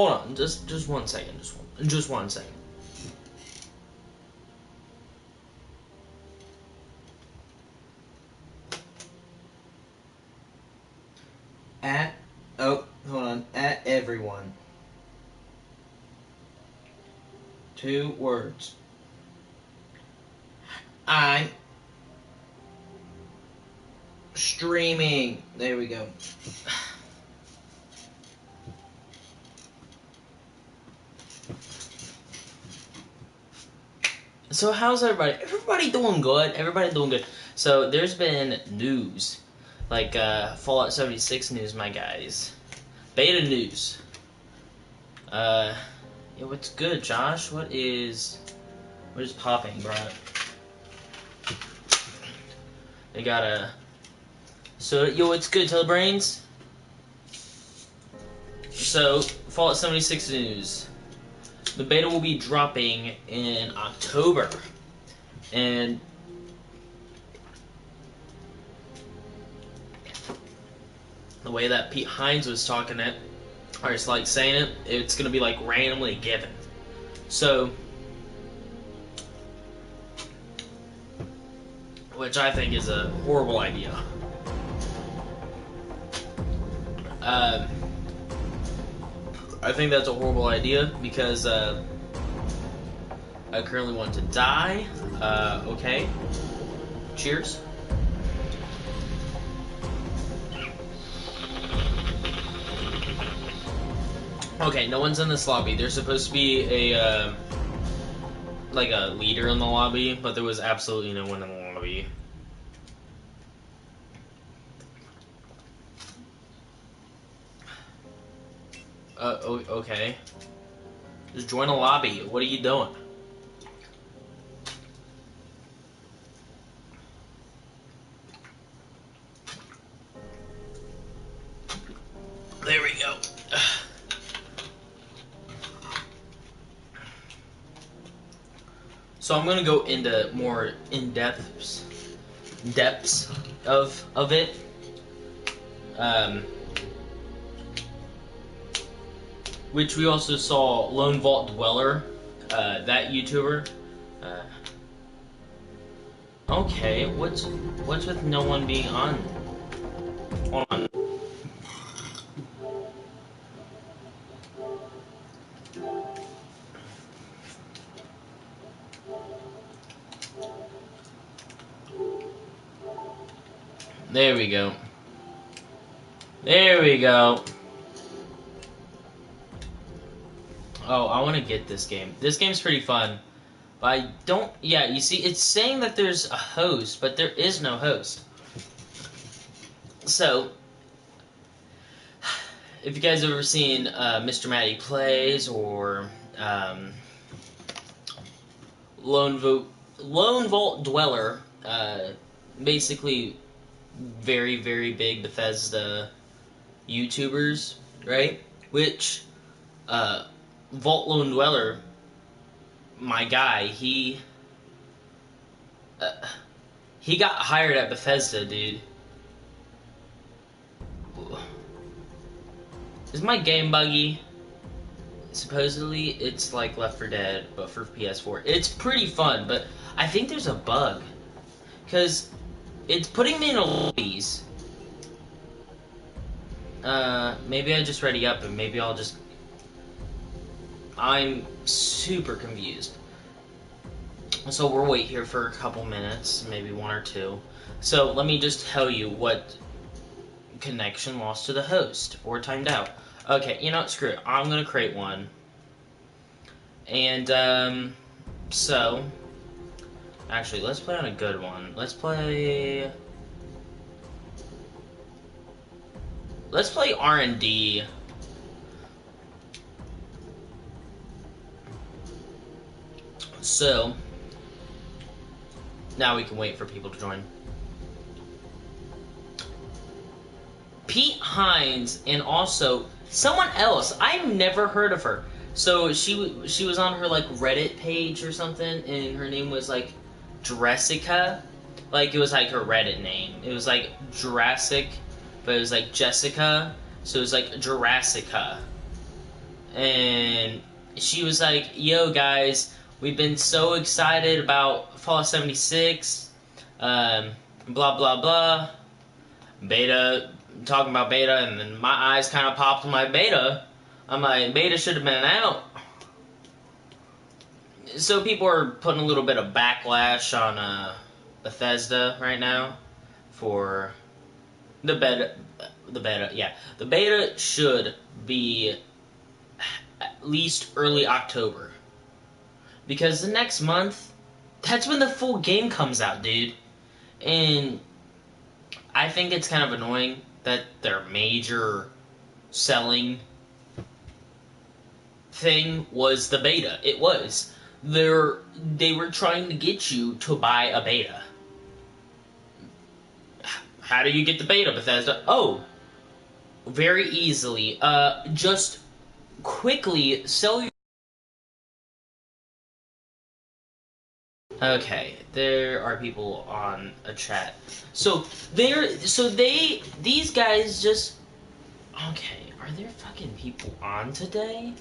Hold on, just 1 second, just one second. Hold on, at everyone. 2 words. I'm streaming. There we go. So how's everybody? Everybody doing good. Everybody doing good. So there's been news, like Fallout 76 news, my guys. Beta news. Yeah, what's good, Josh? What is popping, bro? They got a. So yo, what's good, Telebrains? So Fallout 76 news. The beta will be dropping in October, and the way that Pete Hines was talking it, or it's like saying it, it's gonna be like randomly given. So, which I think is a horrible idea. I think that's a horrible idea because I currently want to die. Okay. Cheers. Okay, no one's in this lobby. There's supposed to be a like a leader in the lobby, but there was absolutely no one in the lobby. Okay. Just join a lobby. What are you doing? There we go. So I'm gonna go into more depths of it. Which we also saw Lone Vault Dweller, that YouTuber. Okay, what's with no one being on? Hold on. There we go. There we go. Oh, I want to get this game. This game's pretty fun. But I don't... Yeah, you see, it's saying that there's a host, but there is no host. So, if you guys have ever seen Mr. Matty Plays or Lone Vault Dweller, basically very, very big Bethesda YouTubers, right? Which... Vault Lone Dweller, my guy, he got hired at Bethesda, dude. Is my game buggy? Supposedly, it's like Left 4 Dead, but for PS4. It's pretty fun, but I think there's a bug. Because it's putting me in lobbies. Maybe I just ready up, and maybe I'll just... I'm super confused. So we'll wait here for a couple minutes, maybe 1 or 2. So let me just tell you what connection lost to the host or timed out. Okay, you know what, screw it. I'm gonna create one. And so actually let's play on a good one. Let's play R&D. So, now we can wait for people to join. Pete Hines and also someone else. I've never heard of her. So she was on her like Reddit page or something, and her name was like Jessica. Like it was like her Reddit name. It was like Jurassic, but it was like Jessica. So it was like Jurassica. and she was like, "Yo, guys, we've been so excited about Fallout 76, blah blah blah, beta, talking about beta," and then my eyes kind of popped on my beta. I'm like, beta should have been out. So people are putting a little bit of backlash on Bethesda right now for the beta. The beta should be at least early October, because the next month, that's when the full game comes out, dude. And I think it's kind of annoying that their major selling thing was the beta. It was. They were trying to get you to buy a beta. How do you get the beta, Bethesda? Oh, very easily. Just quickly sell your... Okay, there are people on a chat. These guys just... Okay, are there fucking people on today?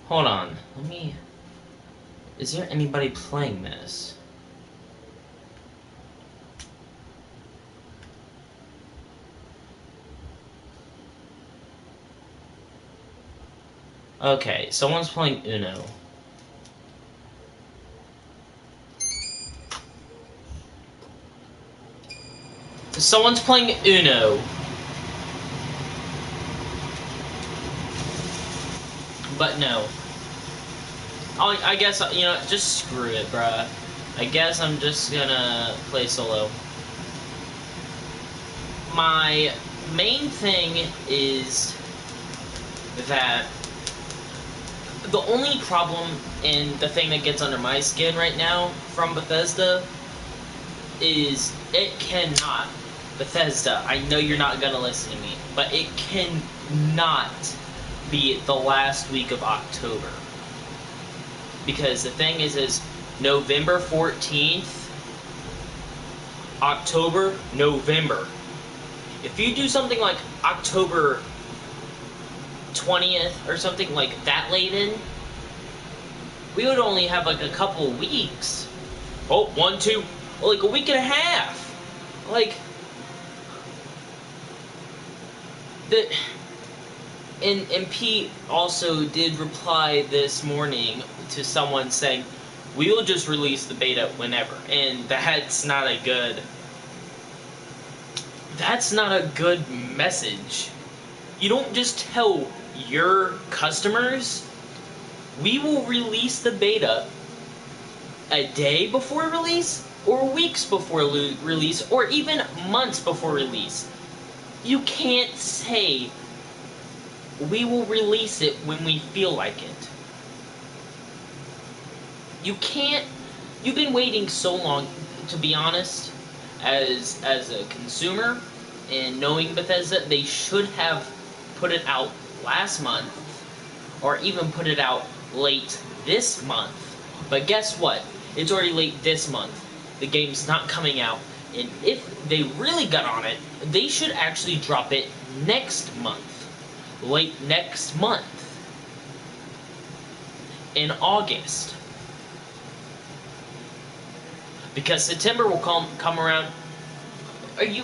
Hold on, let me... Is there anybody playing this? Okay, someone's playing Uno. Someone's playing Uno. But no. I guess, you know, just screw it, bruh. I guess I'm just gonna play solo. My main thing is that the only problem and the thing that gets under my skin right now from Bethesda is it cannot... Bethesda, I know you're not gonna listen to me, but it cannot be the last week of October. Because the thing is November 14th, October, November. If you do something like October 20th or something like that late in, we would only have like a couple of weeks. Oh, 1, 2, like a week and a half. Like, and Pete also did reply this morning to someone saying, we will just release the beta whenever. And that's not a good message. You don't just tell your customers, we will release the beta a day before release, or weeks before release, or even months before release. You can't say, we will release it when we feel like it. You can't... You've been waiting so long, to be honest, as a consumer, and knowing Bethesda, they should have put it out last month, or even put it out late this month. But guess what? It's already late this month. The game's not coming out, and if they really got on it, they should actually drop it next month. Late next month. In August. Because September will come around. Are you...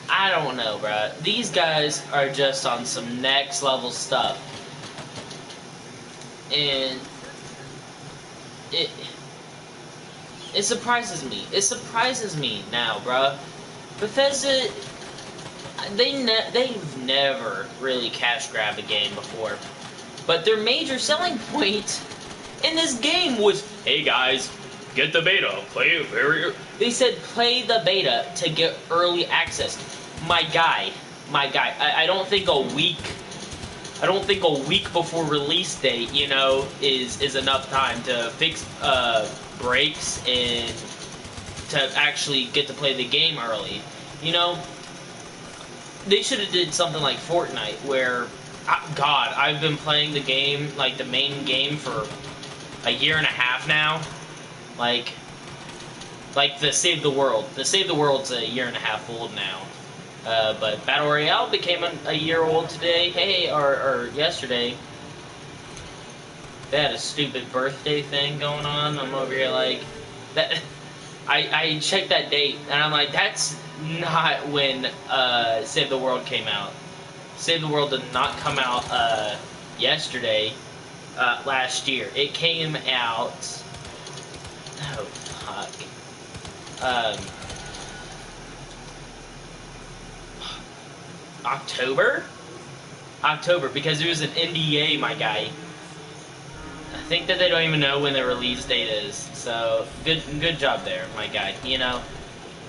I don't know, bruh. These guys are just on some next level stuff. And it surprises me. It surprises me now, bruh. Bethesda, they've never really cash grabbed a game before. But their major selling point in this game was, hey guys, get the beta, play it very... They said play the beta to get early access. My guy, I don't think a week before release date, you know, is enough time to fix breaks and to actually get to play the game early. You know, they should have did something like Fortnite, where, God, I've been playing the game, like the main game, for a year and a half now. Like the Save the World. The Save the World's a year and a half old now. But Battle Royale became a year old today. Hey, or yesterday. They had a stupid birthday thing going on. I'm over here like that. I checked that date and I'm like, that's not when Save the World came out. Save the World did not come out yesterday. Last year. It came out. Oh fuck. October? October, because it was an NDA, my guy. I think that they don't even know when the release date is. So good job there, my guy. You know,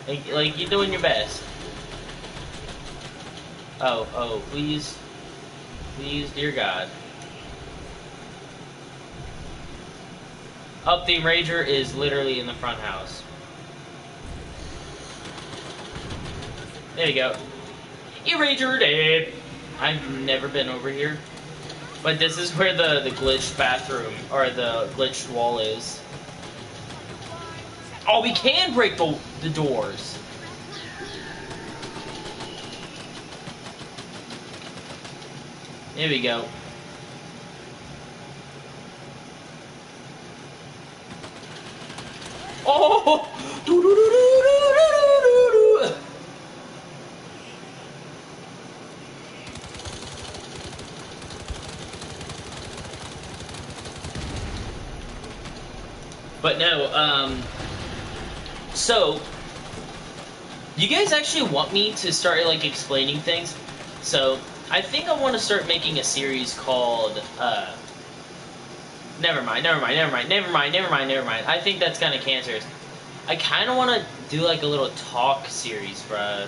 like you're doing your best. Oh, please, dear God. Up the Rager is literally in the front house. There you go. Eraser dead. I've never been over here. But this is where the glitched bathroom, or the glitched wall is. Oh, we can break the doors. There we go. Oh! But no, so, you guys actually want me to start, like, explaining things? So, I think I want to start making a series called, never mind. I think that's kind of cancerous. I kind of want to do, like, a little talk series, bruh.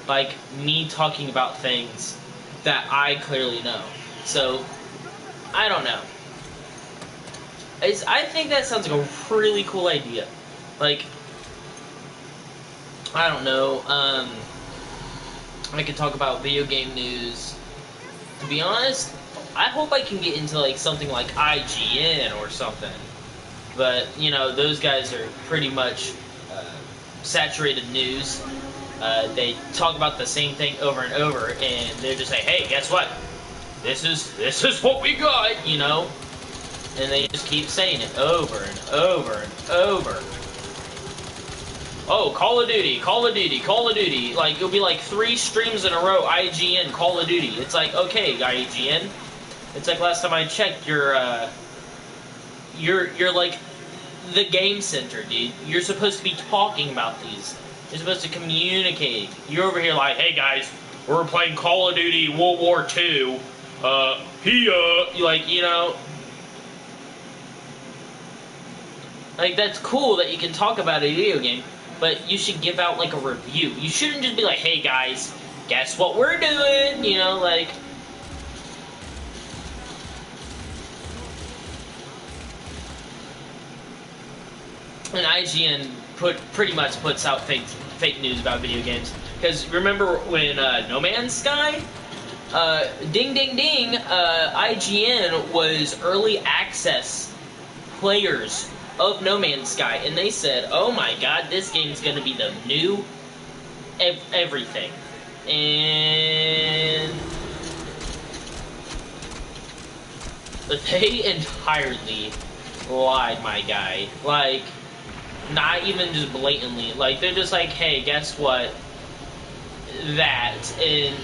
Like, me talking about things that I clearly know. So, I don't know. I think that sounds like a really cool idea. Like, I don't know, I could talk about video game news. To be honest, I hope I can get into, like, something like IGN or something. But, you know, those guys are pretty much saturated news. They talk about the same thing over and over, and they're just like, hey, guess what? This is what we got, you know? And they just keep saying it over and over and over. Oh, Call of Duty. Like, it'll be like 3 streams in a row, IGN, Call of Duty. It's like, okay, IGN. It's like last time I checked, you're like the game center, dude. You're supposed to be talking about these. You're supposed to communicate. You're over here like, hey guys, we're playing Call of Duty World War II. Like, you know. Like, that's cool that you can talk about a video game, but you should give out, like, a review. You shouldn't just be like, hey, guys, guess what we're doing? You know, like... And IGN pretty much puts out fake news about video games. Because remember when No Man's Sky? Ding, ding, ding, IGN was early access players of No Man's Sky, and they said, oh my god, this game's gonna be the new everything. And they entirely lied, my guy. Like, not even just blatantly. Like, they're just like, hey, guess what? That. And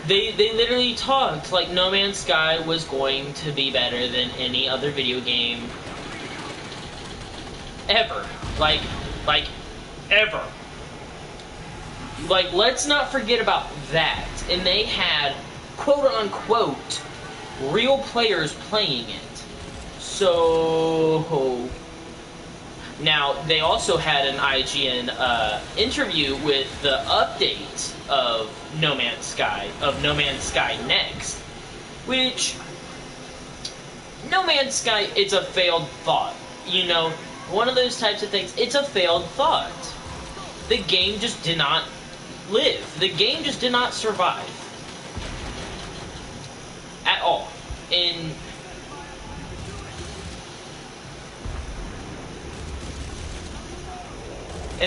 they literally talked like No Man's Sky was going to be better than any other video game ever. Like ever. Like, let's not forget about that. And they had, quote-unquote, real players playing it. So... Now, they also had an IGN interview with the update of No Man's Sky, Next, which, No Man's Sky, it's a failed thought. You know, one of those types of things, it's a failed thought. The game just did not live. The game just did not survive. At all. And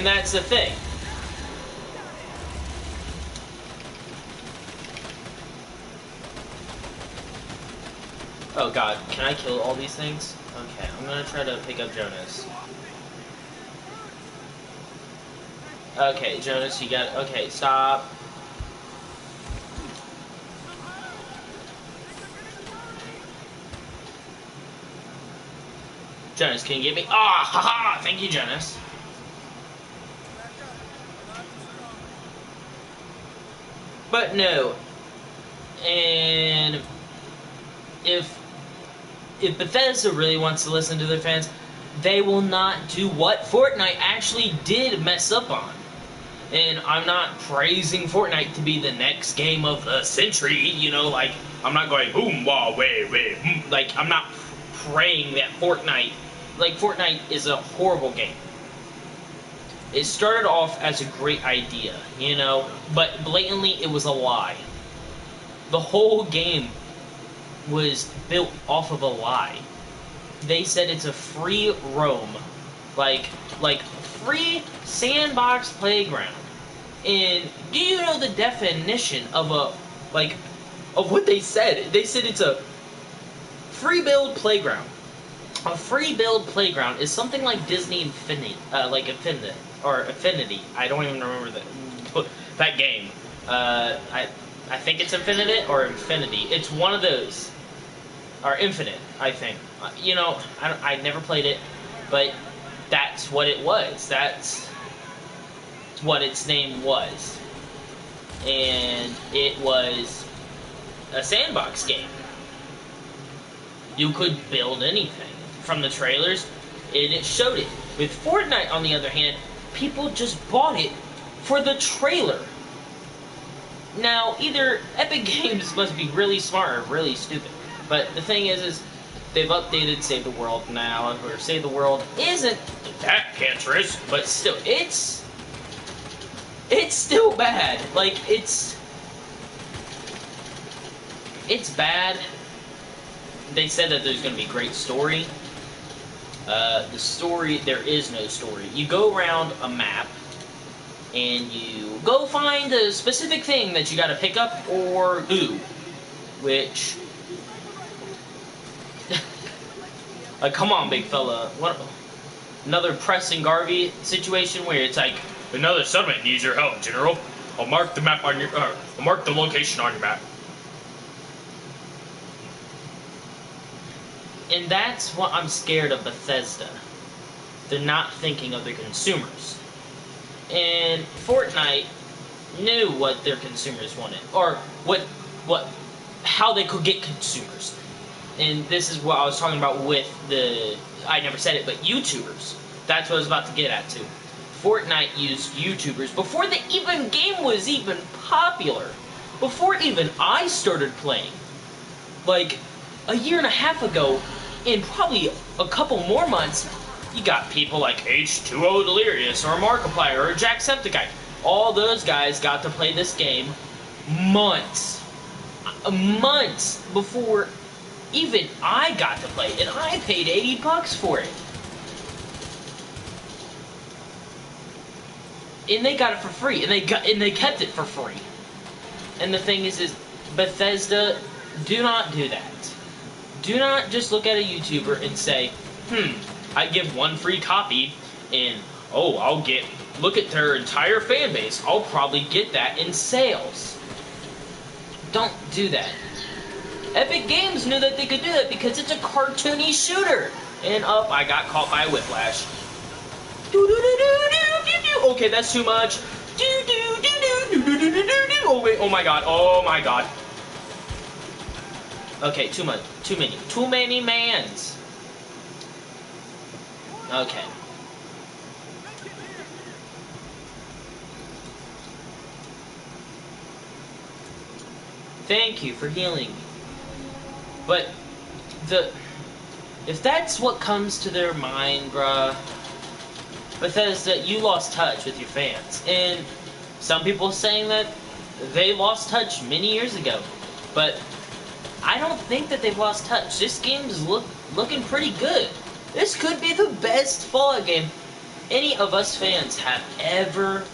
that's the thing. Oh god, can I kill all these things? Okay, I'm gonna try to pick up Jonas. Okay, Jonas, you got... Okay, stop. Jonas, can you get me? Ah, haha! Thank you, Jonas. But no. And if Bethesda really wants to listen to their fans, they will not do what Fortnite actually did mess up on. And I'm not praising Fortnite to be the next game of the century, you know, like, I'm not going, boom, wah, way, like, I'm not praying that Fortnite is a horrible game. It started off as a great idea, you know, but blatantly it was a lie. The whole game was built off of a lie. They said it's a free roam, like free sandbox playground. And do you know the definition of of what they said? They said it's a free build playground. A free build playground is something like Disney Infinity, Affinity. I don't even remember that game. I think it's Infinite or Infinity. It's one of those. Or Infinite, I think. You know, I never played it, but that's what it was. That's what its name was. And it was a sandbox game. You could build anything. From the trailers, and it showed it. With Fortnite, on the other hand, people just bought it for the trailer. Now, either Epic Games must be really smart or really stupid. But the thing is they've updated Save the World now, or Save the World isn't that cancerous, but still, it's still bad. Like, it's bad. They said that there's going to be great story. The story, there is no story. You go around a map, and you go find a specific thing that you gotta pick up or do. Which... come on, big fella. What? Another Preston Garvey situation where it's like, another settlement needs your help, General. I'll mark the map on your... I'll mark the location on your map. And that's what I'm scared of Bethesda. They're not thinking of their consumers. And Fortnite knew what their consumers wanted, or how they could get consumers. And this is what I was talking about with I never said it, but YouTubers. That's what I was about to get at too. Fortnite used YouTubers before the game was even popular. Before even I started playing. Like, a year and a half ago, in probably a couple more months, you got people like H2O Delirious, or Markiplier, or Jacksepticeye. All those guys got to play this game months before even I got to play it, and I paid $80 for it. And they got it for free, and they kept it for free. And the thing is Bethesda, do not do that. Do not just look at a YouTuber and say, I give one free copy, and, oh, look at their entire fan base. I'll probably get that in sales. Don't do that. Epic Games knew that they could do that because it's a cartoony shooter. And I got caught by a whiplash. Okay, that's too much. Oh wait, oh my god. Okay, too much. Too many mans. Okay. Thank you for healing me. But, if that's what comes to their mind, bruh, Bethesda, you lost touch with your fans. And some people saying that they lost touch many years ago. But I don't think that they've lost touch. This game's looking pretty good. This could be the best Fallout game any of us fans have ever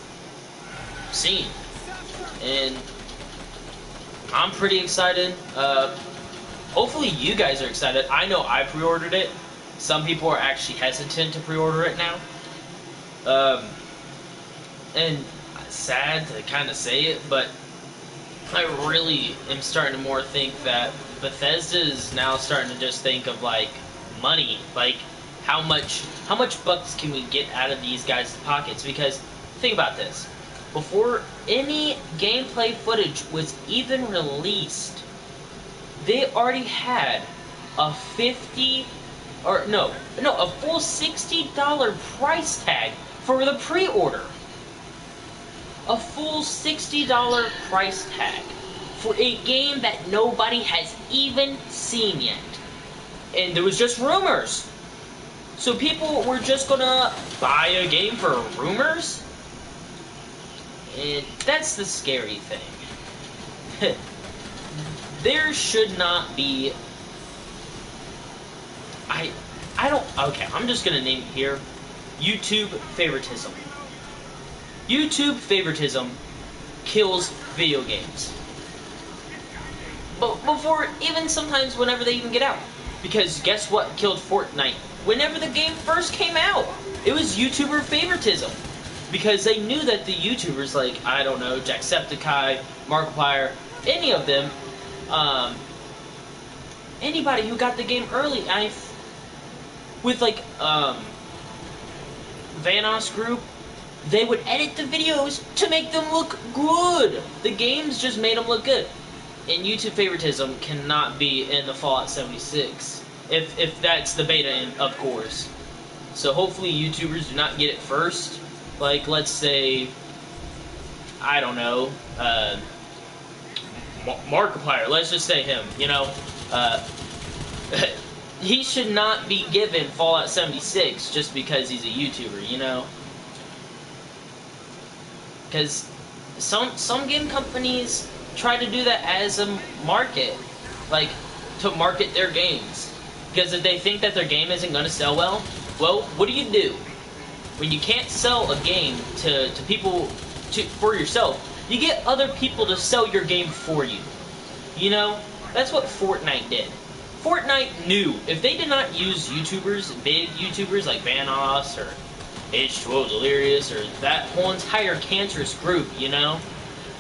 seen. And I'm pretty excited. hopefully you guys are excited. I know I pre-ordered it. Some people are actually hesitant to pre-order it now. And sad to kind of say it, but I really am starting to more think that Bethesda is now starting to just think of like money, like how much bucks can we get out of these guys' pockets? Because think about this: before any gameplay footage was even released, they already had a a full $60 price tag for the pre-order. A full $60 price tag for a game that nobody has even seen yet. And there was just rumors. So people were just gonna buy a game for rumors? And that's the scary thing. There should not be... Okay, I'm just gonna name it here. YouTube favoritism. YouTube favoritism kills video games. But before, even sometimes whenever they even get out. Because guess what killed Fortnite? Whenever the game first came out, it was YouTuber favoritism. Because they knew that the YouTubers, like, I don't know, Jacksepticeye, Markiplier, any of them, anybody who got the game early, with like, Vanoss Group, they would edit the videos to make them look good. The games just made them look good. And YouTube favoritism cannot be in the Fallout 76. If that's the beta, of course. So hopefully YouTubers do not get it first. Like, let's say, I don't know, Markiplier, let's just say him, you know, he should not be given Fallout 76 just because he's a YouTuber, you know? Because some game companies try to do that as a market, like, to market their games. Because if they think that their game isn't going to sell well, what do? When you can't sell a game to people for yourself, you get other people to sell your game for you. You know? That's what Fortnite did. Fortnite knew if they did not use YouTubers, big YouTubers like Vanoss or H2O Delirious or that whole entire cancerous group, you know?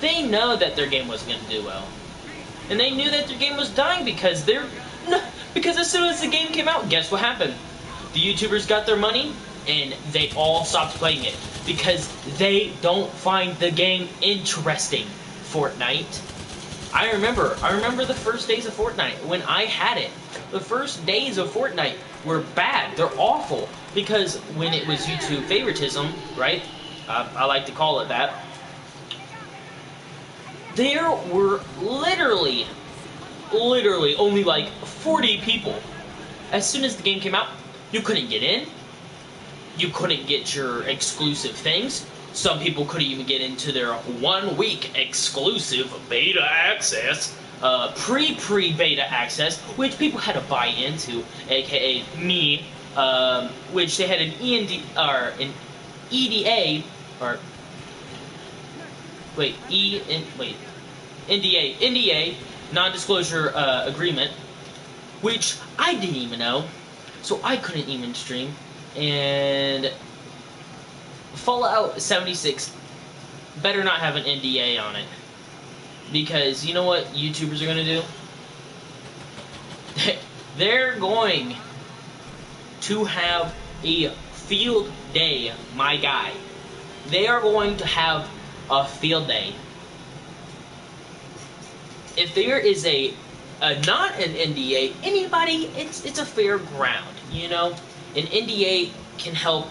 They know that their game wasn't going to do well. And they knew that their game was dying because because as soon as the game came out, guess what happened? The YouTubers got their money and they all stopped playing it because they don't find the game interesting. Fortnite. I remember the first days of Fortnite when I had it. The first days of Fortnite were bad. They're awful because when it was YouTube favoritism, right? I like to call it that. There were literally only like 40 people. As soon as the game came out, you couldn't get in. You couldn't get your exclusive things. Some people couldn't even get into their 1 week exclusive beta access, pre-beta access, which people had to buy into, aka me, which they had an NDA, non-disclosure agreement, which I didn't even know, so I couldn't even stream. And Fallout 76 better not have an NDA on it, because you know what YouTubers are going to do? They're going to have a field day, my guy. They are going to have a field day. If there is not an NDA, anybody, it's a fair ground, you know? An NDA can help.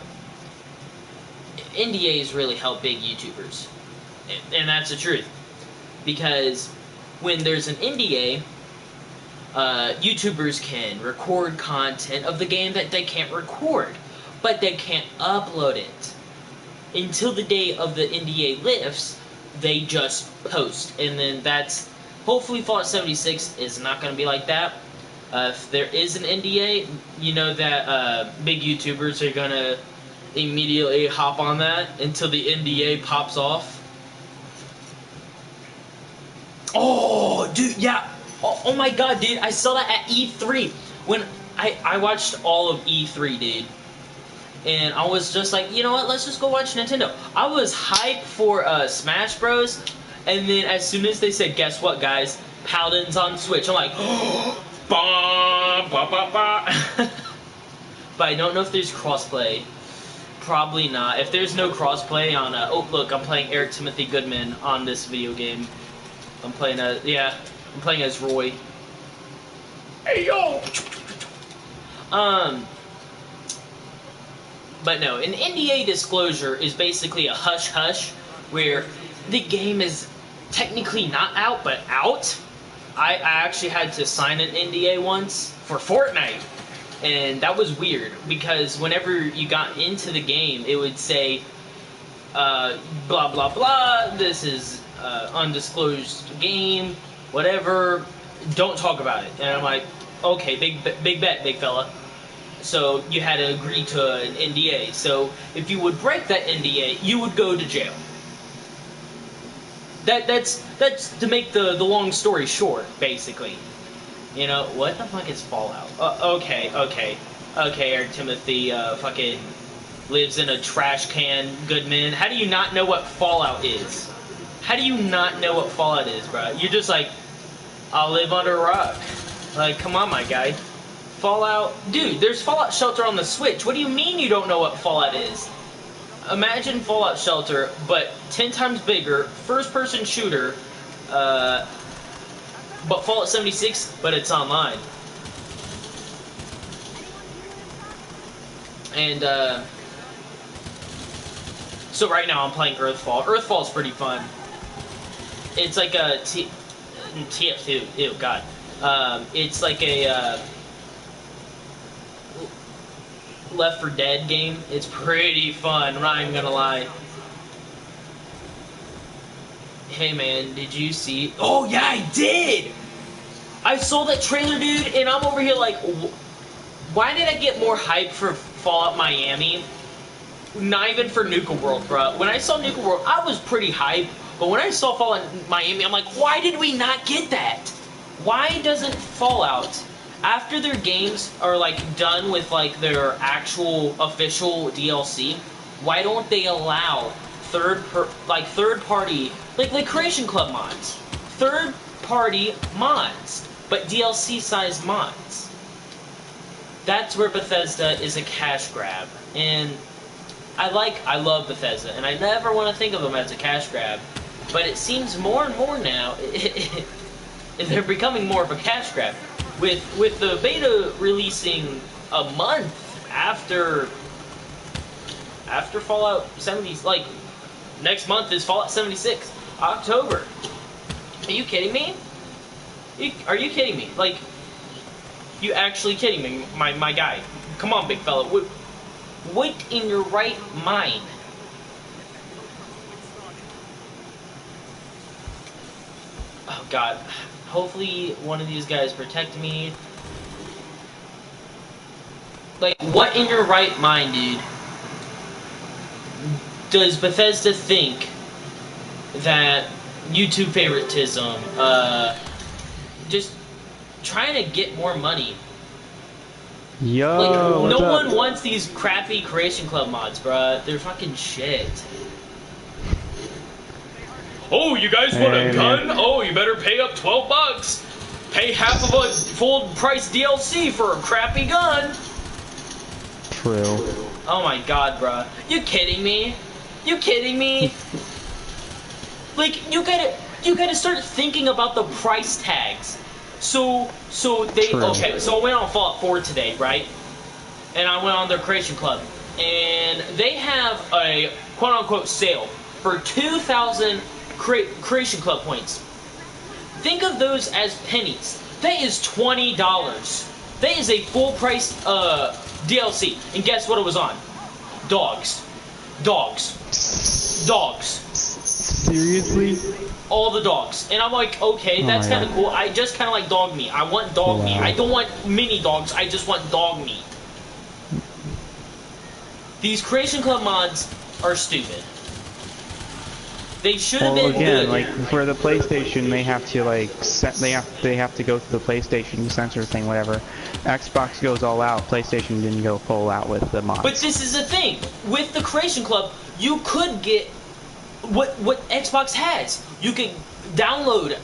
NDAs really help big YouTubers, and that's the truth. Because when there's an NDA, YouTubers can record content of the game that they can't record, but they can't upload it. Until the day of the NDA lifts, they just post, and then that's... Hopefully Fallout 76 is not going to be like that. If there is an NDA, you know that big YouTubers are going to immediately hop on that until the NDA pops off. Oh, dude, yeah. Oh my god, dude, I saw that at E3 when I watched all of E3, dude. And I was just like, you know what, let's just go watch Nintendo. I was hyped for Smash Bros. And then as soon as they said, guess what, guys? Paladin's on Switch. I'm like, bah, bah, bah, bah. But I don't know if there's crossplay. Probably not. If there's no crossplay on, oh look, I'm playing Eric Timothy Goodman on this video game. I'm playing I'm playing as Roy. Hey yo! But no, an NDA disclosure is basically a hush-hush where the game is technically not out, but out. I actually had to sign an NDA once for Fortnite. And that was weird, because whenever you got into the game, it would say, blah, blah, blah, this is undisclosed game, whatever, don't talk about it. And I'm like, okay, big bet, big fella. So you had to agree to an NDA. So if you would break that NDA, you would go to jail. That's to make the long story short, basically. You know, what the fuck is Fallout? Okay, Eric Timothy fucking lives in a trash can, Goodman. How do you not know what Fallout is? How do you not know what Fallout is, bro? You're just like, I'll live under a rock. Like, come on, my guy. Fallout... Dude, there's Fallout Shelter on the Switch. What do you mean you don't know what Fallout is? Imagine Fallout Shelter, but 10 times bigger, first-person shooter, but Fallout 76, but it's online. And, so right now I'm playing Earthfall. Earthfall's pretty fun. It's like a TF2, ew, god. It's like a, Left 4 Dead game. It's pretty fun, I'm not even gonna lie. Hey man, did you see... Oh yeah, I did! I saw that trailer, dude, and I'm over here like... Why did I get more hype for Fallout Miami? Not even for Nuka World, bro. When I saw Nuka World, I was pretty hyped, but when I saw Fallout Miami, I'm like, why did we not get that? Why doesn't Fallout... After their games are, like, done with, like, their actual official DLC, why don't they allow third-party, like Creation Club mods, third-party mods, but DLC-sized mods? That's where Bethesda is a cash grab, and I love Bethesda, and I never want to think of them as a cash grab, but it seems more and more now, they're becoming more of a cash grab. With the beta releasing a month after Fallout 70, like, next month is Fallout 76, October. Are you kidding me? Are you kidding me? Like, you actually kidding me, my guy? Come on, big fella. What in your right mind? Oh god. Hopefully one of these guys protect me. Like, what in your right mind, dude, does Bethesda think that YouTube favoritism, just trying to get more money? Yo, like, no one wants these crappy Creation Club mods, bruh. They're fucking shit. Oh, you guys want a gun? Man. Oh, you better pay up 12 bucks. Pay half of a full price DLC for a crappy gun. True. Oh my god, bruh. You kidding me? You kidding me? Like, you gotta start thinking about the price tags. So they... True. Okay, so I went on Fallout 4 today, right? And I went on their Creation Club. And they have a quote-unquote sale for 2,000... Creation Club points. Think of those as pennies. That is $20. That is a full price DLC. And guess what it was on? Dogs. Seriously? All the dogs. And I'm like, okay, that's kind of cool. I just kind of like dog meat. I want dog meat. I don't want mini dogs. I just want dog meat. These Creation Club mods are stupid. They should have Well, been again, good. like for the PlayStation, they have to like they have to go through the PlayStation censor thing, whatever. Xbox goes all out. PlayStation didn't go full out with the mods. But this is the thing. With the Creation Club, you could get what Xbox has. You can download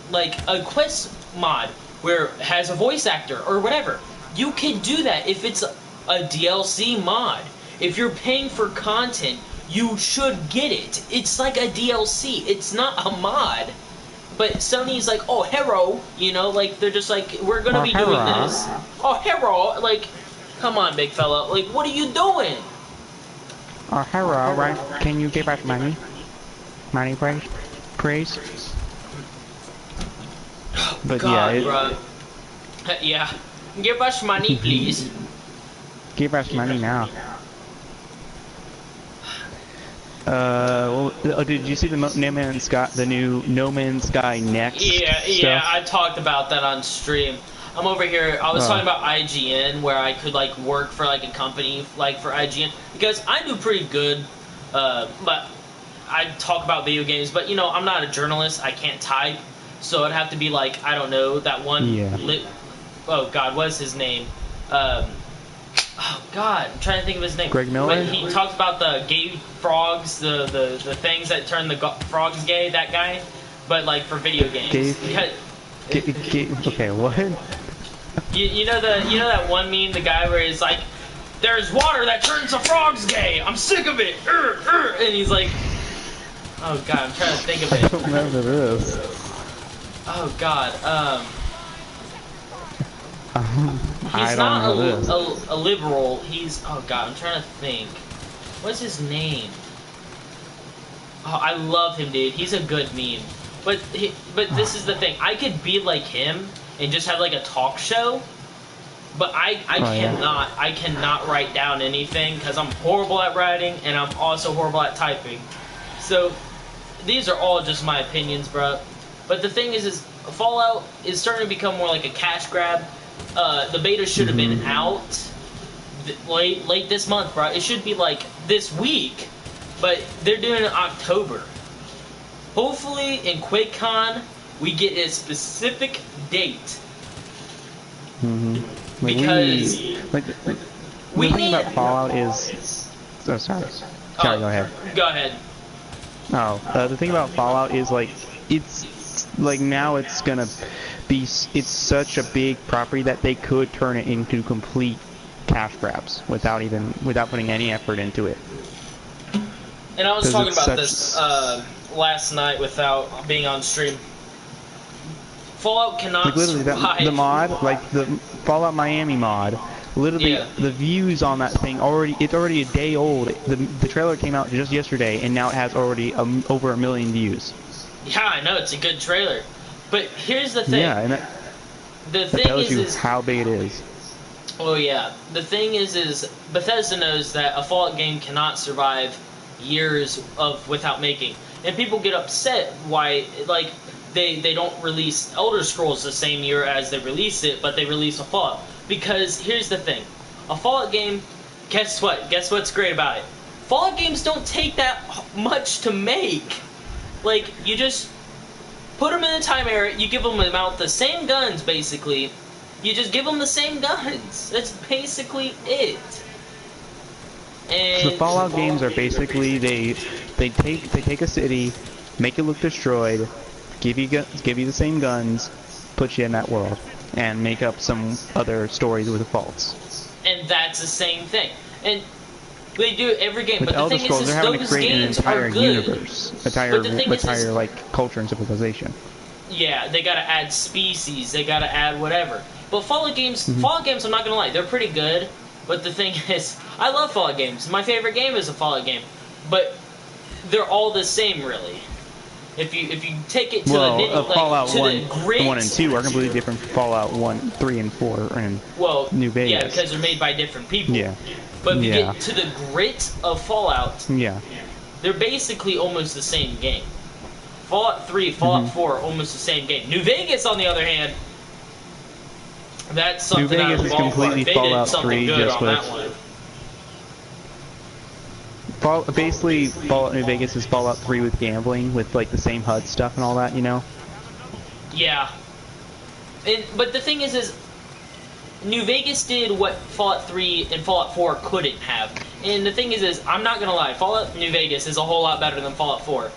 like a Quest mod where it has a voice actor or whatever. You can do that if it's a DLC mod. If you're paying for content, you should get it. It's like a DLC. It's not a mod. But Sony's like, oh, hero, you know, like they're just like, we're gonna be doing this. Oh, hero, like, come on, big fella, like, what are you doing? Oh, hello, right? Can you give us money? Money, please? But God, yeah, bro. Yeah, give us money, please. give us money now. Well, did you see the No Man's Sky, the new No Man's Sky Next? Yeah, stuff? I talked about that on stream. I'm over here. I was talking about IGN, where I could like work for like a company like for IGN because I do pretty good. But I talk about video games, but you know I'm not a journalist. I can't type, so it'd have to be like I don't know that one. Yeah. Oh God, what's his name? Oh God, I'm trying to think of his name. Greg Miller? But he talks about the gay frogs, the things that turn the frogs gay. That guy, but like for video games. Okay, what? You know that one meme, the guy where he's like, "There's water that turns the frogs gay. I'm sick of it." And he's like, "Oh God, I'm trying to think of I it." don't remember this. Oh God, I he's don't not know this. a liberal. He's oh God, I'm trying to think. What's his name? Oh, I love him, dude. He's a good meme. But this is the thing. I could be like him and just have like a talk show. But I cannot write down anything because I'm horrible at writing and I'm also horrible at typing. So these are all just my opinions, bro. But the thing is Fallout is starting to become more like a cash grab. The beta should have been out late this month, bro. It should be like this week, but they're doing it in October. Hopefully in QuakeCon we get a specific date. Because the we thing need. about Fallout is, oh sorry, go ahead. Go ahead. Oh, the thing about Fallout is like it's like now it's gonna be it's such a big property that they could turn it into complete cash grabs without putting any effort into it. And I was talking about this last night without being on stream. Fallout cannot like literally survive. the mod, like the Fallout Miami mod, literally the views on that thing it's already a day old. The trailer came out just yesterday and now it has already over 1 million views. Yeah, I know it's a good trailer, but here's the thing. Yeah, and that tells you how big it is. Oh yeah, the thing is Bethesda knows that a Fallout game cannot survive years without making, and people get upset why like they don't release Elder Scrolls the same year as they release it, but they release a Fallout. Because here's the thing, a Fallout game, guess what's great about it? Fallout games don't take that much to make. Like, you just put them in the time era, you give them about the same guns, basically. You just give them the same guns. That's basically it. And the Fallout games are basically they take a city, make it look destroyed, give you the same guns, put you in that world, and make up some other stories with faults. And that's the same thing. And they do every game. With But the Elder thing Scrolls, is they're having to those create an games entire are good. universe, But the thing is like culture and civilization. Yeah, they gotta add species, they gotta add whatever. But Fallout games, I'm not gonna lie, they're pretty good. But the thing is, I love Fallout games. My favorite game is a Fallout game. But they're all the same, really. If you take it to Fallout to 1, the grit, 1 and 2 are completely different from Fallout 1, 3, and 4, and New Vegas. Yeah, because they're made by different people. Yeah. But if you get to the grit of Fallout, they're basically almost the same game. Fallout 3, Fallout 4 are almost the same game. New Vegas, on the other hand, that's something New Vegas out of the is ballpark. completely They Fallout did something 3 good just on with that one. Basically, Fallout New Vegas is Fallout 3 with gambling, with like the same HUD stuff and all that, you know? Yeah. But the thing is New Vegas did what Fallout 3 and Fallout 4 couldn't have. And the thing is I'm not gonna lie, Fallout New Vegas is a whole lot better than Fallout 4.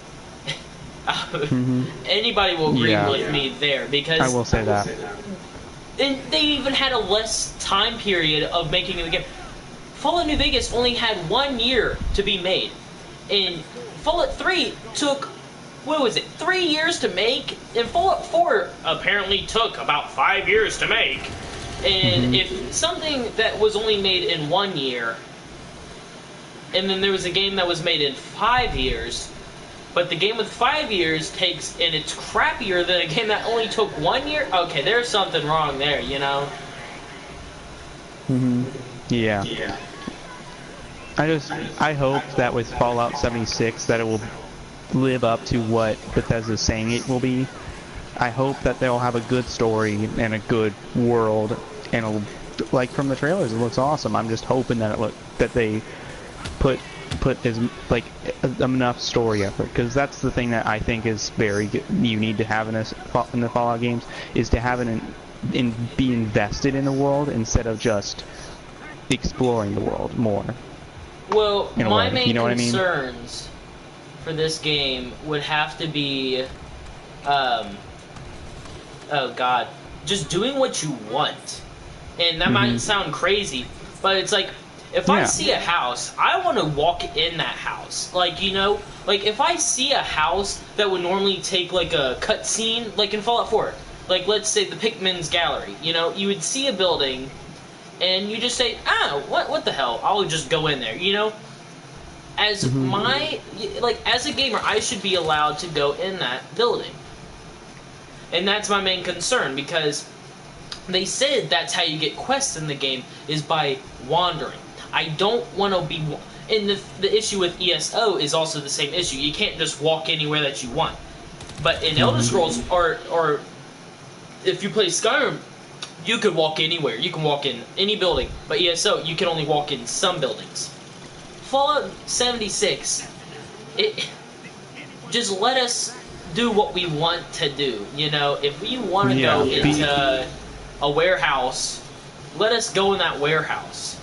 Anybody will agree with me there, because I will say that. And they even had a less time period of making the game. Fallout New Vegas only had 1 year to be made, and Fallout 3 took, what was it, 3 years to make, and Fallout 4 apparently took about 5 years to make. And if something that was only made in 1 year, and then there was a game that was made in 5 years, but the game with 5 years takes, and it's crappier than a game that only took 1 year, okay, there's something wrong there, you know? Yeah. I hope that with Fallout 76 that it will live up to what Bethesda's saying it will be. I hope that they'll have a good story and a good world, and like from the trailers, it looks awesome. I'm just hoping that they put as like enough story effort, because that's the thing that I think is very good, you need to have in the Fallout games, is to have be invested in the world instead of just exploring the world more. Well, my main you know concerns for this game would have to be, oh god, just doing what you want. And that might sound crazy, but it's like, if I see a house, I want to walk in that house. Like, you know, like if I see a house that would normally take like a cutscene, like in Fallout 4, like let's say the Pikmin's Gallery, you know, you would see a building, and you just say, what the hell, I'll just go in there, you know? As as a gamer, I should be allowed to go in that building. And that's my main concern, because they said that's how you get quests in the game, is by wandering. I don't want to be... And the issue with ESO is also the same issue. You can't just walk anywhere that you want. But in Elder Scrolls, or if you play Skyrim, you could walk anywhere. You can walk in any building. But ESO, you can only walk in some buildings. Fallout 76, just let us do what we want to do, you know? If we want to go into a warehouse, let us go in that warehouse.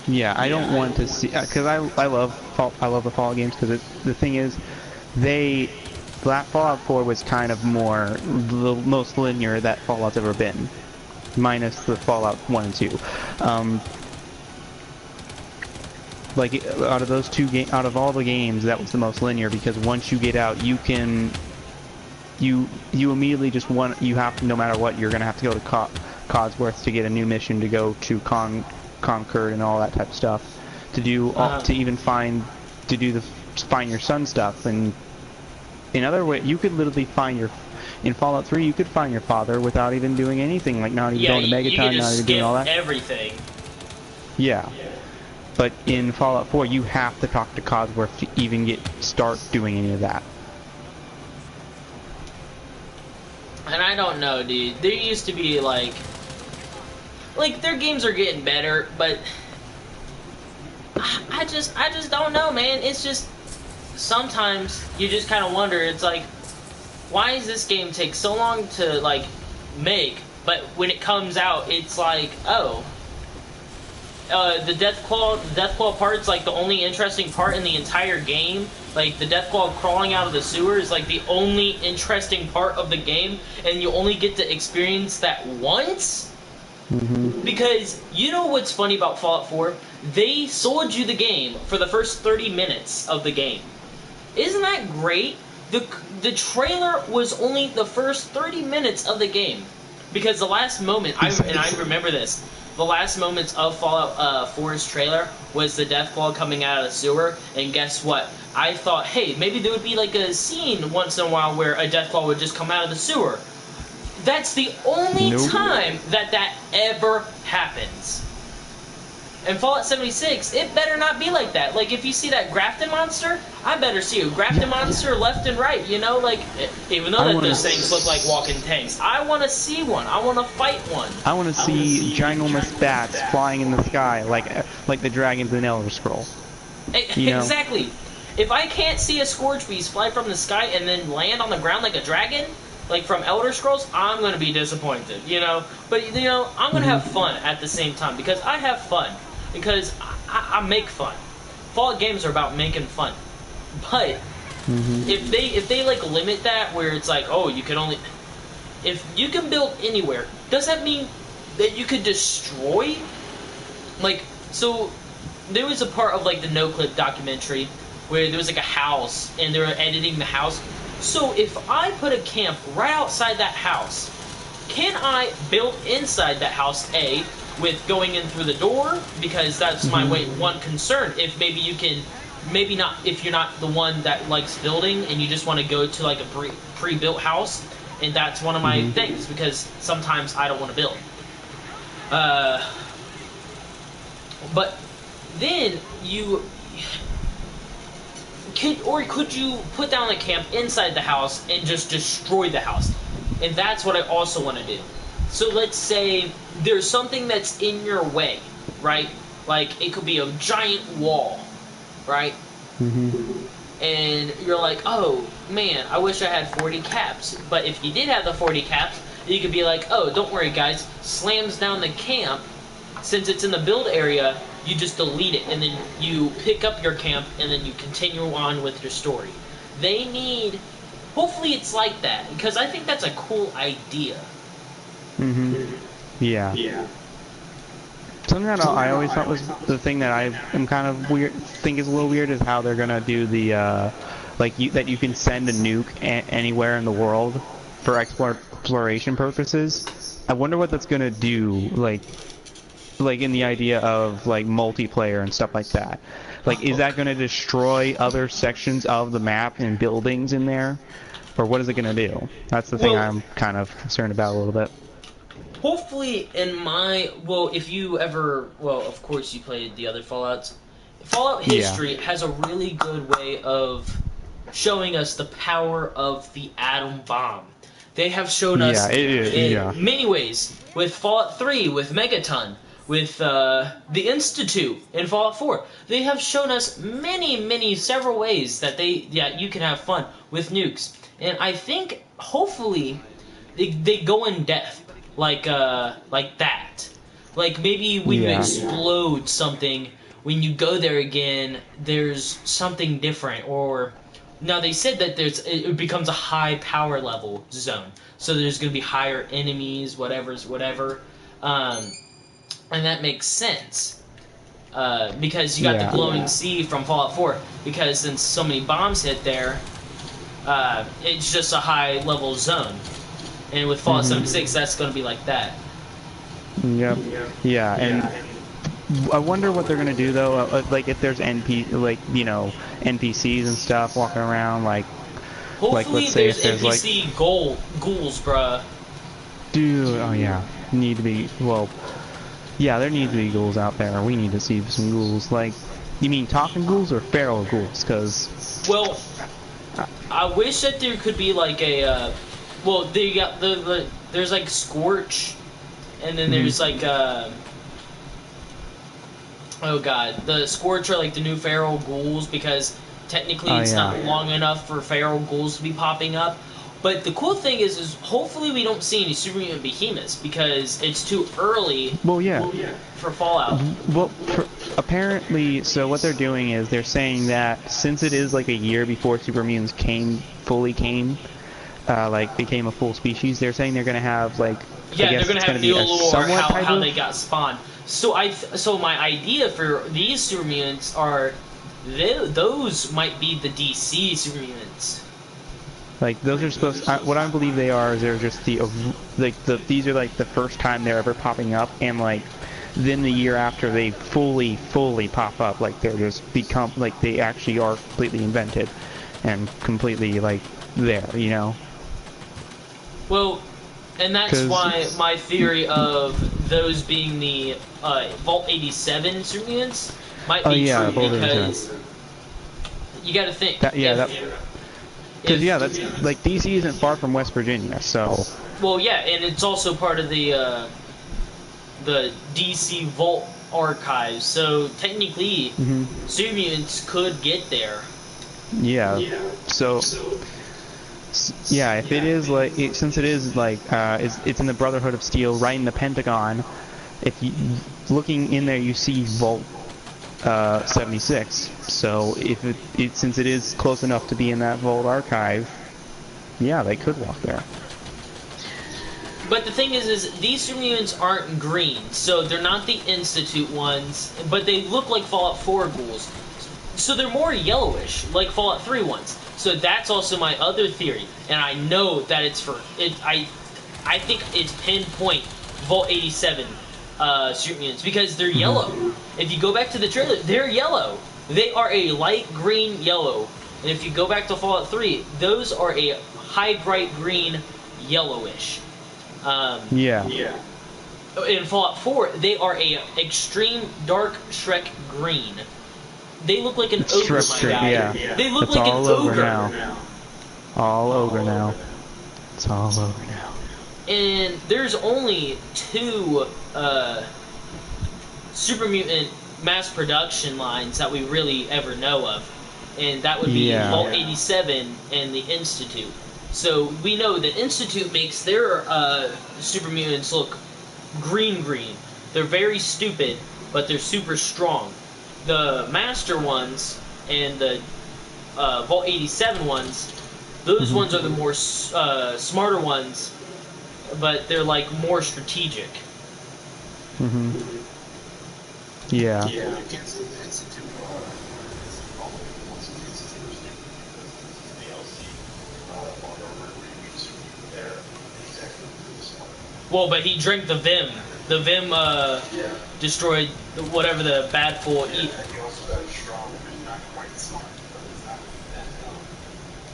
Yeah, I don't want to see, because I love the Fallout games, because the thing is, Fallout 4 was kind of more the most linear that Fallout's ever been, minus the Fallout 1 and 2. Like out of all the games, that was the most linear, because once you get out, you immediately just you have, no matter what, you're gonna have to go to Codsworth to get a new mission, to go to Concord and all that type of stuff, to do find your son stuff. And in other ways, you could literally in Fallout 3, you could find your father without even doing anything, like not even going to Megaton, not even doing all that. Everything. Yeah. But in Fallout 4, you have to talk to Codsworth to even start doing any of that. And I don't know, dude. There used to be like their games are getting better, but I just don't know, man. It's just sometimes you just kind of wonder. It's like, why does this game take so long to like make? But when it comes out, it's like, oh. The Deathclaw part's like the only interesting part in the entire game. Like, the Deathclaw crawling out of the sewer is like the only interesting part of the game, and you only get to experience that once? Because, you know what's funny about Fallout 4? They sold you the game for the first 30 minutes of the game. Isn't that great? The trailer was only the first 30 minutes of the game. Because the last moment, and I remember this, the last moments of Fallout 4's trailer was the Deathclaw coming out of the sewer, and guess what? I thought, hey, maybe there would be like a scene once in a while where a Deathclaw would just come out of the sewer. That's the only time that ever happens. In Fallout 76, it better not be like that. Like, if you see that Grafton monster, I better see a grafted monster left and right, you know? Like, even though that those things look like walking tanks, I want to see one. I want to fight one. I want to see ginormous bats flying in the sky like the dragons in Elder Scroll. You know? Exactly. If I can't see a Scourge Beast fly from the sky and then land on the ground like a dragon, like from Elder Scrolls, I'm going to be disappointed, you know? But, you know, I'm going to have fun at the same time, because I have fun. Because I make fun. Fallout games are about making fun. But if they like limit that where it's like, oh, you can only, if you can build anywhere, does that mean that you could destroy? Like, so there was a part of like the No Clip documentary where there was like a house and they were editing the house. So if I put a camp right outside that house, can I build inside that house? A, with going in through the door, because that's my one concern. If maybe you can, maybe not, if you're not the one that likes building and you just want to go to like a pre-built house, and that's one of my things, because sometimes I don't want to build. But then you could you put down a camp inside the house and just destroy the house? And that's what I also want to do. So let's say there's something that's in your way, right? Like, it could be a giant wall, right? And you're like, oh, man, I wish I had 40 caps. But if you did have the 40 caps, you could be like, oh, don't worry, guys. Slams down the camp. Since it's in the build area, you just delete it. And then you pick up your camp, and then you continue on with your story. They need... Hopefully it's like that, because I think that's a cool idea. Yeah. Something that I always thought was the thing that I am kind of weird, think is a little weird, is how they're gonna do the like that you can send a nuke anywhere in the world for exploration purposes. I wonder what that's gonna do, like in the idea of like multiplayer and stuff like that. Like, is that gonna destroy other sections of the map and buildings in there, or what is it gonna do? That's the thing I'm kind of concerned about a little bit. Hopefully, if you ever, of course you played the other Fallouts. Fallout History has a really good way of showing us the power of the atom bomb. They have shown us in many ways. With Fallout 3, with Megaton, with the Institute in Fallout 4. They have shown us several ways that you can have fun with nukes. And I think, hopefully, they go in depth. Like that. Like, maybe when you explode something, when you go there again, there's something different. Or, now they said that it becomes a high power level zone. So there's going to be higher enemies, whatever. And that makes sense. Because you got the glowing sea from Fallout 4. Because since so many bombs hit there, it's just a high level zone. And with Fallout 76, that's going to be like that. Yep. Yeah, and I wonder what they're going to do, though. Like, if there's NPCs and stuff walking around, like... Hopefully let's say there's NPC ghouls, bruh. Dude, oh yeah. Need to be... Well... Yeah, there need to be ghouls out there. We need to see some ghouls. Like, you mean talking ghouls or feral ghouls? Because... Well, I wish that there could be, like, a... well, they got there's like Scorch, and then there's like oh god, the Scorch are like the new feral ghouls, because technically it's not long enough for feral ghouls to be popping up. But the cool thing is hopefully we don't see any super mutant behemoths, because it's too early. For Fallout. Well, apparently, so what they're doing is they're saying that since it is like a year before super mutants became a full species, they're saying they're going to have, like, they're going to have new lore, how they got spawned. So my idea for these super mutants are, those might be the DC super mutants. Like, those are supposed what I believe they are is they're just these are, like, the first time they're ever popping up, and, like, then the year after they fully pop up, like, they're just become, like, they actually are completely invented and completely, like, there, you know? Well, and that's why my theory of those being the Vault 87 super mutants might be true, because You got to think. Because yeah, that's like DC isn't far from West Virginia, so. Well, yeah, and it's also part of the DC Vault archives, so technically, super mutants could get there. Yeah. So. Yeah, if it is like, since it is like, it's in the Brotherhood of Steel, right in the Pentagon. If you looking in there, you see Vault 76. So if since it is close enough to be in that Vault archive, yeah, they could walk there. But the thing is these super mutants aren't green, so they're not the Institute ones, but they look like Fallout 4 ghouls. So they're more yellowish, like Fallout 3 ones. So that's also my other theory, and I know that it's for it. I think it's pinpoint Vault 87 super mutants because they're yellow. If you go back to the trailer, they're yellow. They are a light green yellow, and if you go back to Fallout 3, those are a high bright green yellowish. Yeah. In Fallout 4, they are a extreme dark Shrek green. They look like an ogre, my guy. Yeah. They look it's like all an over ogre. now. All over now. It's all over now. And there's only 2 super mutant mass production lines that we really ever know of, and that would be Vault 87 and the Institute. So we know the Institute makes their super mutants look green. They're very stupid, but they're super strong. The Master ones and the Vault 87 ones, those ones are the more smarter ones, but they're like more strategic. Yeah. Well, but he drank the Vim. The Vim destroyed whatever the bad fool eat.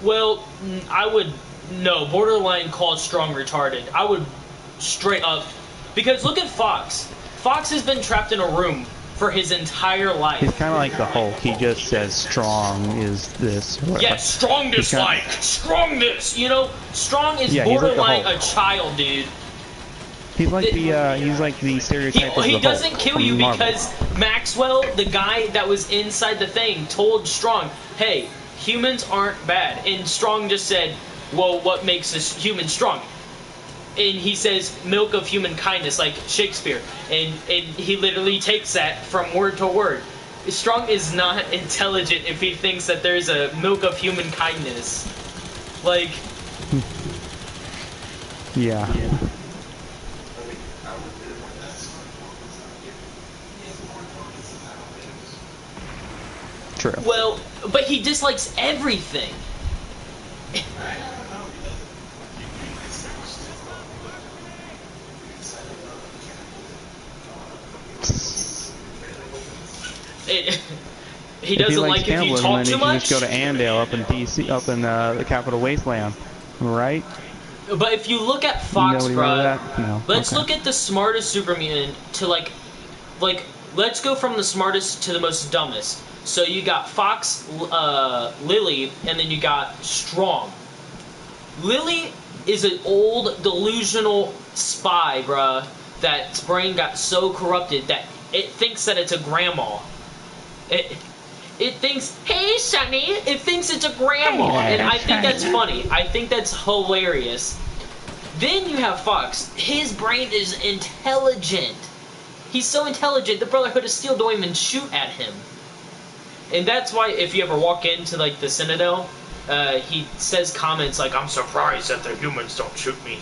Well, I would borderline call strong retarded. I would straight up, because look at Fox. Fox has been trapped in a room for his entire life. He's kind of like the Hulk. He just says strong is this. Yeah, strong dislike. Strong this. You know, strong is borderline a child, dude. He's like the stereotype of the He doesn't Hulk kill you from Marvel. because Maxwell, the guy that was inside the thing, told Strong, hey, humans aren't bad. And Strong just said, well, what makes a human strong? And he says, milk of human kindness, like Shakespeare. And he literally takes that from word to word. Strong is not intelligent if he thinks that there's a milk of human kindness. Like... Yeah. True. Well, but he dislikes everything. He doesn't like if you talk too much. Just go to Andale up in DC, up in the Capital Wasteland, right? But if you look at Fox, bro, no. Let's look at the smartest super mutant to like, let's go from the smartest to the most dumbest. So you got Fox, Lily, and then you got Strong. Lily is an old, delusional spy, bruh, that's brain got so corrupted that it thinks that it's a grandma. It thinks, hey, Sonny, it thinks it's a grandma, and I think that's funny. I think that's hilarious. Then you have Fox. His brain is intelligent. He's so intelligent, the Brotherhood of Steel don't even shoot at him. And that's why if you ever walk into, like, the Citadel, he says comments like, I'm surprised that the humans don't shoot me.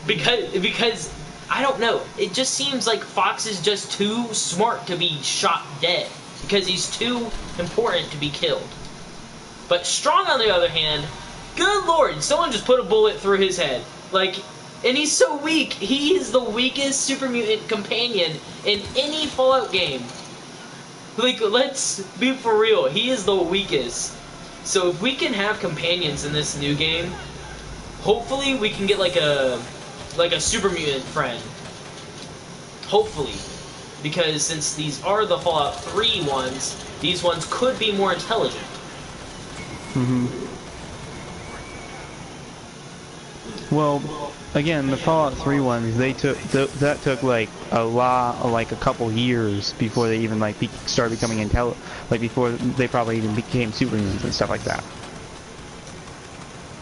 because, I don't know, it just seems like Fox is just too smart to be shot dead. Because he's too important to be killed. But Strong, on the other hand, good lord, someone just put a bullet through his head. Like, and he's so weak. He is the weakest super mutant companion in any Fallout game. Like, let's be for real. He is the weakest. So if we can have companions in this new game, hopefully we can get like a super mutant friend. Hopefully. because since these are the Fallout 3 ones, these ones could be more intelligent. Well, again, the Fallout 3 ones, they took that took like a couple years before they even like started becoming like before they probably even became superhumans and stuff like that.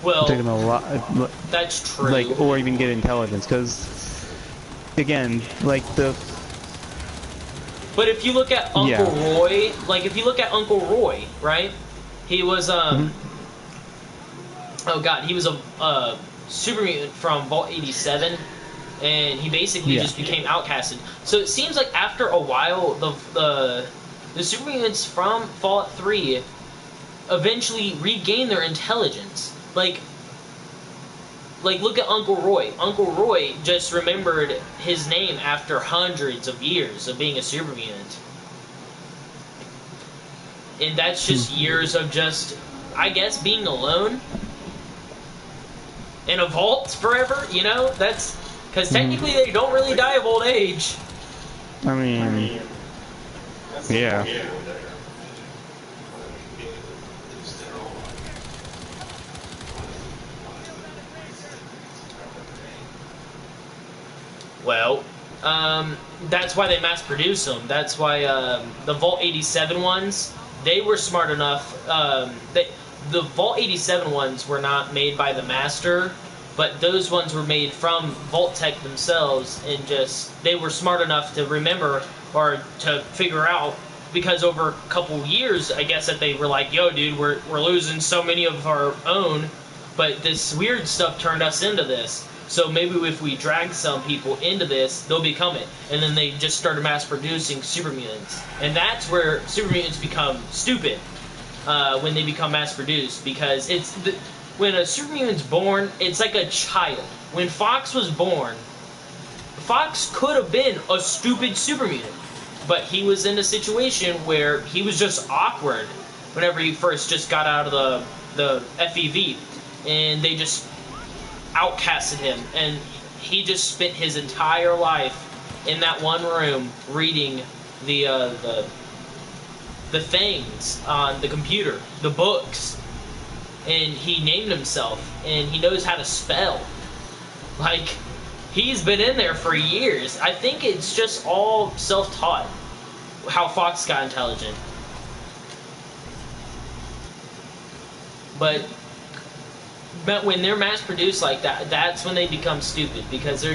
Well, it took them a lot, that's true. like, or even get intelligence, because again, like the. But if you look at Uncle Roy, like if you look at Uncle Roy, right? He was oh god, he was a super mutant from Vault 87, and he basically just became outcasted. So it seems like after a while, the super mutants from Fallout 3 eventually regain their intelligence. Like look at Uncle Roy. Uncle Roy just remembered his name after hundreds of years of being a super mutant. And that's just years of just, I guess, being alone in a vault forever, you know? That's because technically they don't really die of old age. I mean, yeah. Well, that's why they mass produce them. That's why the Vault 87 ones, they were smart enough. The Vault 87 ones were not made by the Master, but those ones were made from Vault Tech themselves, and just they were smart enough to remember or to figure out, because over a couple years, I guess, that they were like, yo, dude, we're losing so many of our own, but this weird stuff turned us into this. So maybe if we drag some people into this, they'll become it. And then they just started mass producing super mutants. And that's where super mutants become stupid, when they become mass produced. Because when a super mutant's born, it's like a child. When Fox was born, Fox could have been a stupid super mutant. But he was in a situation where he was just awkward whenever he first just got out of the FEV. And they just outcasted him, and he just spent his entire life in that one room reading the things on the computer, the books, and he named himself, and he knows how to spell. Like, he's been in there for years. I think it's just all self-taught how Fox got intelligent. But when they're mass-produced like that, that's when they become stupid, because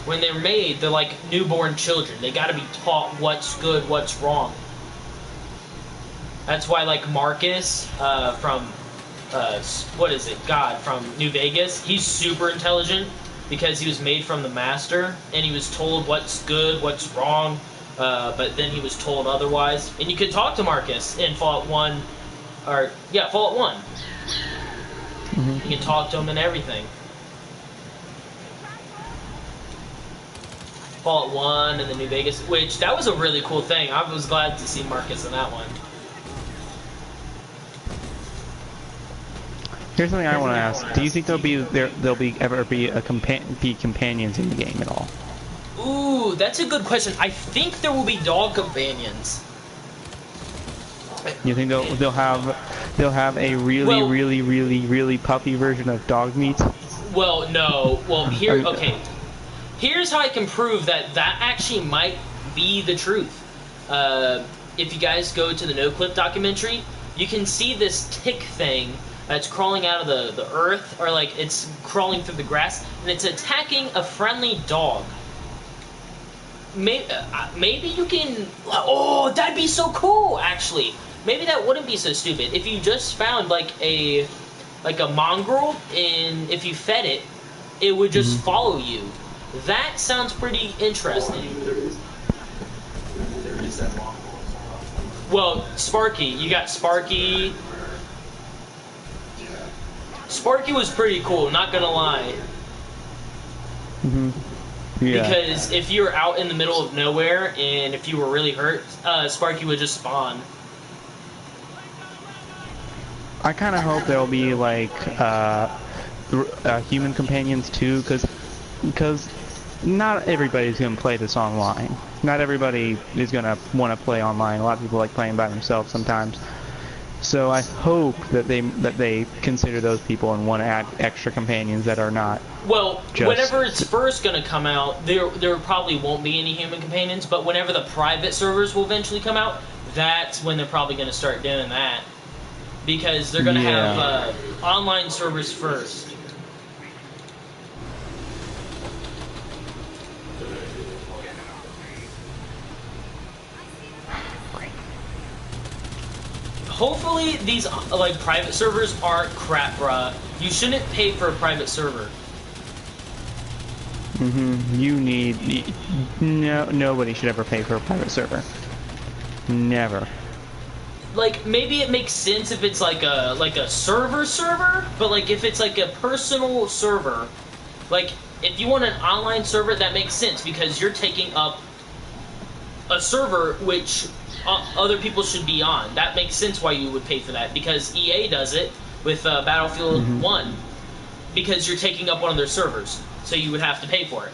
when they're made, they're like newborn children. They gotta be taught what's good, what's wrong. That's why, like, Marcus from, from New Vegas, he's super intelligent, because he was made from the Master, and he was told what's good, what's wrong, but then he was told otherwise. And you could talk to Marcus in Fallout 1, Fallout 1. You can talk to him and everything. Fallout 1 and the New Vegas, which, that was a really cool thing. I was glad to see Marcus in that one. Here's something I want to ask. Do you think there'll be companions in the game at all? Ooh, that's a good question. I think there will be dog companions. You think they'll have a really puppy version of dog meat? Well, no. Well, okay. Here's how I can prove that actually might be the truth. If you guys go to the No Clip documentary, you can see this tick thing that's crawling out of the earth, or like it's crawling through the grass, and it's attacking a friendly dog. Maybe you can. Oh, that'd be so cool, actually. Maybe that wouldn't be so stupid if you just found like a mongrel, and if you fed it, it would just follow you. That sounds pretty interesting. There is that mongrel. Well, Sparky, you got Sparky. Sparky was pretty cool, not gonna lie. Yeah. Because if you were out in the middle of nowhere and if you were really hurt, Sparky would just spawn. I kind of hope there'll be like human companions too, because not everybody's going to play this online. Not everybody is going to want to play online. A lot of people like playing by themselves sometimes. So I hope that they consider those people and want to add extra companions that are not. Well, whenever it's first going to come out, there probably won't be any human companions, but whenever the private servers will eventually come out, that's when they're probably going to start doing that. Because they're going to have online servers first. Hopefully these like private servers aren't crap, bruh. You shouldn't pay for a private server. Nobody should ever pay for a private server. Never. Like, maybe it makes sense if it's like a server, but like if it's like a personal server, like if you want an online server, that makes sense because you're taking up a server which other people should be on. That makes sense why you would pay for that, because EA does it with Battlefield 1, because you're taking up one of their servers, so you would have to pay for it.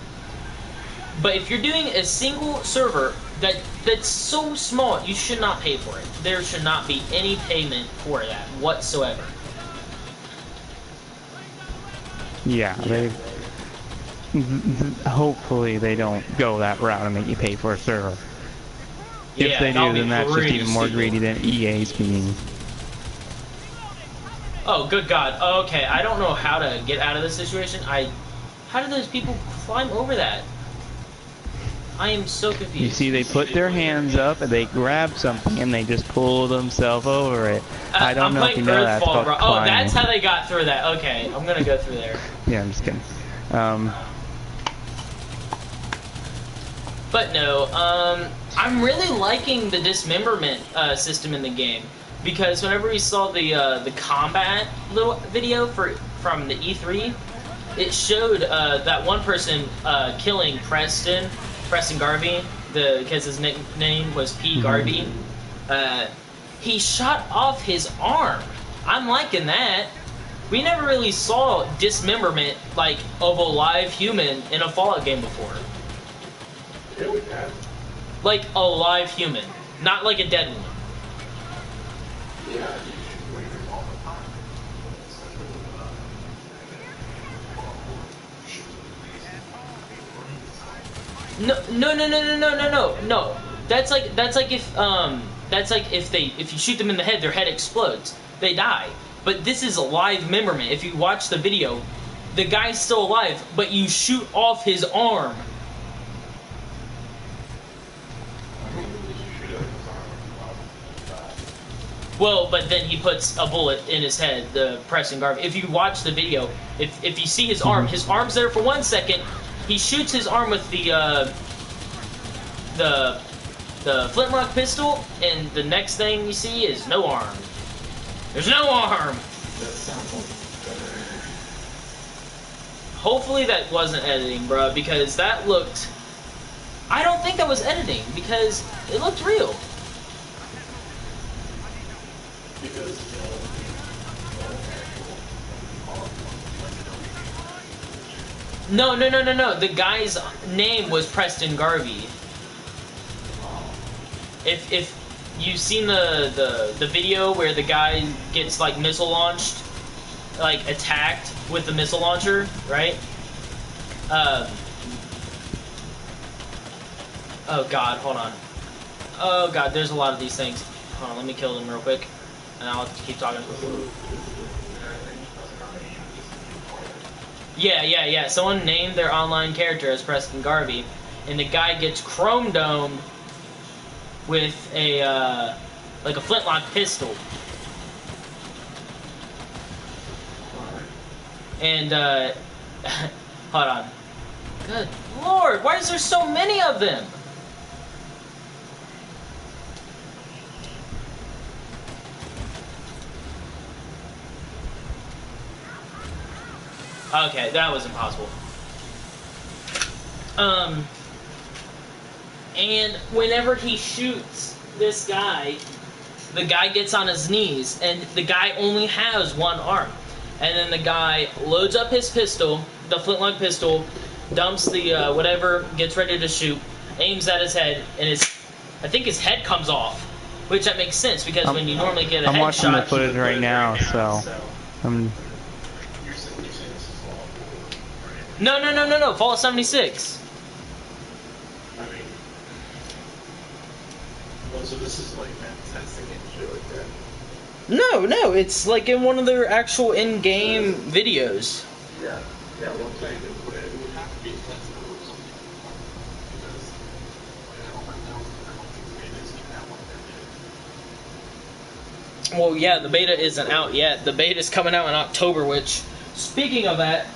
But if you're doing a single server that's so small, you should not pay for it. There should not be any payment for that whatsoever. Yeah, hopefully they don't go that route and make you pay for a server. If they do, then that's just even more greedy than EA's being. Oh, good God. Okay, I don't know how to get out of this situation. How did those people climb over that? I am so confused. You see, they put their hands up and they grab something and they just pull themselves over it. I don't know if you know that. Oh, that's how they got through that. Okay, I'm gonna go through there. Yeah, I'm just kidding. But no, I'm really liking the dismemberment system in the game, because whenever we saw the combat little video from the E3, it showed that one person killing Preston Garvey, because his nickname was P. Garvey. He shot off his arm. I'm liking that. We never really saw dismemberment like of a live human in a Fallout game before. Yeah, we have. Like a live human, not like a dead one. Yeah. No. That's like if you shoot them in the head, their head explodes. They die. But this is a live memberment. If you watch the video, the guy's still alive, but you shoot off his arm. Well, but then he puts a bullet in his head, the Preston Garvey. If you watch the video, if you see his arm's there for 1 second. He shoots his arm with the flintlock pistol, and the next thing you see is no arm. There's no arm. Hopefully that wasn't editing, bruh, because that looked. I don't think that was editing, because it looked real. No. The guy's name was Preston Garvey. If you've seen the video where the guy gets like missile launched, like attacked with the missile launcher, right? Oh God, hold on. Oh God, there's a lot of these things. Hold on, let me kill them real quick, and I'll keep talking. Yeah. Someone named their online character as Preston Garvey, and the guy gets chrome domed with a like a flintlock pistol. And hold on. Good Lord, why is there so many of them? Okay, that was impossible. And whenever he shoots this guy, the guy gets on his knees, and the guy only has one arm. And then the guy loads up his pistol, the flintlock pistol, dumps the whatever, gets ready to shoot, aims at his head, and I think his head comes off, which that makes sense because when you normally get a I'm watching the headshot, footage right now, so no, Fallout 76. I mean, well, so this is like testing and shit like that. No, it's like in one of their actual in-game videos. Yeah, well, I'm saying it would have to be tested or something. Because I don't think betas even have one yet. Well, yeah, the beta isn't out yet. The beta is coming out in October, which, speaking of that,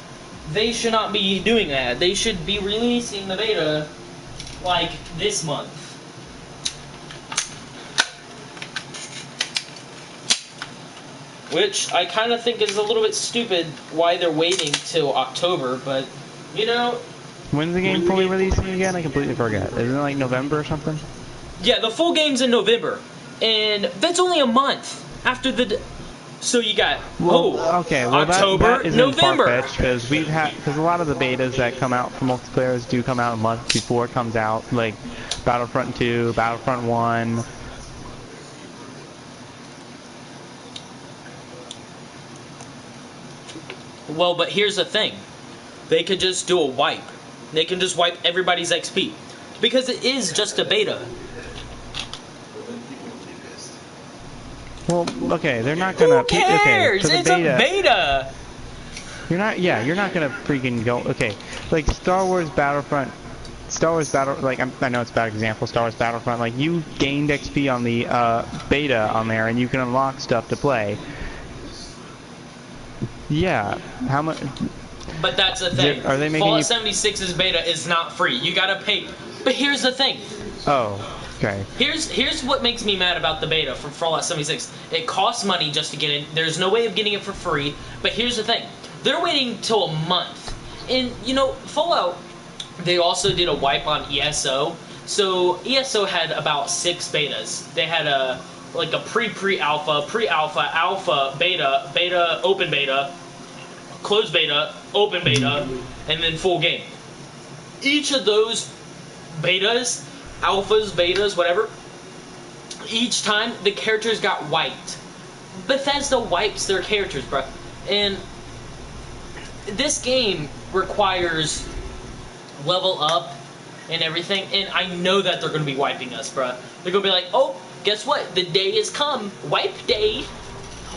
they should not be doing that. They should be releasing the beta, like, this month. Which I kind of think is a little bit stupid why they're waiting till October, but, you know... When's the game fully releasing again? I completely forget. Isn't it like November or something? Yeah, the full game's in November, and that's only a month after the... So you got okay, well October, that isn't November. far-fetched because a lot of the betas that come out for multiplayers do come out a month before it comes out, like Battlefront 2, Battlefront 1. Well, but here's the thing. They could just do a wipe. They can just wipe everybody's XP. Because it is just a beta. Well, okay, they're not gonna. Who cares? Okay, It's a beta. You're not gonna freaking go. Okay, like Star Wars Battle. Like I know it's a bad example. Star Wars Battlefront. Like you gained XP on the beta on there, and you can unlock stuff to play. Yeah, how much? But that's the thing. Are they making Fallout you... 76's beta is not free. You gotta pay. But here's the thing. Oh, okay. Here's what makes me mad about the beta for Fallout 76. It costs money just to get in. There's no way of getting it for free. But here's the thing. They're waiting till a month. And, you know, Fallout, they also did a wipe on ESO. So ESO had about 6 betas. They had a pre-alpha, alpha, beta, open beta, closed beta, open beta, and then full game. Each of those betas, alphas, betas, whatever, each time the characters got wiped. Bethesda wipes their characters, bruh. And this game requires level up and everything, and I know that they're going to be wiping us, bruh. They're going to be like, oh, guess what? The day is come. Wipe day.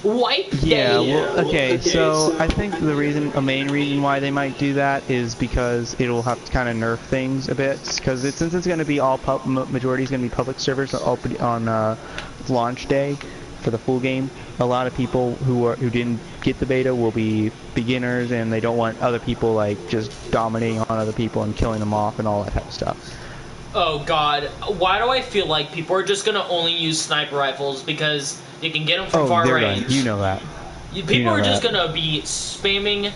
Wipe day. Yeah, well, okay, so I think a main reason why they might do that is because it'll have to kind of nerf things a bit, because since it's going to be majority is going to be public servers on launch day for the full game. A lot of people who didn't get the beta will be beginners, and they don't want other people like just dominating on other people and killing them off and all that type of stuff. Oh god, why do I feel like people are just gonna only use sniper rifles because you can get them from far range? Done. You know that. People are just gonna be spamming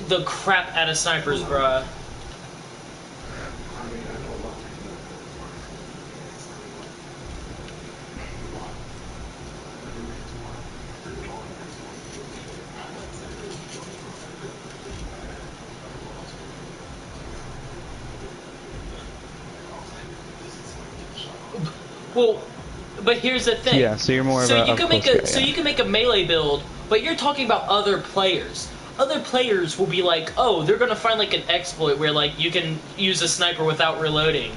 the crap out of snipers, bruh. Well, but here's the thing. Yeah, so you're more of so a... you can make a, so you can make a melee build, but you're talking about other players. Other players will be like, oh, they're gonna find like an exploit where like you can use a sniper without reloading.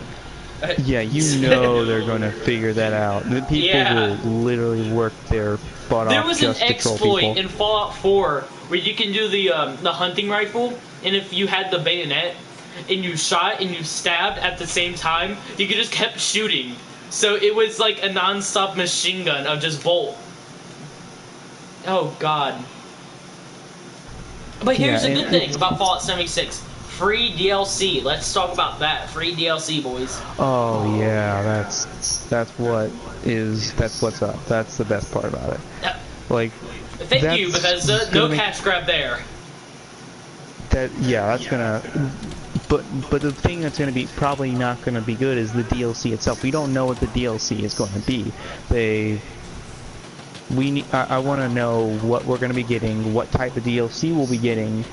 Yeah, you know they're gonna figure that out. The people will literally work their butt off. There was an exploit in Fallout 4 where you can do the hunting rifle, and if you had the bayonet and you shot and you stabbed at the same time, you could just kept shooting. So it was like a non-stop machine gun of just bolt. Oh god. But here's the good thing about Fallout 76. Free DLC. Let's talk about that. Free DLC, boys. Oh yeah, that's what's up. That's the best part about it. Like, thank you, because no cash grab there. That's gonna. But the thing that's gonna be probably not gonna be good is the DLC itself. We don't know what the DLC is going to be. I want to know what we're gonna be getting, what type of DLC we'll be getting,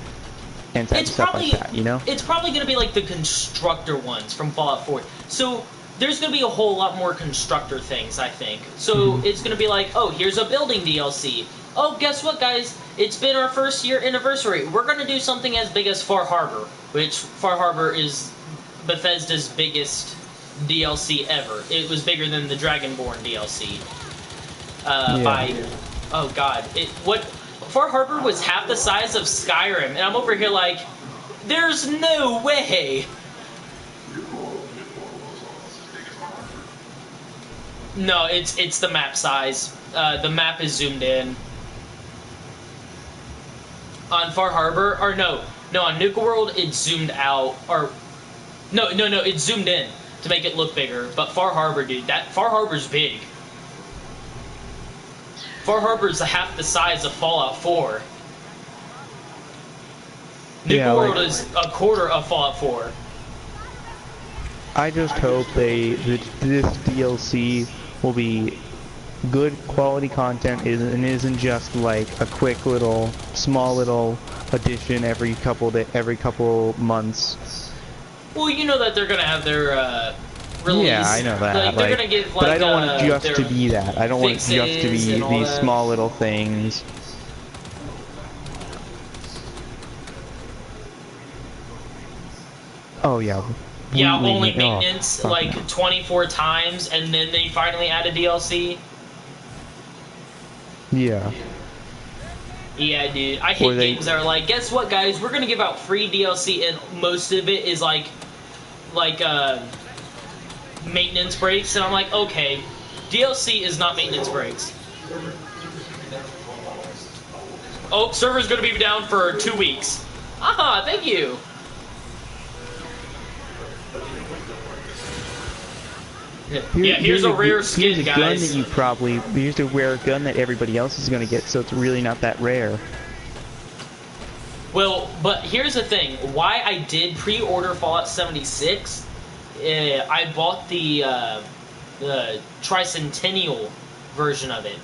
and It's stuff probably like that, you know? it's probably gonna be like the constructor ones from Fallout 4. So there's gonna be a whole lot more constructor things, I think. So it's gonna be like, oh, here's a building DLC. Oh, guess what, guys? It's been our first year anniversary. We're gonna do something as big as Far Harbor, which Far Harbor is Bethesda's biggest DLC ever. It was bigger than the Dragonborn DLC. By, oh god, Far Harbor was half the size of Skyrim, and I'm over here like, there's no way. No, it's the map size. The map is zoomed in. On Far Harbor, or no, on Nuka World it's zoomed out, or no, it's zoomed in to make it look bigger. But Far Harbor, dude, Far Harbor's big. Far Harbor's half the size of Fallout 4. Nuka World is a quarter of Fallout 4. I just hope this DLC will be good quality content and isn't just like a quick small little addition every couple months. Well, you know that they're gonna have their release. Yeah, I know that. Like, they're gonna give, like, but I don't want it just to be that. I don't want it just to be these small little things. Oh yeah. Yeah, only maintenance like 24 times, and then they finally add a DLC. Yeah. Yeah, dude. I hate games that are like, guess what, guys? We're gonna give out free DLC, and most of it is like maintenance breaks, and I'm like, okay, DLC is not maintenance breaks. Oh, server's gonna be down for 2 weeks. Aha, thank you. Yeah, here's a rare skin, guys. Here's a rare gun that everybody else is gonna get, so it's really not that rare. Well, but here's the thing. Why I did pre-order Fallout 76, I bought the Tricentennial version of it.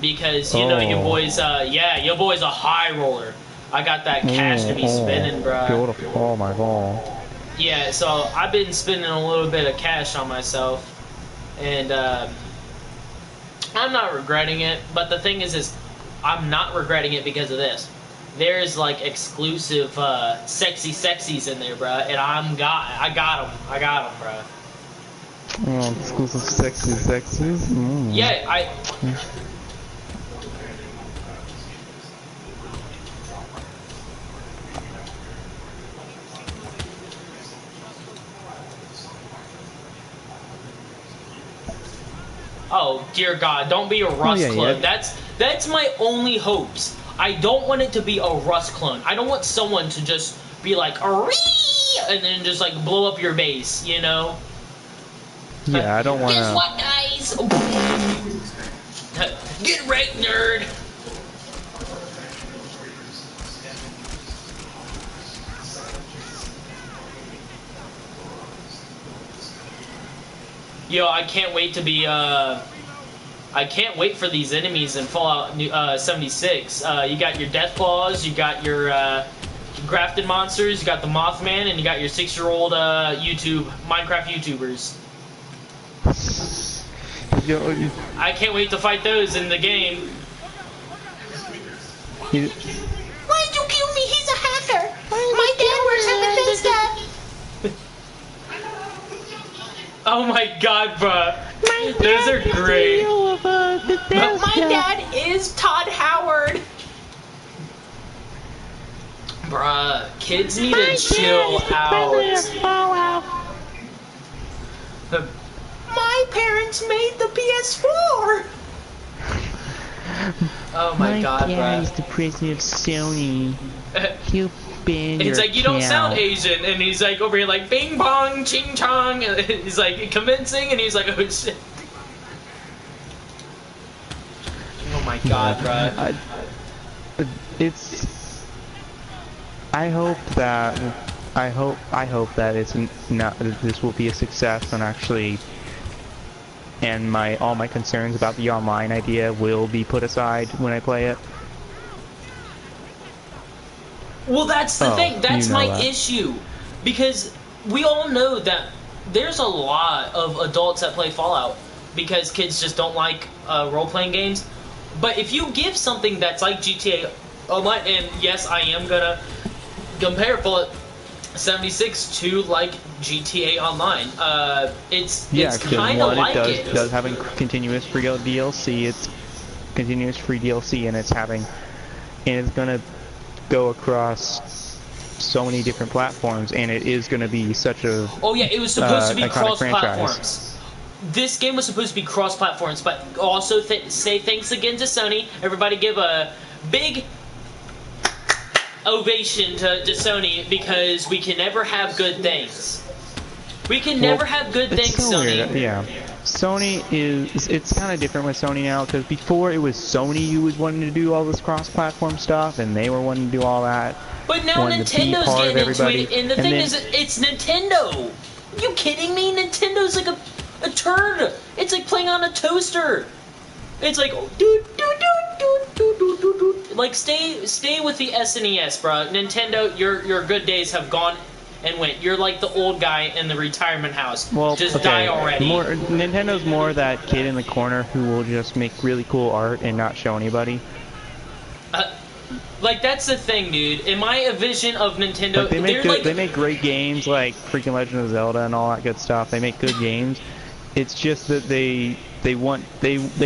Because, you know, your boy's a high roller. I got that cash to be spending, bruh. Oh my god. Yeah, so I've been spending a little bit of cash on myself. And I'm not regretting it, but the thing is I'm not regretting it because of this. There's like exclusive sexy sexies in there, bruh, and I got them, bruh. Oh, exclusive sexies? Mm. Yeah, Oh, dear God, don't be a Rust clone. Yeah. That's my only hopes. I don't want it to be a Rust clone. I don't want someone to just be like, "Aree!" and then just like blow up your base, you know? Yeah, I don't want to... Guess what, guys? Get wrecked, nerd! Yo, I can't wait to be, I can't wait for these enemies in Fallout 76. You got your Deathclaws, you got your, grafted monsters, you got the Mothman, and you got your 6-year-old, Minecraft YouTubers. I can't wait to fight those in the game. Why'd you kill me? He's a hacker! My dad works at Bethesda! Oh my god, bruh. Those are great. But my dad is Todd Howard. Bruh, kids need to chill out. My parents made the PS4. Oh my god, bruh. My dad is the president of Sony. He'll ban He's your like, you don't account. sound Asian, and he's like over here like bing bong ching chong, and he's like commencing, and he's like, oh shit. Oh my god, bruh. I hope that it's not. This will be a success and actually, and all my concerns about the online idea will be put aside when I play it. Well, that's the thing. That's you know my that. issue. Because we all know that there's a lot of adults that play Fallout because kids just don't like role-playing games. But if you give something that's like GTA Online, and yes, I am gonna compare Fallout 76 to like GTA Online. It's kind of like it does have a continuous free DLC. It's continuous free DLC, and it's gonna go across so many different platforms, and it is gonna be such a oh yeah, it was supposed to be cross-platforms. franchise. This game was supposed to be cross-platforms, but also say thanks again to Sony. Everybody give a big ovation to Sony, because we can never have good things. We can never have good things, so Sony. Weird. Yeah. Sony it's kind of different with Sony now, because before it was Sony who was wanting to do all this cross-platform stuff, and they were wanting to do all that. But now Nintendo's getting into it, and the thing is, it's Nintendo. Are you kidding me? Nintendo's like a turd. It's like playing on a toaster. It's like like stay with the SNES, bro. Nintendo, your good days have gone and went. You're like the old guy in the retirement house. Well, just die already. Nintendo's more that kid in the corner who will just make really cool art and not show anybody. Like, that's the thing, dude. In my vision of Nintendo, like, they make great games like freaking Legend of Zelda and all that good stuff. They make good games. It's just that they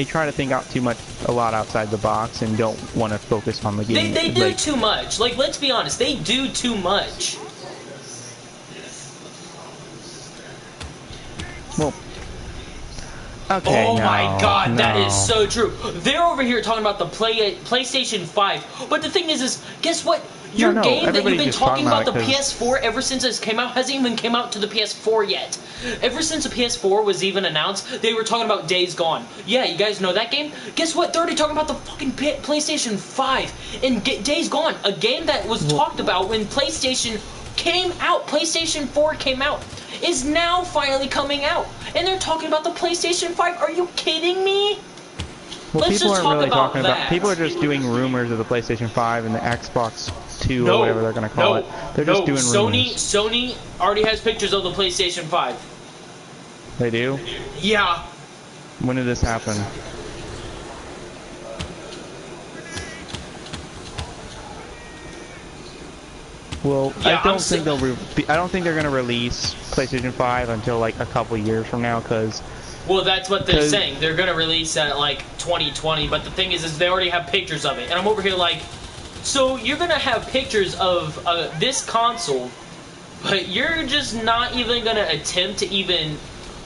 try to think out a lot outside the box, and don't want to focus on the game. They do too much. Like, let's be honest, they do too much. Well, okay. Oh my God, that no. is so true. They're over here talking about the PlayStation 5, but the thing is guess what? Your game that you've been talking about, the PS4, ever since it came out, hasn't even came out to the PS4 yet. Ever since the PS4 was even announced, they were talking about Days Gone. Yeah, you guys know that game? Guess what? They're already talking about the fucking PlayStation 5 and Days Gone, a game that was talked about when PlayStation came out. PlayStation 4 came out, is now finally coming out, and they're talking about the PlayStation 5. Are you kidding me? Well, Let's people just aren't really talk talking about. People are just doing rumors of the PlayStation 5 and the Xbox 2 or whatever they're going to call it. They're just doing rumors. Sony already has pictures of the PlayStation 5. They do? Yeah. When did this happen? Well, yeah, I don't think they're going to release PlayStation 5 until like a couple years from now, because. Well, that's what they're saying. They're going to release at like 2020, but the thing is they already have pictures of it. And I'm over here like, so you're going to have pictures of this console, but you're just not even going to attempt to even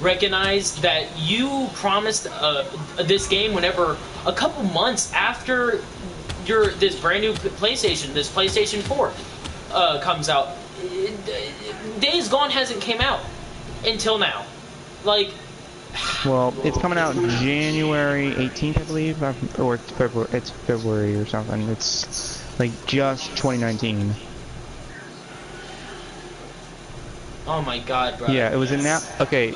recognize that you promised this game whenever a couple months after this brand new PlayStation, this PlayStation 4 comes out. Days Gone hasn't came out until now. Like, well, it's coming out January 18th, I believe, or it's February. It's February or something. It's like just 2019. oh my God, bro. Yeah, it was announced. Okay,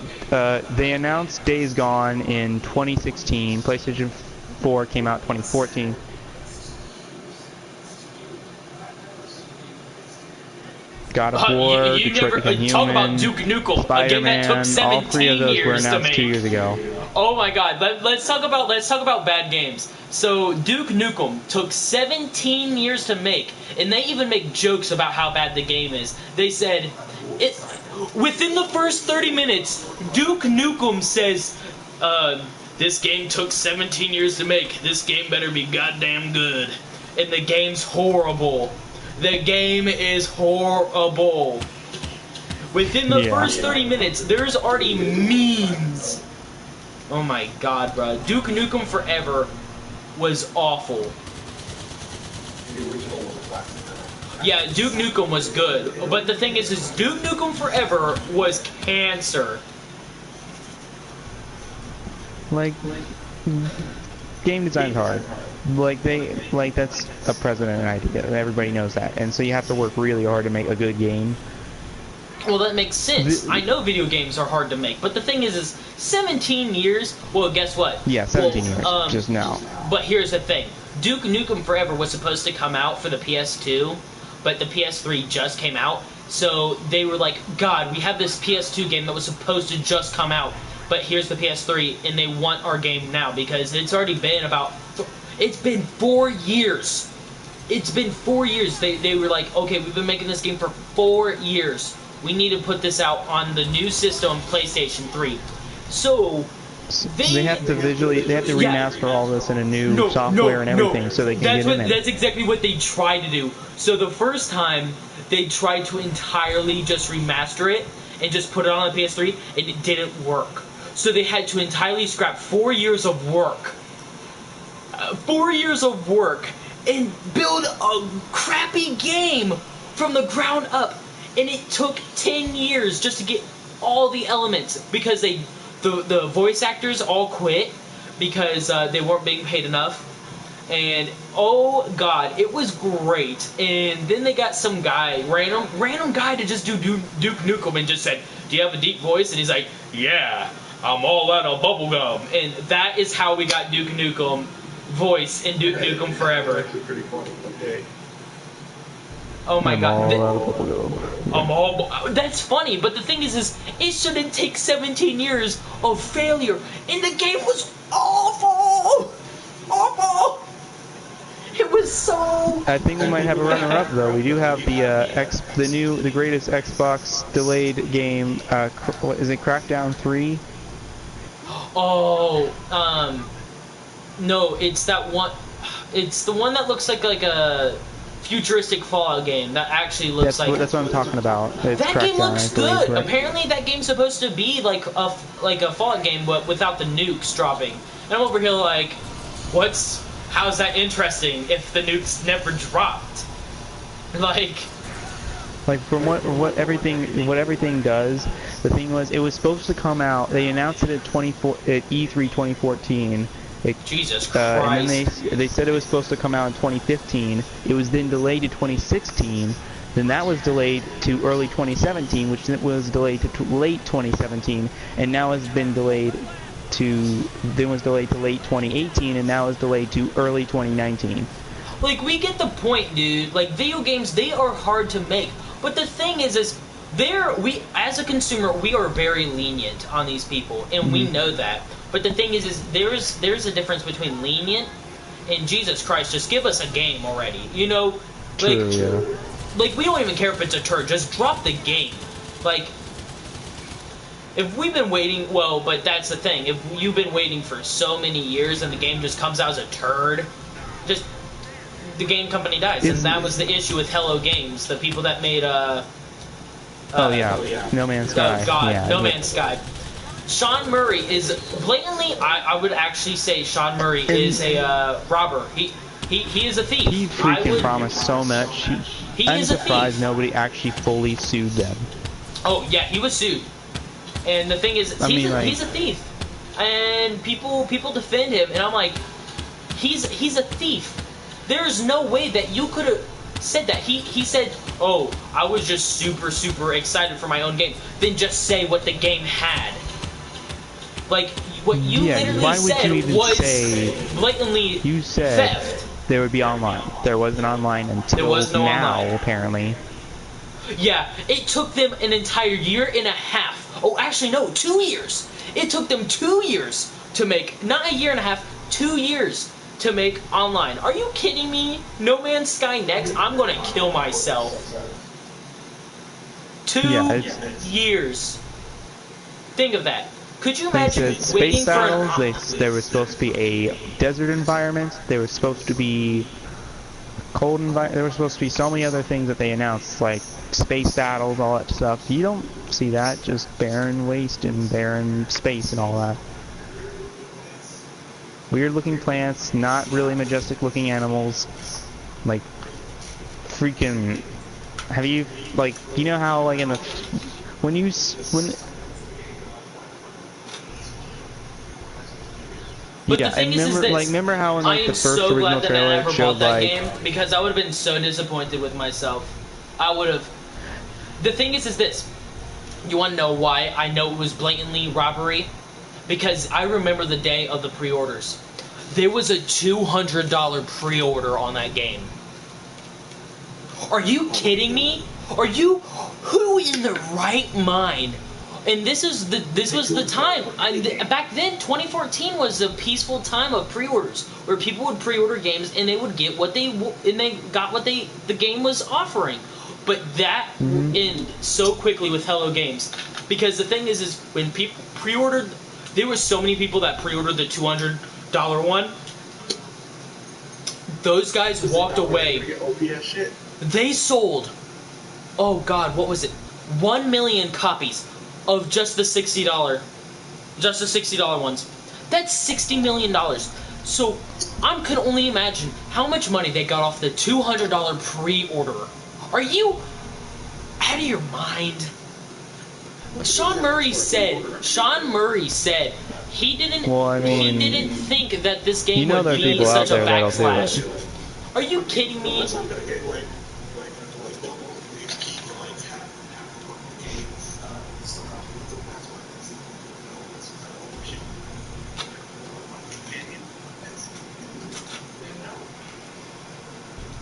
they announced Days Gone in 2016. PlayStation 4 came out 2014. God of War, Detroit Become Human, talk about Duke Nukem, a game that took 17 all three of those were years to announced make. 2 years ago. Oh my God! Let's talk about bad games. So Duke Nukem took 17 years to make, and they even make jokes about how bad the game is. They said, within the first 30 minutes, Duke Nukem says, "This game took 17 years to make. This game better be goddamn good." And the game's horrible. The game is horrible. Within the first 30 minutes, there's already memes. Oh my God, bro. Duke Nukem Forever was awful. The original was classic. Yeah, Duke Nukem was good. But the thing is Duke Nukem Forever was cancer. Like, game design's hard. That's a president idea. Everybody knows that, and so you have to work really hard to make a good game. Well, that makes sense. I know video games are hard to make, but the thing is 17 years. Well, guess what? Yeah, 17 years. Just now. But here's the thing: Duke Nukem Forever was supposed to come out for the PS2, but the PS3 just came out. So they were like, God, we have this PS2 game that was supposed to just come out, but here's the PS3, and they want our game now because it's already been it's been 4 years. It's been 4 years. They were like, okay, we've been making this game for 4 years. We need to put this out on the new system, PlayStation 3. So they have to remaster all this in a new software and everything so they can get in it. That's exactly what they tried to do. So the first time they tried to entirely just remaster it and just put it on the PS3, and it didn't work. So they had to entirely scrap 4 years of work. 4 years of work and build a crappy game from the ground up. And it took 10 years just to get all the elements because the voice actors all quit because they weren't being paid enough. And oh god, it was great. And then they got some guy, random guy to just do Duke Nukem and just said, do you have a deep voice? And he's like, yeah, I'm all out of bubblegum. And that is how we got Duke Nukem voice in Duke Nukem Forever. Actually pretty funny. Okay. Oh my god. I'm all That's funny, but the thing is it shouldn't take 17 years of failure. And the game was awful! Awful! It was so... I think we might have a runner-up, though. We do have the greatest Xbox delayed game, what is it, Crackdown 3? Oh, no, it's that one... It's the one that looks like a futuristic Fallout game that actually looks like... That's what I'm talking about. It's that game looks good. Right? Apparently that game's supposed to be like a Fallout game, but without the nukes dropping. And I'm over here like, how's that interesting if the nukes never dropped? Like from what everything does, the thing was it was supposed to come out. They announced it at E3 2014. Jesus Christ. And then they said it was supposed to come out in 2015. It was then delayed to 2016. Then that was delayed to early 2017, which was delayed to late 2017, and now has been delayed to late 2018, and now is delayed to early 2019. Like, we get the point, dude. Like, video games, they are hard to make. But the thing is we as a consumer, we are very lenient on these people, and we know that. But the thing is there's a difference between lenient and Jesus Christ, just give us a game already. You know, like, True, yeah. Like, we don't even care if it's a turd, just drop the game. Like, if we've been waiting, well, but that's the thing. If you've been waiting for so many years and the game just comes out as a turd, just the game company dies. And that was the issue with Hello Games, the people that made No Man's Sky. Oh god, yeah, No Man's Sky. Sean Murray is blatantly, I would actually say Sean Murray is a robber. He is a thief. He freaking promised so much. I'm surprised nobody actually fully sued them. Oh yeah, he was sued. And the thing is, he's a thief, and people defend him, and I'm like, he's a thief. There's no way that you could have said that. He said, oh, I was just super excited for my own game. Then just say what the game had. Like, what you literally said was blatantly you said theft. There would be online. There wasn't online until now, apparently. Yeah, it took them an entire year and a half. Oh, actually, no, 2 years. It took them 2 years to make, not a year and a half, 2 years to make online. Are you kidding me? No Man's Sky next? I'm gonna kill myself. 2 years. Think of that. Could you imagine waiting space battles? There was supposed to be a desert environment. There was supposed to be cold environment. There were supposed to be so many other things that they announced, like space battles, all that stuff. You don't see that. Just barren waste and barren space and all that. Weird looking plants, not really majestic looking animals. Like, freaking, have you, like, you know how, like, in the, But the thing is this, remember how in, like, the first so original glad that trailer I never it showed, bought that like, game, because I would have been so disappointed with myself. I would have. The thing is this. You want to know why I know it was blatantly robbery? Because I remember the day of the pre-orders. There was a $200 pre-order on that game. Are you kidding me? Are you who in the right mind? And this was the time. Back then, 2014 was a peaceful time of pre-orders, where people would pre-order games and they would get what they got what the game was offering. But that ended so quickly with Hello Games, because the thing is when people pre-ordered, there were so many people that pre-ordered the $200 one. Those guys walked away. They sold, oh God, what was it? 1 million copies of just the $60 ones. That's $60 million. So I can only imagine how much money they got off the $200 pre-order. Are you out of your mind? Sean Murray said he didn't he didn't think that this game would be such a backslash. Are you kidding me?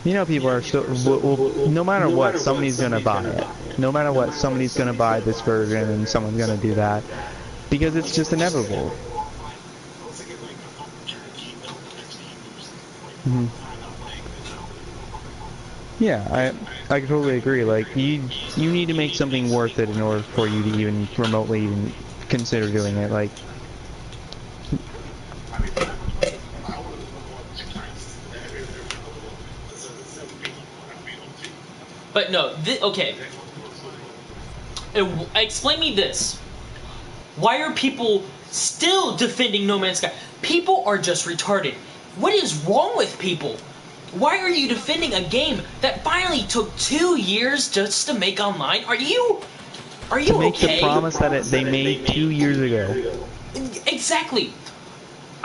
You know, people are still, no matter what, somebody's gonna buy it. No matter what, somebody's gonna buy this version, and someone's gonna do that, because it's just inevitable. Mm-hmm. Yeah, I totally agree. Like, you need to make something worth it in order for you to even remotely even consider doing it. Like. But no, okay. Explain me this. Why are people still defending No Man's Sky? People are just retarded. What is wrong with people? Why are you defending a game that finally took 2 years just to make online? Are you to make okay? The promise that they made 2 years ago. Exactly.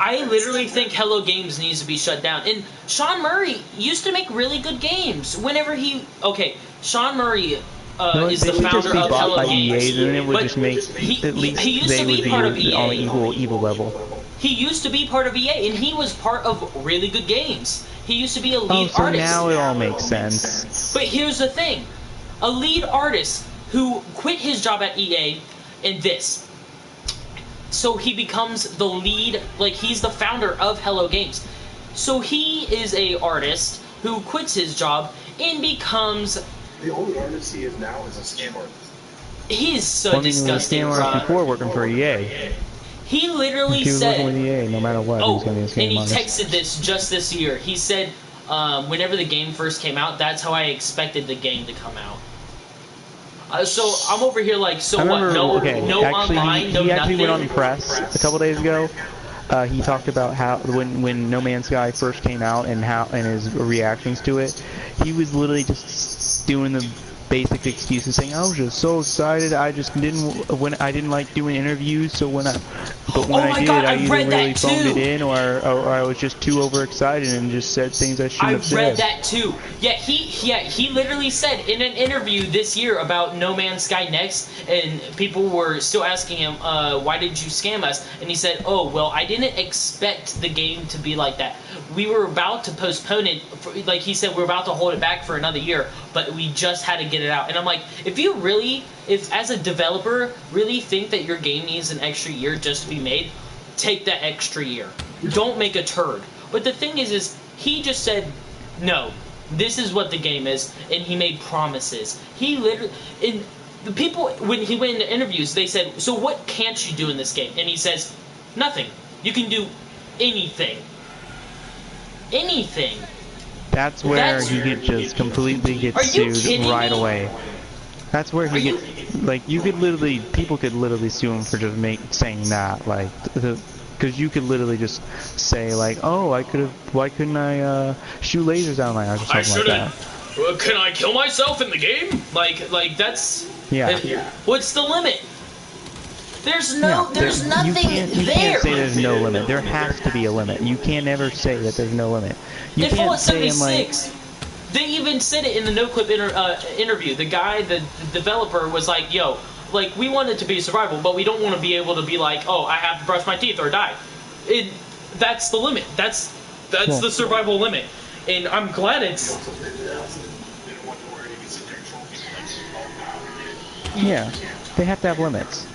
I literally think Hello Games needs to be shut down. And Sean Murray used to make really good games. Whenever he... Okay, Sean Murray is the founder of Hello Games. EA, and it would just make... At least he used they to be would part of be EA. on the evil level. He used to be part of EA, and he was part of really good games. He used to be a lead so artist. Now it all makes sense. But here's the thing. A lead artist who quit his job at EA and this... So he becomes the lead, like he's the founder of Hello Games. So he is a artist who quits his job and becomes... The only artist he is now is a scam artist. He is so disgusting, He was a scam artist before working for EA. He literally he was said... working with EA, no matter what, he was going to be a scam and he artist. texted this just this year. He said, whenever the game first came out, that's how I expected the game to come out. So I'm over here like, so what? No online, no he actually nothing. went on press a couple days ago. He talked about how when No Man's Sky first came out and his reactions to it, he was literally just doing the basic excuses, saying I was just so excited. I just didn't like doing interviews, so when I did, I either really phoned it in or I was just too overexcited and just said things I shouldn't have said. I read that too. Yeah, he literally said in an interview this year about No Man's Sky Next, and people were still asking him, why did you scam us? And he said, oh, well, I didn't expect the game to be like that. We were about to postpone it, like he said, we're about to hold it back for another year, but we just had to get it out. And I'm like, if as a developer really think that your game needs an extra year just to be made, take that extra year. Don't make a turd. But the thing is he just said, no, this is what the game is, and he made promises. He literally, and the people, when he went into interviews, they said, so what can't you do in this game? And he says, nothing. You can do anything. Anything. That's where he could just completely get sued right away. That's where he could, like, people could literally sue him for just saying that, like, because you could literally just say, like, oh, why couldn't I shoot lasers out of my eyes or something like that. Can I kill myself in the game? Like that's... Yeah. What's the limit? There's nothing there. You can't say there's no limit. There has to be a limit. You can't ever say that there's no limit. You they can't at 76. They even said it in the no-clip interview. The guy, the developer, was like, yo, like, we want it to be survival, but we don't want to be able to be like, oh, I have to brush my teeth or die. That's the limit. That's the survival limit. And I'm glad it's... Yeah, they have to have limits.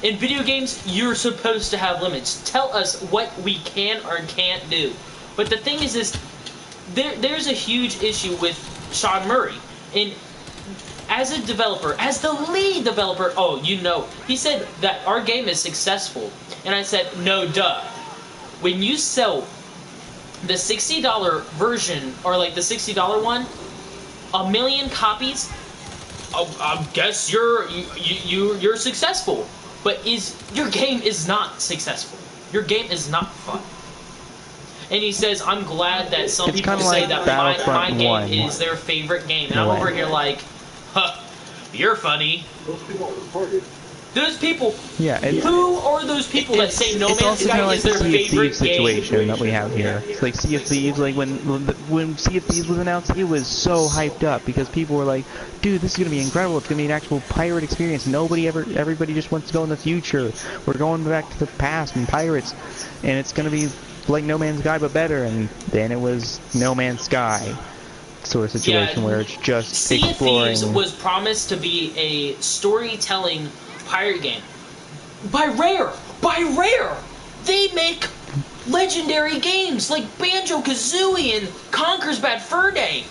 In video games, you're supposed to have limits. Tell us what we can or can't do. But the thing is there's a huge issue with Sean Murray. And as a developer, as the lead developer, he said that our game is successful. And I said, no, duh. When you sell the $60 version, or like the $60 one, 1 million copies, I guess you're successful. But your game is not successful. Your game is not fun. And he says, I'm glad that some It's people say kinda like that my game 1. is their favorite game. And No I'm way. over here like, huh, you're funny. Those people are retarded. Those people, Yeah, who are those people that say No it's Man's also kind Sky of like is the their Sea of favorite Thieves situation game? that we have here. It's like Sea of Thieves, like when Sea of Thieves was announced, it was so hyped up because people were like, dude, this is gonna be incredible. It's gonna be an actual pirate experience. Everybody just wants to go in the future. We're going back to the past and pirates, and it's gonna be like No Man's Sky but better. And then it was No Man's Sky sort of situation where it's just Sea of exploring. Thieves was promised to be a storytelling pirate game. By Rare! They make legendary games like Banjo-Kazooie and Conker's Bad Fur Day.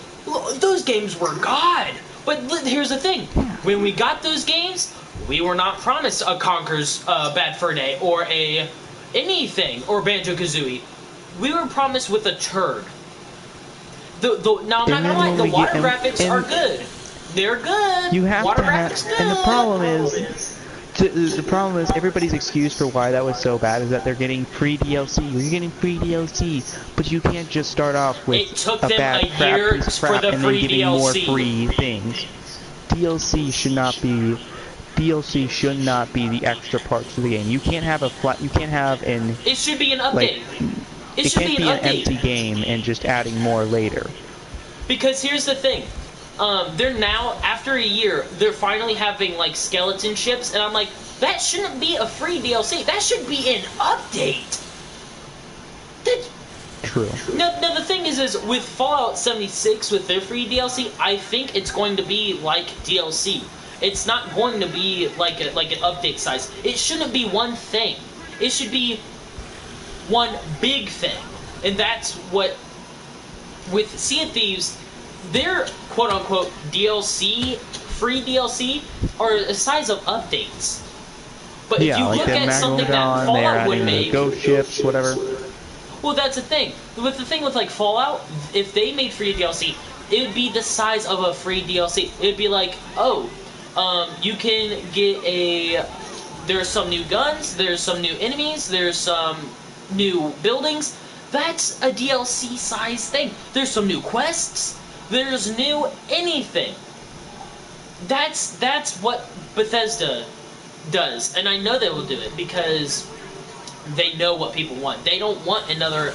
Those games were God. But here's the thing. When we got those games, we were not promised a Conker's Bad Fur Day or a anything or Banjo-Kazooie. We were promised with a turd. Now, I'm not gonna lie, the water graphics are good. They're good. You have water to have, graphics good. and the problem is everybody's excuse for why that was so bad is that they're getting free DLC. You're getting free DLC, but you can't just start off with It took a them bad a year piece of for crap the and free then getting more DLC. free things. DLC should not be the extra parts of the game. You can't have It should be an update. like it should can't be be an an update. empty game and just adding more later. Because here's the thing. They're now, after a year, they're finally having, like, skeleton ships, and I'm like, that shouldn't be a free DLC. That should be an update. True. Now, the thing is with Fallout 76, with their free DLC, I think it's going to be like DLC. It's not going to be like an update size. It shouldn't be one thing. It should be one big thing. And that's what, with Sea of Thieves, their quote-unquote DLC, free DLC, are a size of updates. But if you like look the at something that Megalodon, they're Fallout would adding the make... ghost ships, whatever. Well, that's the thing. With the thing with, like, Fallout, if they made free DLC, it would be the size of a free DLC. It would be like, you can get there's some new guns, there's some new enemies, there's some new buildings. That's a DLC size thing. There's some new quests, there's new anything. That's what Bethesda does. And I know they will do it because they know what people want. They don't want another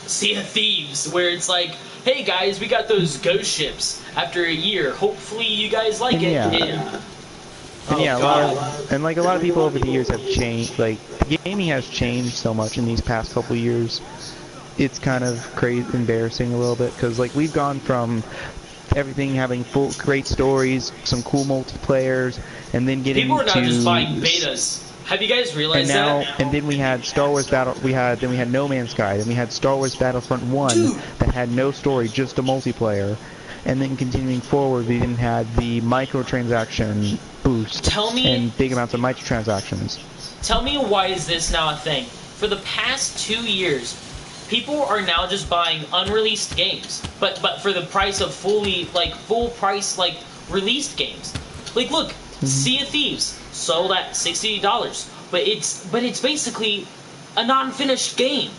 Sea of Thieves where it's like, hey guys, we got those ghost ships after a year. Hopefully you guys like it. Yeah. A lot of people over the years have changed. Like, gaming has changed so much in these past couple years. It's kind of embarrassing a little bit because, like, we've gone from everything having great stories, some cool multiplayers, and then getting people are now to just buying betas. Have you guys realized that? And then we had Star Wars then we had No Man's Sky, then we had Star Wars Battlefront 1 that had no story, just a multiplayer. And then continuing forward, we then had the microtransaction boost and big amounts of microtransactions. Tell me, why is this now a thing? For the past 2 years, people are now just buying unreleased games, but for the price of full price released games. Like, look, Sea of Thieves sold at $60, but it's basically a non-finished game.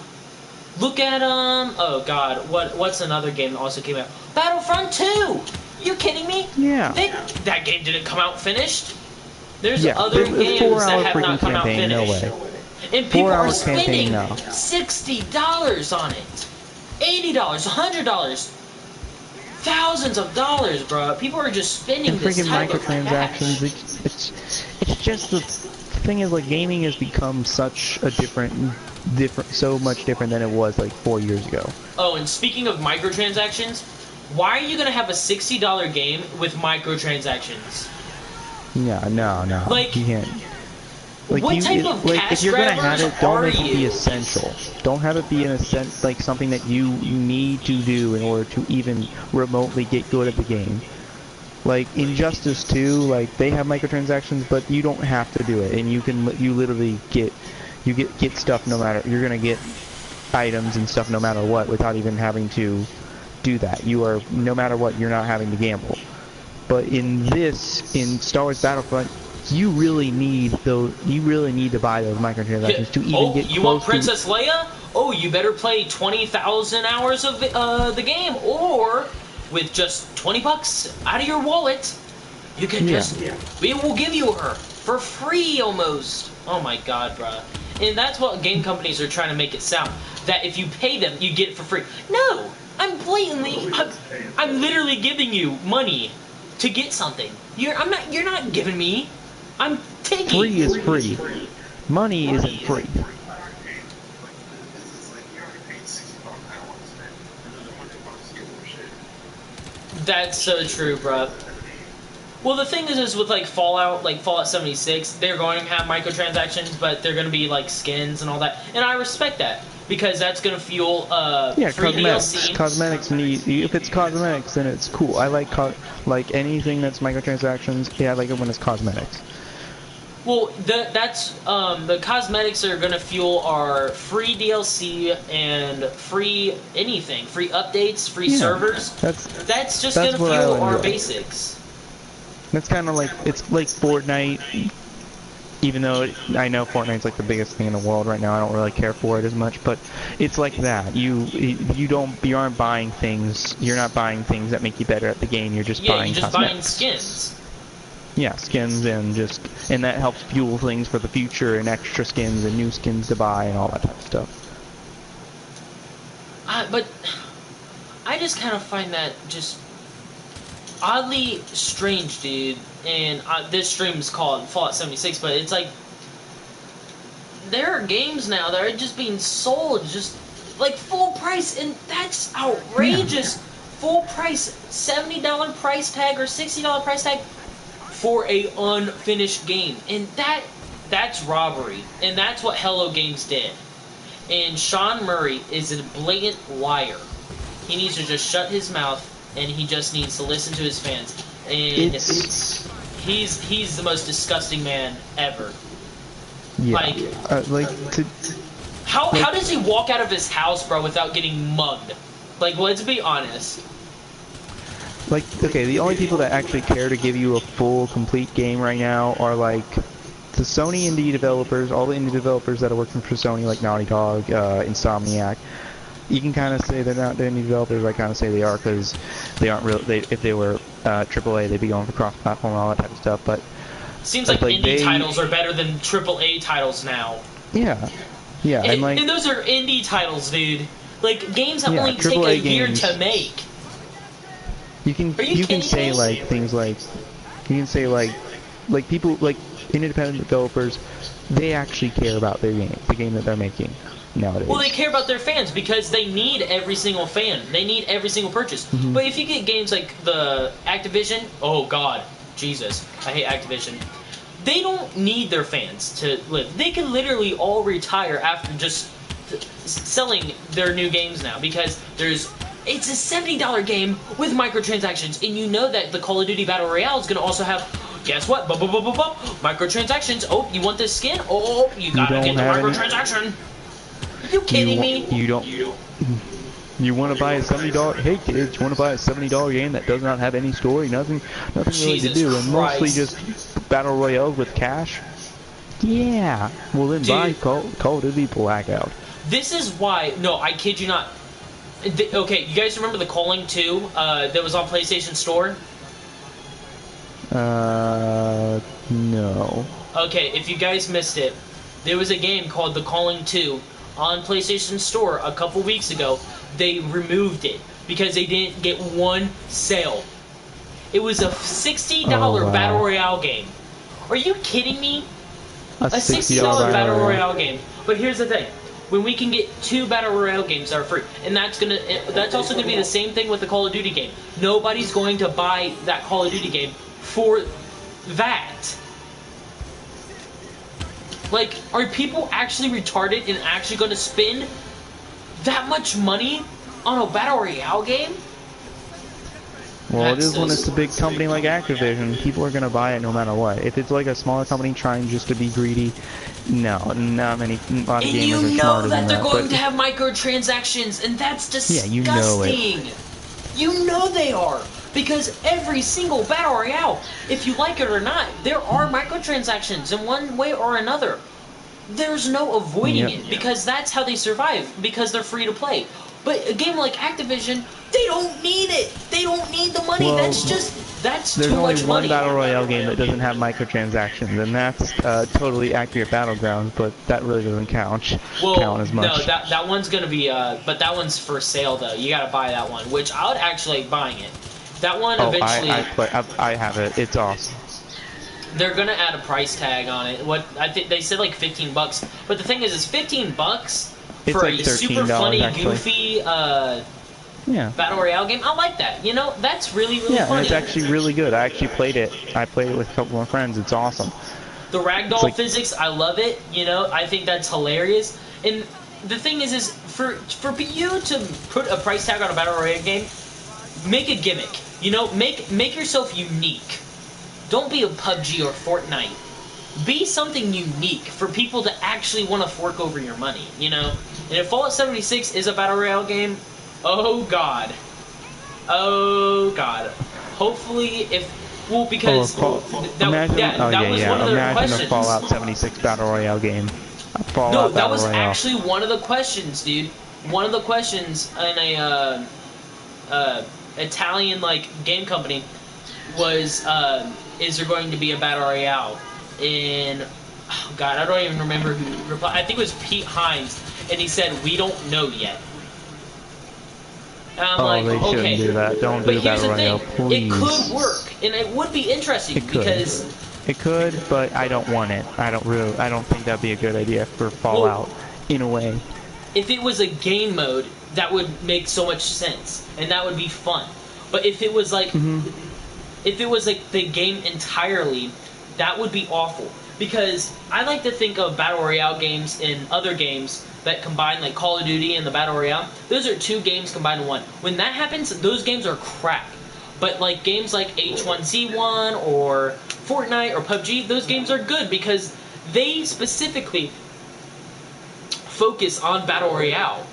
Look at oh god, what's another game that also came out? Battlefront 2. You kidding me? Yeah. That game didn't come out finished. There's Yeah, other there's a games 4-hour that have freaking not come out campaign, no finished. way. And people 4 are hour spending campaign, no. $60 on it. $80, $100. Thousands of dollars, bro. People are just spending And this freaking type of microtransactions, cash. it's just the thing is, like, gaming has become such a so much different than it was like 4 years ago. Oh, and speaking of microtransactions, why are you gonna have a $60 game with microtransactions? Yeah, no. Like, you can't. Like what type of cash if you're gonna have grabbers it, don't are make it be you? essential. Don't have it be like something that you need to do in order to even remotely get good at the game. Like Injustice 2, like they have microtransactions, but you don't have to do it, and you literally get stuff no matter, you're gonna get items and stuff no matter what without even having to do that. You are, no matter what, you're not having to gamble. But in Star Wars Battlefront, you really need to buy those microtransactions to even get You want close Princess Leia? Oh, you better play 20,000 hours of the game, or with just $20 out of your wallet, you can we will give you her for free almost. Oh my god, bruh. And that's what game companies are trying to make it sound, that if you pay them, you get it for free. No, I'm literally giving you money to get something. You're not giving me. I'm taking. Free is free. Money isn't free. That's so true, bruh. Well, the thing is with like Fallout 76, they're going to have microtransactions, but they're going to be like skins and all that, and I respect that because that's going to fuel free cosmetics. DLC. Cosmetics if it's cosmetics, then it's cool. I like anything that's microtransactions. Yeah, I like it when it's cosmetics. Well, the cosmetics are going to fuel our free DLC and free anything, free updates, free servers. That's just going to fuel our basics. That's kind of like, it's like Fortnite, even though I know Fortnite's like the biggest thing in the world right now. I don't really care for it as much, but it's like that. You aren't buying things. You're not buying things that make you better at the game. You're just buying buying skins. Yeah, skins, and that helps fuel things for the future, and extra skins and new skins to buy and all that type of stuff. But I just kind of find that just oddly strange, dude. And this stream is called Fallout 76, but it's like there are games now that are just being sold just like full price, and that's outrageous. Yeah. Full price, $70 price tag or $60 price tag for a unfinished game, and that's robbery, and that's what Hello Games did. And Sean Murray is a blatant liar. He needs to just shut his mouth, and he just needs to listen to his fans. And he's the most disgusting man ever. Yeah. How does he walk out of his house, bro, without getting mugged? Like, let's be honest. Like, okay, the only people that actually care to give you a full, complete game right now are, like, the Sony indie developers, all the indie developers that are working for Sony, like Naughty Dog, Insomniac. You can kind of say they're not the indie developers. I kind of say they are, because they aren't real. If they were AAA, they'd be going for cross-platform and all that type of stuff. But seems like indie titles are better than AAA titles now. Yeah, yeah, and those are indie titles, dude. Like games that only take a year to make. You can say like things like, you can say like people like independent developers, they actually care about their game, the game that they're making nowadays. Well, they care about their fans because they need every single fan. They need every single purchase. Mm-hmm. But if you get games like the Activision, oh god, Jesus, I hate Activision. They don't need their fans to live. They can literally all retire after just selling their new games now because it's a $70 game with microtransactions, and you know that the Call of Duty Battle Royale is going to also have, guess what? Microtransactions. Oh, you want this skin? Oh, you gotta get the microtransaction. Are you kidding me? You want to buy a $70? Hey kids, you want to buy a $70 game that does not have any story, nothing really to do, and mostly just battle royales with cash? Yeah. Well then, buy Call of Duty Blackout. This is why. No, I kid you not. Okay, you guys remember the Calling 2 that was on PlayStation Store? No. Okay, if you guys missed it, there was a game called The Calling 2 on PlayStation Store a couple weeks ago. They removed it because they didn't get one sale. It was a $60 Battle Royale game. Are you kidding me? A $60 Battle Royale game. But here's the thing. When we can get 2 Battle Royale games that are free, and that's also gonna be the same thing with the Call of Duty game. Nobody's going to buy that Call of Duty game for that. Like, are people actually retarded and actually going to spend that much money on a Battle Royale game? Well, it That's is when so it's a big company like Activision. People are gonna buy it no matter what. If it's like a smaller company trying just to be greedy, no, not many. A lot of And gamers you are know smarter that than they're that. going But to have microtransactions, and that's yeah, disgusting. you know it. You know they are. Because every single Battle Royale, if you like it or not, there are microtransactions in one way or another. There's no avoiding Yep. it, because that's how they survive, because they're free to play. But a game like Activision, they don't need it. They don't need the money. Well, That's there's too only much one money. Battle Royale game that doesn't have microtransactions, and that's Totally Accurate Battlegrounds, but that really doesn't count as much. No, that one's gonna be, but that one's for sale though. You gotta buy that one, which I would actually like buying it. That one eventually. I have it. It's awesome. They're gonna add a price tag on it. What I think they said like $15, but the thing is $15 It's for like a super $13 funny, actually. goofy Yeah. Battle Royale game. I like that. You know, that's really Yeah, funny. and it's actually really good. I actually played it. I played it with a couple of friends. It's awesome. The ragdoll like- physics, I love it. You know, I think that's hilarious. And the thing is for you to put a price tag on a Battle Royale game, make a gimmick. You know, make yourself unique. Don't be a PUBG or Fortnite. Be something unique for people to actually want to fork over your money, you know? And if Fallout 76 is a Battle Royale game, oh god. Oh god. Hopefully because that was one of their Imagine questions. a Fallout 76 Battle Royale game. No, that was actually one of the questions, dude. One of the questions in a Italian game company was is there going to be a Battle Royale? And oh god, I don't even remember who replied. I think it was Pete Hines, and he said we don't know yet. And I'm like, they okay. shouldn't do that. Don't But do here's Battle the thing, Royale, please. it could work, and it would be interesting It could. because It could, but I don't want it. I don't think that'd be a good idea for Fallout, in a way. if it was a game mode, that would make so much sense, and that would be fun. But if it was like, if it was like the game entirely, that would be awful. Because I like to think of Battle Royale games and other games that combine, like Call of Duty and the Battle Royale. Those are two games combined in one. When that happens, those games are crap. But like games like H1Z1 or Fortnite or PUBG, those games are good because they specifically focus on Battle Royale.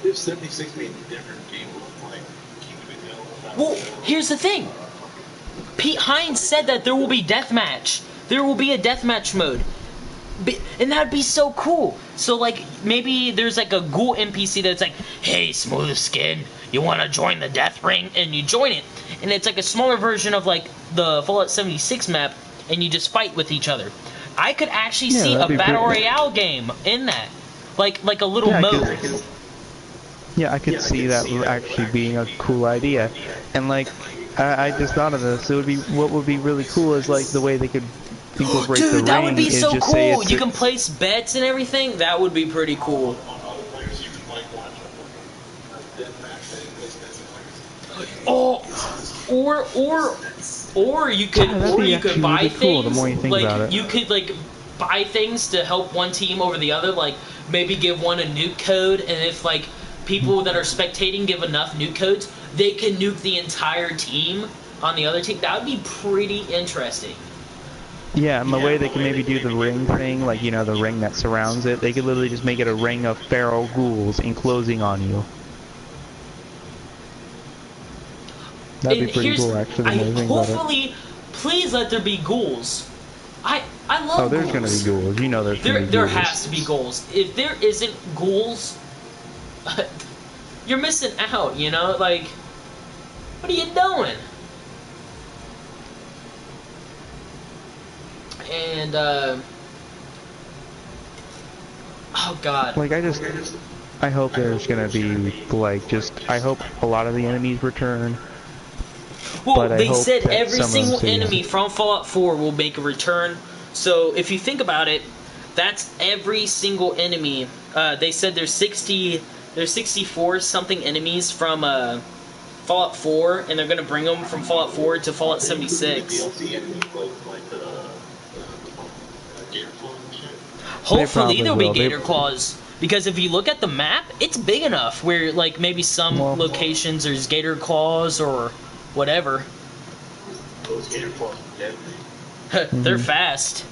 If 76 made a different game like keeping it. Well, here's the thing. Pete Hines said that there will be deathmatch. There will be a deathmatch mode. And that'd be so cool. So, like, maybe there's like a ghoul NPC that's like, hey, Smooth Skin, you want to join the death ring? And you join it. And it's like a smaller version of like the Fallout 76 map, and you just fight with each other. I could actually see a Battle Royale game in that. Like a little mode. I could see that actually being a cool idea. And like, I just thought of this. It would be, what would be really cool is like the way they could incorporate the ring. Dude, that would be so cool. You can can place bets and everything. That would be pretty cool. Oh, or you could buy things. The more you think about it. You could like buy things to help one team over the other. Like maybe give one a nuke code, and if like people that are spectating give enough nuke codes, they can nuke the entire team on the other team. That would be pretty interesting. Yeah, and the way they can maybe do the ring thing, like, you know, the ring that surrounds it, they could literally just make it a ring of feral ghouls enclosing on you. That'd be pretty cool, actually, the more you think about it. Hopefully, please let there be ghouls. I love ghouls. Oh, there's gonna be ghouls. You know there's gonna be ghouls. There has to be ghouls. If there isn't ghouls, you're missing out, you know? Like, what are you doing? And, oh god. Like, I hope there's gonna be, like, I hope a lot of the enemies return. Well, they said every single enemy from Fallout 4 will make a return. So, if you think about it, that's every single enemy. They said there's 64 something enemies from Fallout 4, and they're gonna bring them from Fallout 4 to Fallout 76. DLC and like Gator Claw and shit. Hopefully probably there'll be will. gator claws, because if you look at the map, it's big enough where like maybe some Well- locations there's gator claws or whatever. Those Gator Claws are deadly. They're fast.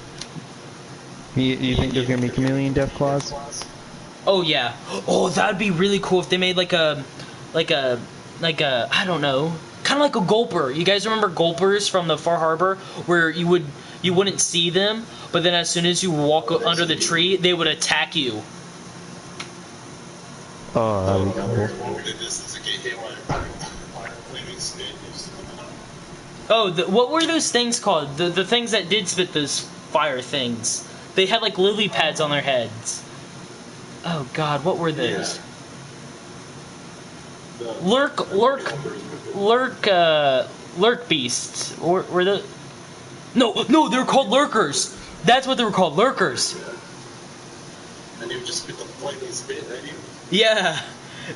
You think there's gonna be chameleon death claws? Oh yeah. Oh, that'd be really cool if they made like a I don't know, kind of like a gulper. You guys remember gulpers from the Far Harbor, where you wouldn't see them, but then as soon as you walk under the tree, they would attack you. Oh, that'd be cool. This is a get hit by flaming snake. Oh, what were those things called? The things that did spit those fire things. They had like lily pads on their heads. Oh God, what were those? Lurk beasts. Or were the? No, they were called lurkers. That's what they were called, lurkers. And they would just spit the flaming spit at you. Yeah,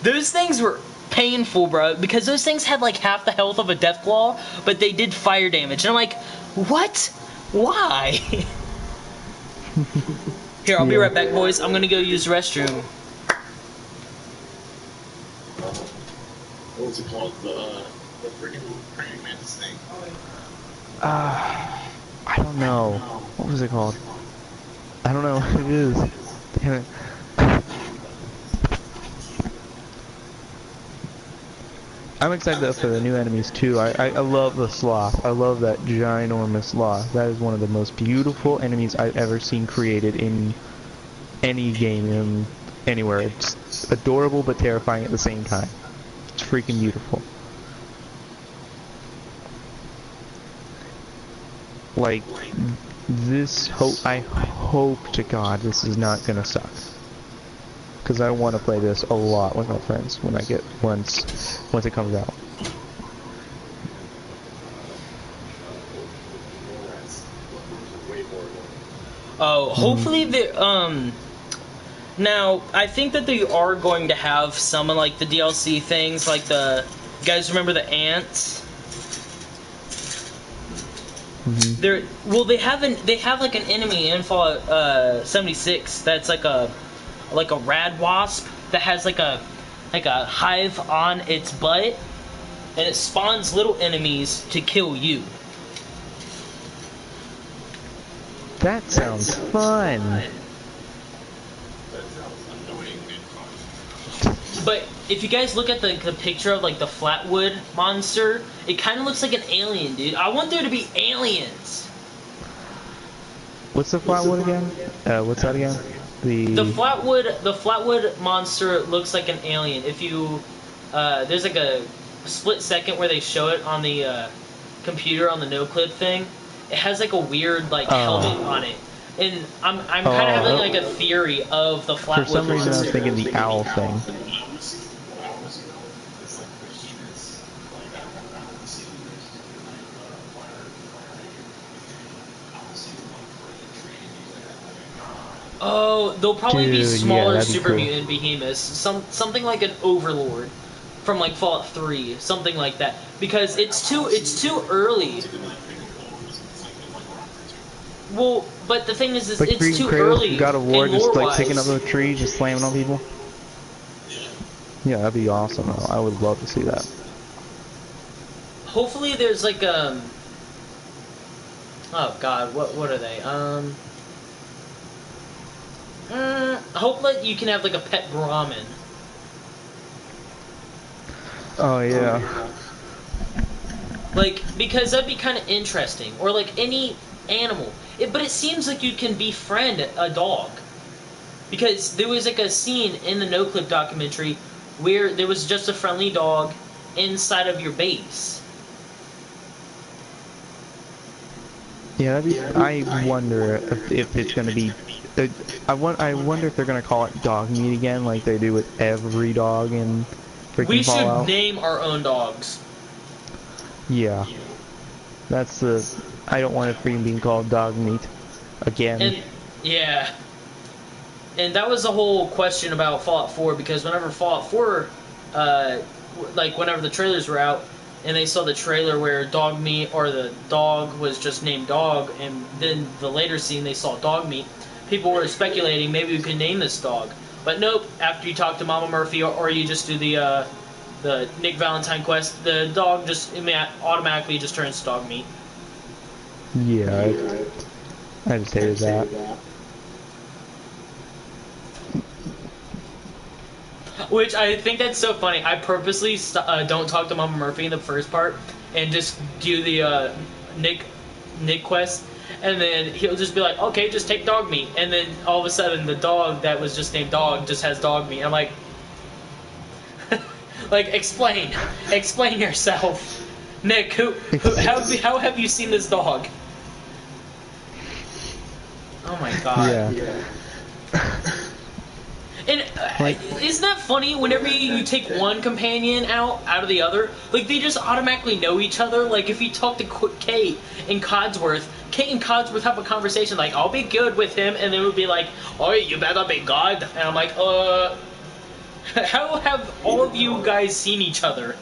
those things were painful, bro, because those things had like half the health of a Deathclaw, but they did fire damage. And I'm like, what? Why? Here, I'll be right back, boys. I'm gonna go use the restroom. What was it called? The freaking praying mantis thing. I don't know. What was it called? I don't know what it is. Damn it. I'm excited for the new enemies too. I love the sloth. I love that ginormous sloth. That is one of the most beautiful enemies I've ever seen created in any game anywhere. It's adorable but terrifying at the same time. It's freaking beautiful. Like this. I hope to God this is not gonna suck. Because I want to play this a lot with my friends when once it comes out. Oh, hopefully now I think that they are going to have some of like the DLC things, like you guys remember the ants? They have like an enemy in Fallout 76 that's like a rad wasp that has like a hive on its butt, and it spawns little enemies to kill you. That sounds fun. But if you guys look at the picture of like the Flatwood monster, it kind of looks like an alien, dude. I want there to be aliens. What's the flatwood again? What's that again? The Flatwood monster looks like an alien. If you there's like a split second where they show it on the computer on the no-clip thing. It has like a weird like helmet on it, and I'm kind of having like a theory of the Flatwood For some reason, I was monster. thinking the owl thing. Oh, they'll probably be Dude, smaller yeah, that'd be super cool. mutant behemoths. Something like an Overlord from like Fallout 3, something like that. Because it's too early. Well, but the thing is Like it's freaking too Kratos early. from God of War, in just like lore-wise. taking up the tree, just slamming on people. Yeah, that'd be awesome. I would love to see that. Hopefully, there's like oh God, what are they? I hope that you can have like a pet Brahmin. Oh yeah. Like, because that'd be kind of interesting. Or like any animal. But it seems like you can befriend a dog. Because there was like a scene in the no-clip documentary where there was just a friendly dog inside of your base. Yeah, that'd be. I wonder if it's gonna be. I wonder if they're gonna call it dog meat again, like they do with every dog in freaking We should Fallout. name our own dogs. Yeah, that's the. I don't want it freaking being called dog meat again. And yeah. And that was the whole question about Fallout 4, because whenever Fallout 4 like whenever the trailers were out, and they saw the trailer where dog meat or the dog was just named Dog, and then the later scene they saw dog meat. People were speculating maybe we could name this dog, but nope. After you talk to Mama Murphy or you just do the Nick Valentine quest, the dog just automatically just turns to dog meat. Yeah, I just hated that. Which I think that's so funny. I purposely don't talk to Mama Murphy in the first part and just do the Nick quest, and then he'll just be like, "Okay, just take dog meat," and then all of a sudden the dog that was just named Dog just has dog meat. I'm like, like explain yourself, Nick. How have you seen this dog? Oh my god. Yeah. And isn't that funny? Whenever you take one companion out of the other, like they just automatically know each other. Like if you talk to Kate and Codsworth have a conversation like, "I'll be good with him," and then it would be like, "Oh, you better be good," and I'm like, how have all of you guys seen each other?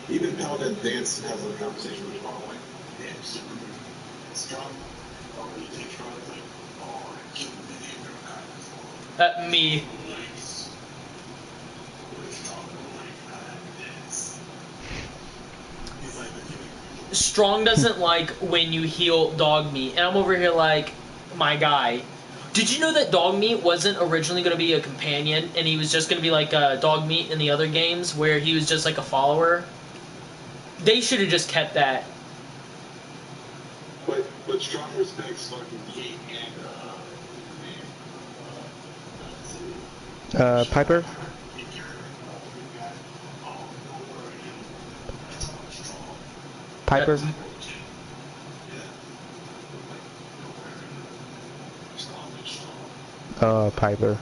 Even Paladin Dance has a conversation with Paul, like, damn, super strong. Oh, you take strong, like, oh, I killed the neighbor of Me. Strong doesn't like when you heal dog meat, and I'm over here like, my guy. Did you know that dog meat wasn't originally going to be a companion, and he was just going to be like dog meat in the other games, where he was just like a follower? They should have just kept that. But Strong respects fucking Kate and Piper? Piper? Piper.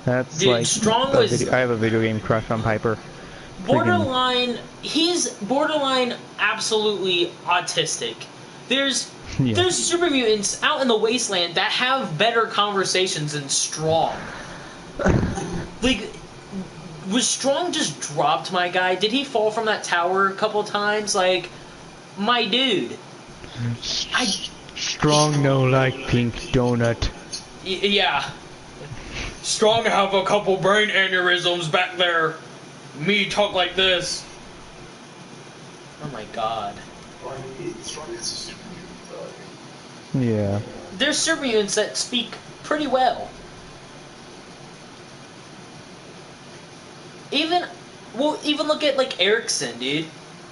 That's Dude, like Strong was I have a video game crush on Piper. borderline. He's borderline absolutely autistic. There's super mutants out in the wasteland that have better conversations than Strong. Like, was Strong just dropped, my guy? Did he fall from that tower a couple times? Like, my dude. Strong no like pink donut. Yeah. Strong have a couple brain aneurysms back there. Me talk like this. Oh my god. Strong is a super mutant, Yeah. There's super mutants that speak pretty well. Even look at like Erickson, dude.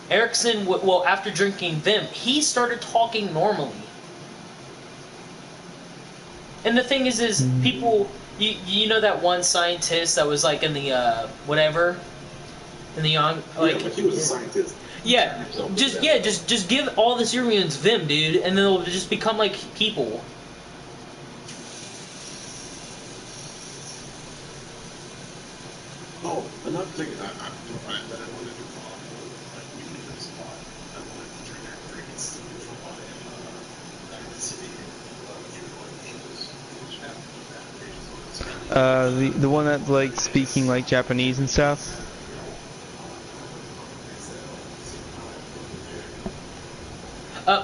Erickson, well, after drinking Vim, he started talking normally. And the thing is people, you know that one scientist that was like in the whatever, in the young, like, yeah, but he was a scientist. Yeah, just give all the super mutants Vim, dude, and then they'll just become like people. Oh, another thing that I wanted to follow, like we did this a lot. I wanted to turn their crickets for why back in the city, you were going English. The one that's like speaking like Japanese and stuff.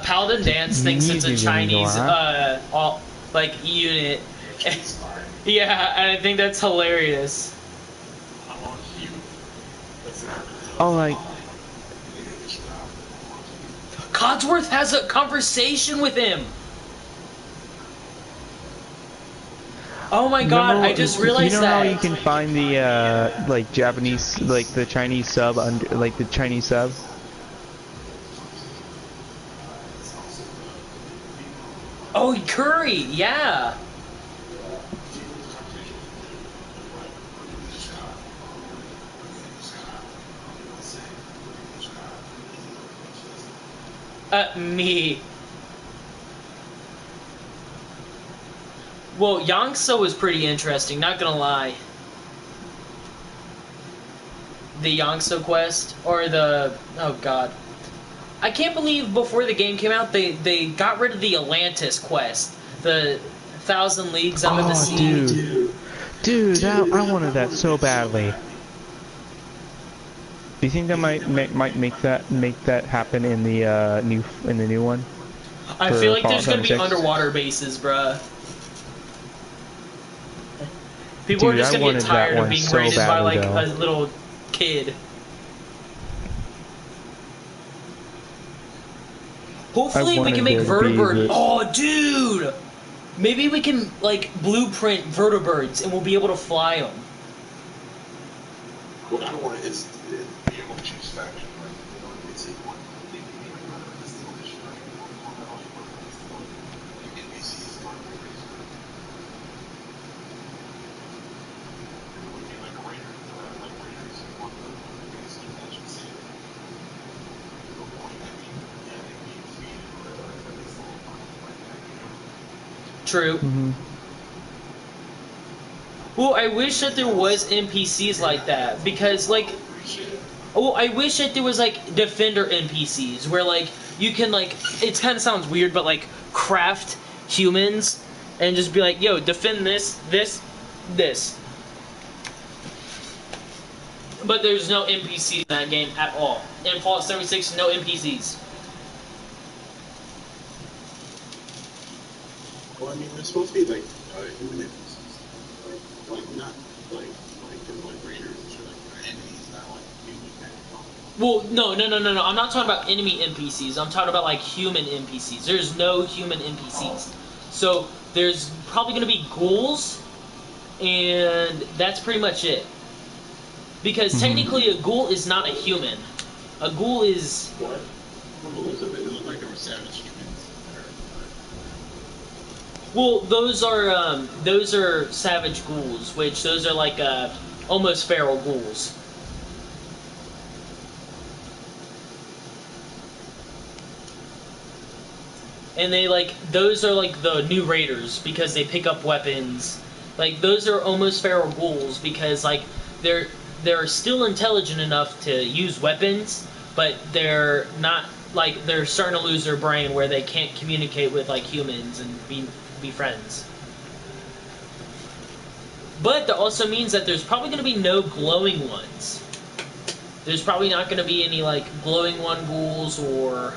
Paladin Dance thinks it's a Chinese unit. Yeah, and I think that's hilarious. Oh, like Codsworth has a conversation with him. Oh my god, I just realized you know that. how you can find the like Japanese, like the Chinese sub under, like the Chinese sub? Oh, Curry, yeah. Me. Well, Yangtze was pretty interesting, not gonna lie. The Yangtze quest, or the... oh god. I can't believe before the game came out, they got rid of the Atlantis quest. The 1,000 Leagues Under the Sea. Dude, I wanted that so badly. Do you think that might make that happen in the new one? I feel like Fallout there's gonna be 76? underwater bases, bruh. People are Dude, just I gonna get wanted that tired of one being so raided by badly, like though. a little kid. Hopefully we can wanted make there to be vertibird. the- Oh, dude! Maybe we can like blueprint vertibirds and we'll be able to fly them. What I want is to be able to choose faction, right? You know, it's one thing to be like, this is the mission, right? NPCs, not raiders. It would be like a raider, like raiders, one of the biggest conventions in. No point, I mean, yeah, they can be defeated, but at least they'll like that, you know? True. Well, I wish that there was NPCs like that because, like, well, I wish that there was like defender NPCs where like you can like it kind of sounds weird, but like craft humans and just be like, yo, defend this, this. But there's no NPCs in that game at all. In Fallout 76, no NPCs. Well, I mean, they're supposed to be like human NPCs, like not like from like raiders and shit, like enemies, not like human. Well, no. I'm not talking about enemy NPCs. I'm talking about like human NPCs. There's no human NPCs. So there's probably going to be ghouls, and that's pretty much it. Because technically a ghoul is not a human. A ghoul is... What? From the looks of it, it looked like they were savage humans. Well, those are savage ghouls, which those are like almost feral ghouls. And they like those are like the new raiders because they pick up weapons. Like those are almost feral ghouls because like they're still intelligent enough to use weapons, but they're not like they're starting to lose their brain where they can't communicate with like humans and be friends. But that also means that there's probably going to be no glowing ones. There's probably not going to be any like glowing one ghouls or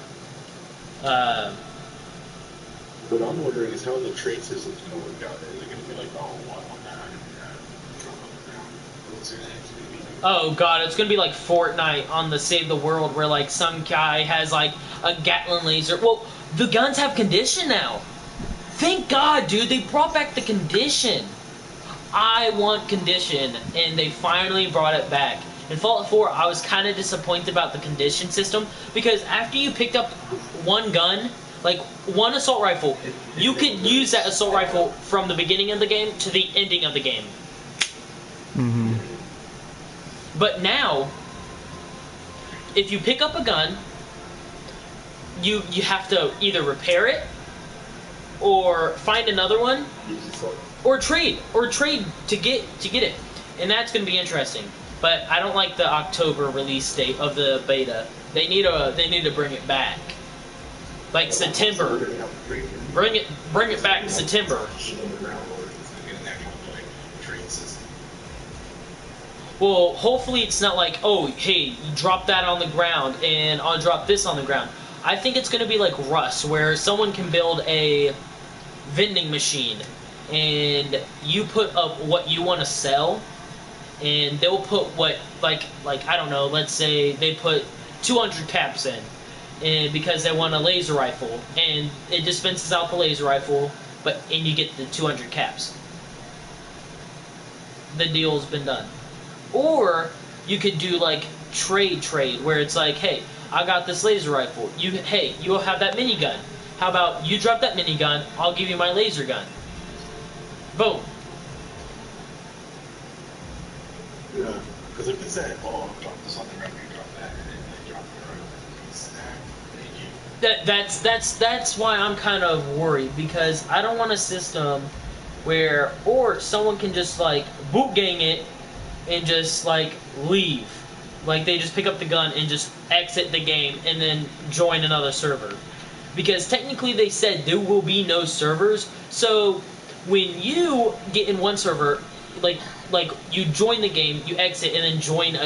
What I'm wondering is how the trade system's going to work out. Are they going to be like, oh, well, I'm not going to drop on the ground? What's it actually going to be like? oh god, it's gonna be like Fortnite on the Save the World where like some guy has like a Gatling laser. Well, the guns have condition now. Thank God, dude, they brought back the condition. I want condition, and they finally brought it back. In Fallout 4, I was kind of disappointed about the condition system because after you picked up one gun, like one assault rifle, you could use that assault rifle from the beginning of the game to the ending of the game. But now, if you pick up a gun, you have to either repair it or find another one or trade to get it. And that's going to be interesting. But I don't like the October release date of the beta. They need to bring it back. Like September. Bring it back to September. Well, hopefully it's not like, oh, hey, drop that on the ground and I'll drop this on the ground. I think it's going to be like Rust, where someone can build a vending machine and you put up what you want to sell and they'll put what, like I don't know, let's say they put 200 caps in and because they want a laser rifle and it dispenses out the laser rifle, and you get the 200 caps. The deal's been done. Or you could do like trade where it's like, hey, I got this laser rifle. You'll have that minigun. How about you drop that minigun, I'll give you my laser gun. Boom. Yeah, because if it's that, oh, drop this on the ground, you drop that, and then they drop the right, That's why I'm kind of worried because I don't want a system where someone can just like boot gang it and just like leave. Like they just pick up the gun and just exit the game and then join another server. Because technically they said there will be no servers. So when you get in one server, like you join the game, you exit and then join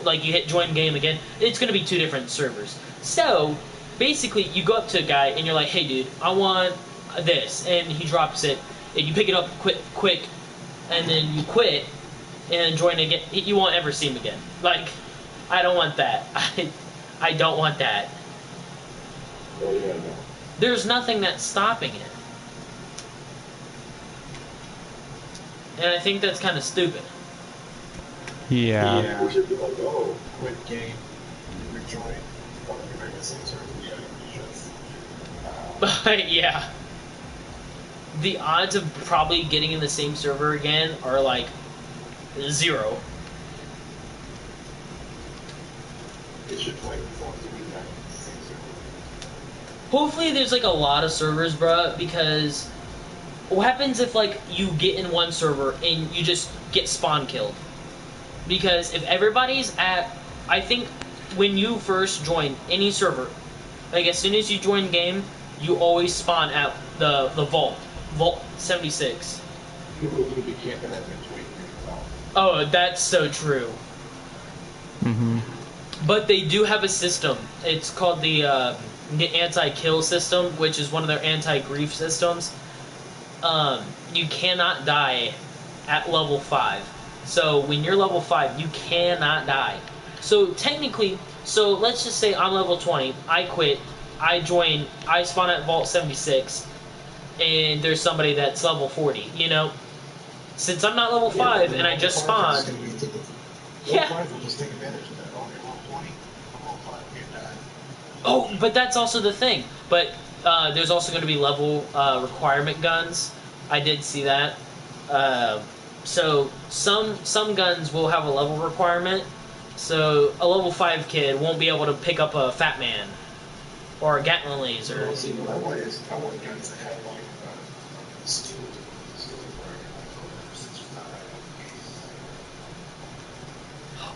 like you hit join game again, it's gonna be 2 different servers. So basically, you go up to a guy and you're like, hey dude, I want this, and he drops it, and you pick it up quick, and then you quit and join again. You won't ever see him again. Like, I don't want that. I don't want that. There's nothing that's stopping it. And I think that's kind of stupid. Yeah. Yeah, we should be like, oh, quit game, rejoin. Oh, you're making the same server. Yeah, you just. But yeah. The odds of probably getting in the same server again are like 0. It should play before to be back in the same server. Hopefully there's like a lot of servers, bruh, because what happens if like you get in one server and you just get spawn killed? Because if everybody's at, I think when you first join any server, like as soon as you join game, you always spawn at the Vault 76. People will be camping at bench waiting for you. Oh, that's so true. Mm-hmm. But they do have a system. It's called the anti-kill system, which is one of their anti-grief systems. You cannot die at level 5. So when you're level 5, you cannot die. So technically, so let's just say I'm level 20, I quit, I join, I spawn at Vault 76, and there's somebody that's level 40, you know? Since I'm not level 5 and I just spawned... Yeah. Will just take advantage of that. Oh, you're level 20, I'm level 5, can't die. Oh, but that's also the thing. But there's also going to be level requirement guns. I did see that. So some guns will have a level requirement. So a level 5 kid won't be able to pick up a Fat Man or a Gatling laser. Well, see, what I want is I want guns that have like steel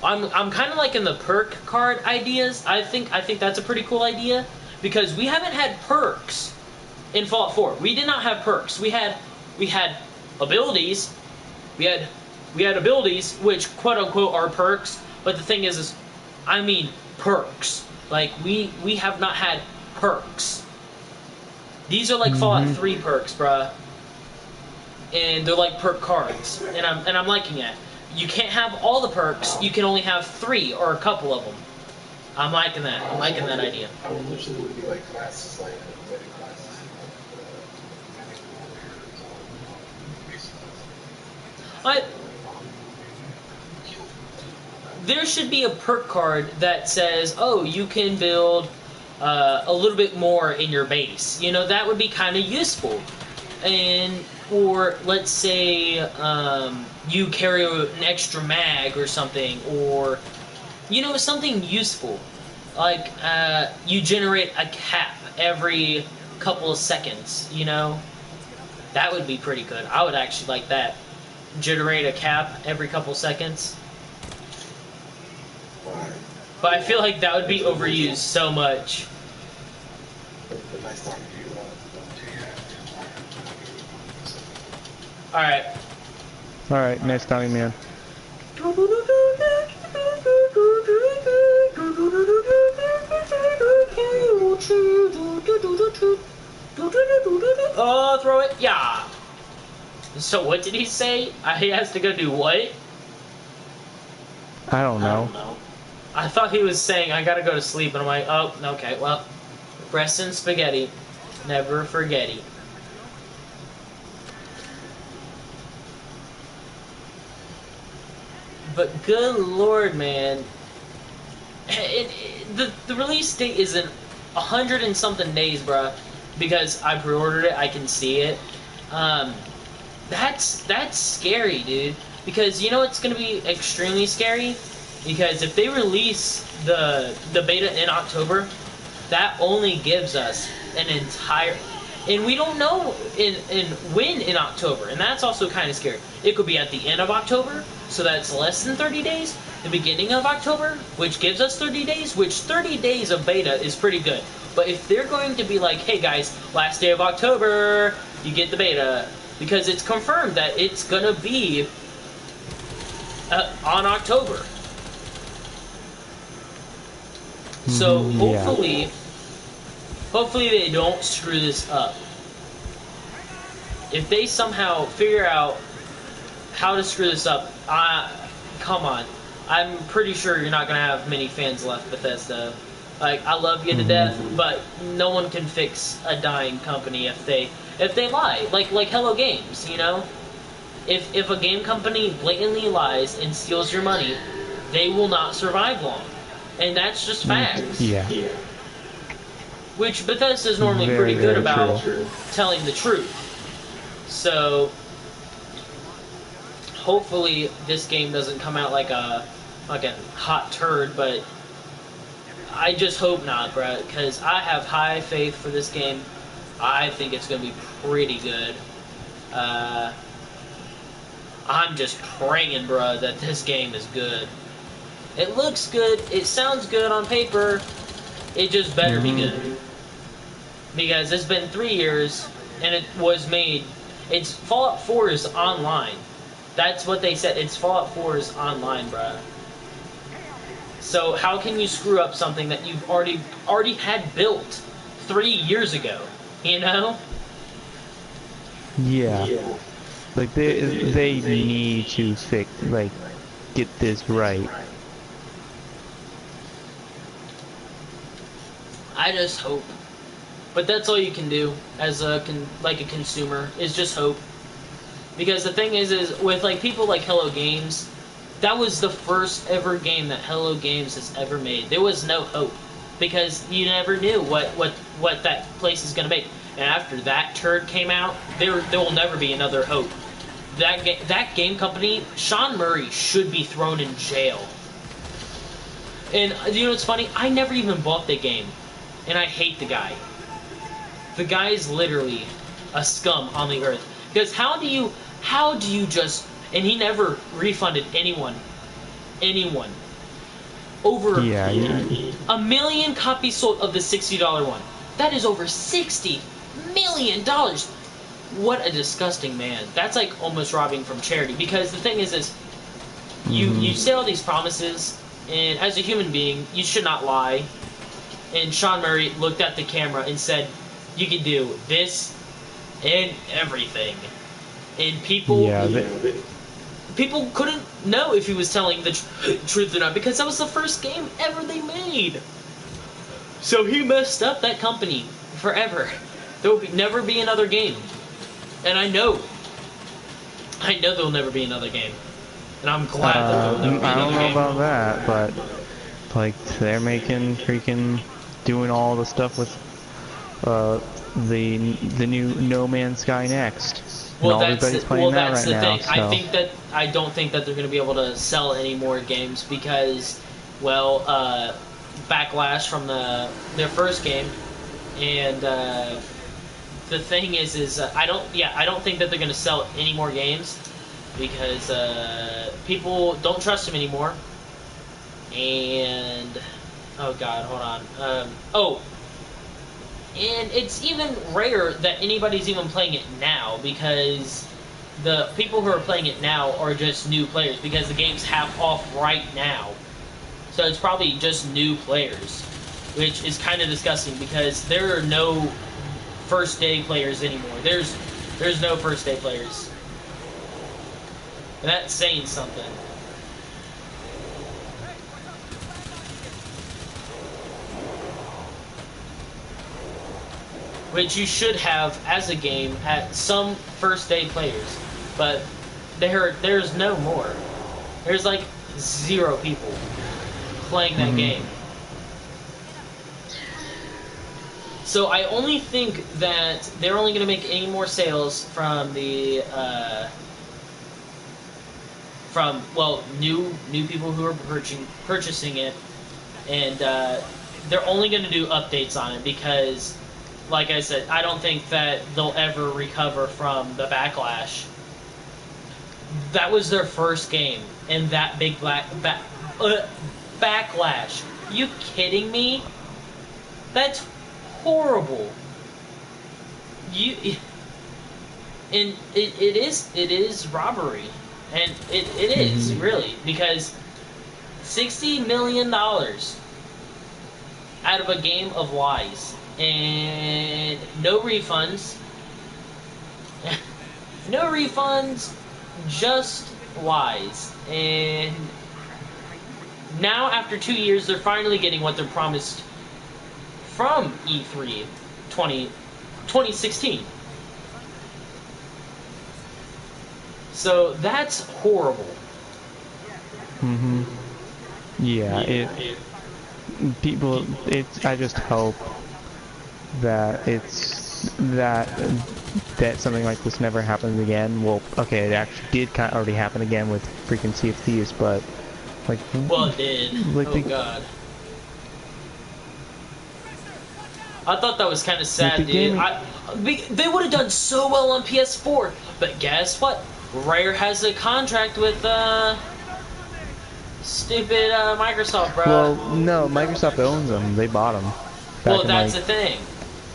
I'm kind of like in the perk card ideas. I think that's a pretty cool idea because we haven't had perks in Fallout 4. We did not have perks. We had abilities. We had abilities which quote unquote are perks. But the thing is I mean perks. Like we have not had perks. These are like Fallout 3 perks, bruh. And they're like perk cards, and I'm liking it. You can't have all the perks. You can only have 3 or a couple of them. I'm liking that. I'm liking that idea. I would wish there would be like classes, like wedding classes, There should be a perk card that says, oh, you can build a little bit more in your base. You know, that would be kind of useful. And, or let's say you carry an extra mag or something, or, you know, something useful. Like, you generate a cap every couple of seconds, you know? That would be pretty good. I would actually like that. Generate a cap every couple seconds. But I feel like that would be overused so much. Alright. Alright, nice talking, man. Oh, throw it. Yeah. So what did he say? He has to go do what? I don't know. I thought he was saying I gotta go to sleep, and I'm like, oh, okay, well, breast and spaghetti, never forgetty. But good lord, man, the release date isn't 100 and something days, bruh, because I pre-ordered it, I can see it. That's scary, dude, because you know it's gonna be extremely scary. Because if they release the beta in October, that only gives us an entire... And we don't know when in October, and that's also kind of scary. It could be at the end of October, so that's less than 30 days. The beginning of October, which gives us 30 days, which 30 days of beta is pretty good. But if they're going to be like, hey guys, last day of October, you get the beta, because it's confirmed that it's going to be on October. So Yeah. hopefully they don't screw this up. If they somehow figure out how to screw this up, come on. I'm pretty sure you're not gonna have many fans left, Bethesda. Like, I love you to death, but no one can fix a dying company if they lie. Like Hello Games, you know? If a game company blatantly lies and steals your money, they will not survive long. And that's just facts. Yeah. Which Bethesda's normally Very, pretty good very about true. telling the truth. So hopefully this game doesn't come out like a hot turd, but I just hope not, bro, because I have high faith for this game. I think it's going to be pretty good. I'm just praying, bro, that this game is good. It looks good. It sounds good on paper. It just better be good. Because it's been 3 years, and it was made... It's Fallout 4 is online. That's what they said. It's Fallout 4 is online, bro. So how can you screw up something that you've already had built 3 years ago? You know? Yeah. Like they need to get this right. I just hope. But that's all you can do as a consumer is just hope. Because the thing is with like people like Hello Games, that was the first ever game that Hello Games has ever made. There was no hope because you never knew what that place is gonna make. And after that turd came out, there will never be another hope. That game company, Sean Murray should be thrown in jail. And you know what's funny? I never even bought the game, and I hate the guy. The guy is literally a scum on the earth. Because how do you just... And he never refunded anyone. Over a million copies sold of the $60 one. That is over $60 million. What a disgusting man. That's like almost robbing from charity. Because the thing is you say all these promises, and as a human being, you should not lie. And Sean Murray looked at the camera and said, you can do this and everything. And people couldn't know if he was telling the truth or not, because that was the first game ever they made. So he messed up that company forever. There will never be another game. And I know there will never be another game. And I'm glad that there will never be another game. I don't know about that, but like they're making doing all the stuff with the new No Man's Sky next. Well, and everybody's playing that right now. So. I don't think that they're going to be able to sell any more games because, well, backlash from their first game, and the thing is I don't think that they're going to sell any more games because people don't trust them anymore. And oh god, hold on. And it's even rare that anybody's even playing it now because the people who are playing it now are just new players because the game's half off right now. So it's probably just new players, which is kind of disgusting because there are no first day players anymore. There's no first day players. And that's saying something. Which you should have as a game at some first day players, but there's no more. There's like 0 people playing that game. So I only think that they're only going to make any more sales from the new people who are purchasing it, and they're only going to do updates on it because, like I said, I don't think that they'll ever recover from the backlash. That was their first game, and that big backlash. You kidding me? That's horrible. And it is robbery, and it is really because $60 million. out of a game of lies. And no refunds. No refunds, just lies. And now, after 2 years, they're finally getting what they're promised from E3 2016. So that's horrible. Mm-hmm. Yeah, people, I just hope that that something like this never happens again. Well, okay, it actually did kind of already happen again with freaking Sea of Thieves, but like, well, it did. Like oh god, I thought that was kind of sad, dude. They would have done so well on PS4, but guess what? Rare has a contract with stupid Microsoft, bro. Well, no, Microsoft owns them. They bought them. Well, that's the thing.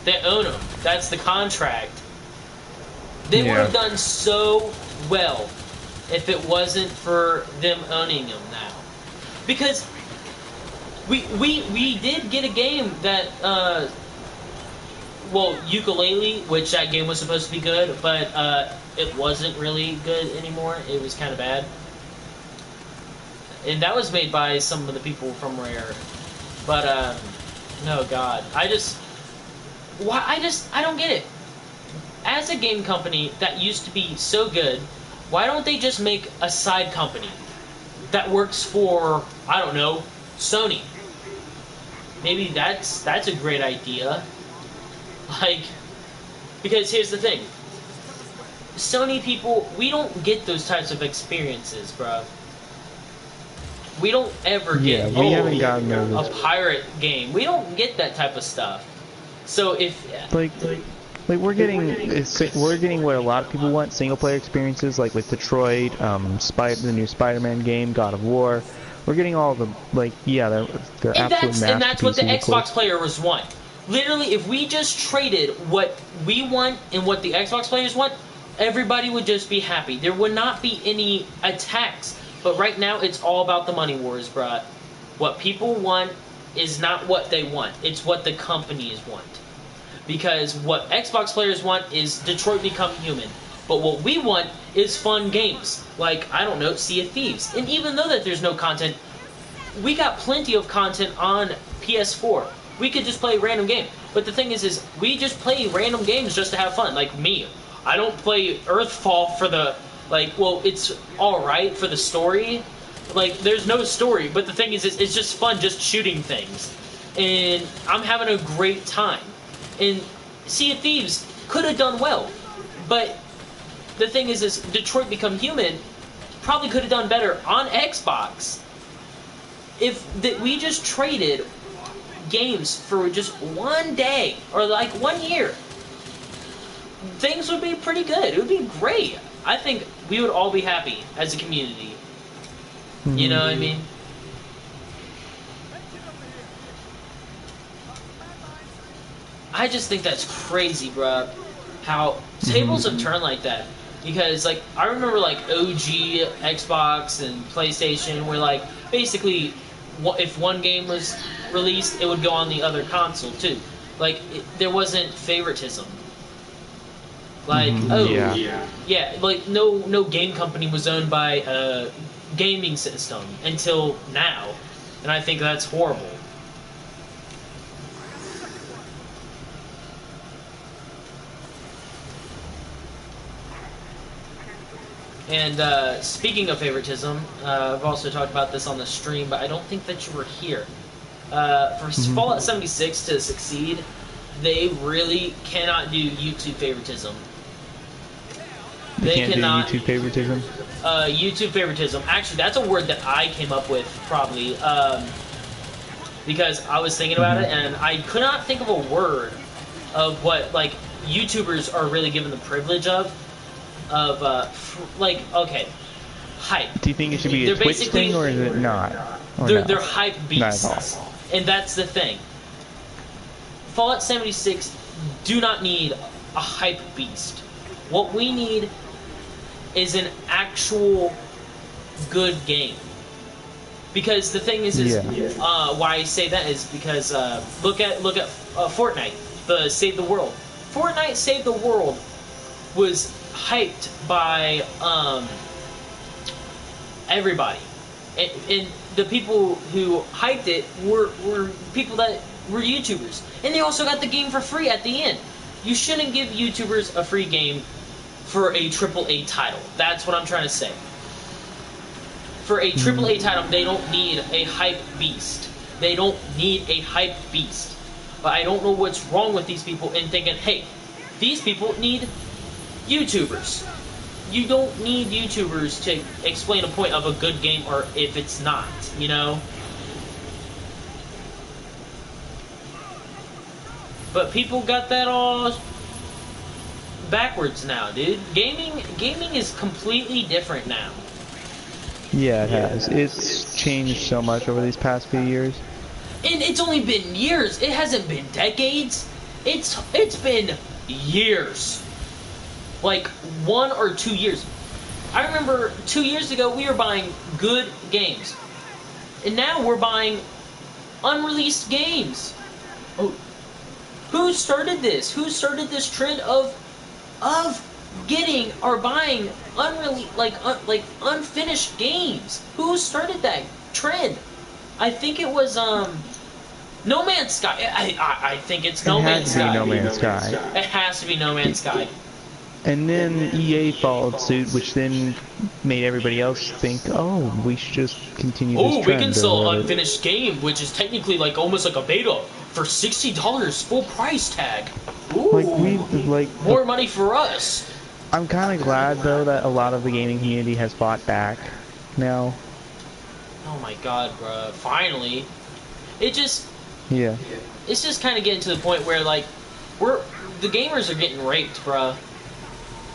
They own them. That's the contract. They would have done so well if it wasn't for them owning them now. Because we did get a game that, well, Ukulele, which that game was supposed to be good, but it wasn't really good anymore. It was kind of bad. And that was made by some of the people from Rare. But, no, God. I don't get it. As a game company that used to be so good, why don't they just make a side company that works for, I don't know, Sony? Maybe that's a great idea. Like, because here's the thing. Sony people, we don't get those types of experiences, bro. We don't ever get we haven't gotten a pirate game. We don't get that type of stuff. So if like we're getting what a lot of people want, single player experiences, like with Detroit, the new Spider-Man game, God of War. We're getting all the they're absolute masterpieces. And that's what the Xbox players want. Literally, if we just traded what we want and what the Xbox players want, everybody would just be happy. There would not be any attacks. But right now, it's all about the money wars, bruh. What people want is not what they want. It's what the companies want. Because what Xbox players want is Detroit Become Human. But what we want is fun games. Like, I don't know, Sea of Thieves. And even though that there's no content, we got plenty of content on PS4. We could just play a random game. But the thing is we just play random games just to have fun. Like me. I don't play Earthfall for the... Like, well, it's alright for the story. Like, there's no story. But the thing is, it's just fun just shooting things. And I'm having a great time. And Sea of Thieves could have done well. But the thing is Detroit Become Human probably could have done better on Xbox. If we just traded games for just one day, or like 1 year, things would be pretty good. It would be great. I think we would all be happy as a community. Mm-hmm. You know what I mean? I just think that's crazy, bruh. How tables have turned like that. Because, like, I remember, like, OG Xbox and PlayStation where, like, basically, if one game was released, it would go on the other console, too. Like, there wasn't favoritism. Like, yeah, like, no game company was owned by a gaming system until now. And I think that's horrible. And speaking of favoritism, I've also talked about this on the stream, but I don't think that you were here. For Fallout 76 to succeed, they really cannot do YouTube favoritism. They cannot do YouTube favoritism? YouTube favoritism. Actually, that's a word that I came up with, probably. Because I was thinking about it, and I could not think of a word of what, like, YouTubers are really given the privilege of, like, okay, hype. Do you think it should be a Twitch thing, or is it not? They're hype beasts. Not at all. And that's the thing. Fallout 76 do not need a hype beast. What we need is an actual good game. Because the thing is, why I say that is because look at Fortnite, the Save the World. Fortnite Save the World was hyped by everybody, and the people who hyped it were people that were YouTubers, and they also got the game for free at the end. You shouldn't give YouTubers a free game for a AAA title. That's what I'm trying to say. For a AAA title, they don't need a hype beast. They don't need a hype beast. But I don't know what's wrong with these people in thinking, hey, these people need YouTubers. You don't need YouTubers to explain a point of a good game or if it's not, you know? But people got that all backwards now, dude. Gaming is completely different now. Yeah, it has. It's changed so much over these past few years. And it's only been years. It hasn't been decades. It's been years. Like 1 or 2 years. I remember 2 years ago we were buying good games. And now we're buying unreleased games. Oh, who started this? Who started this trend of getting or buying unfinished games? Who started that trend? I think it was No Man's Sky. I think it's No Man's Sky. No Man's Sky. It has to be No Man's Sky. And then EA followed suit, which then made everybody else think, oh, we should just continue this trend. We can sell an unfinished game, which is technically like almost like a beta, for $60 full price tag. Ooh, more money for us. I'm kind of glad though that a lot of the gaming community has fought back now. Oh my god, bruh. Finally. It's just kind of getting to the point where like the gamers are getting raped, bruh.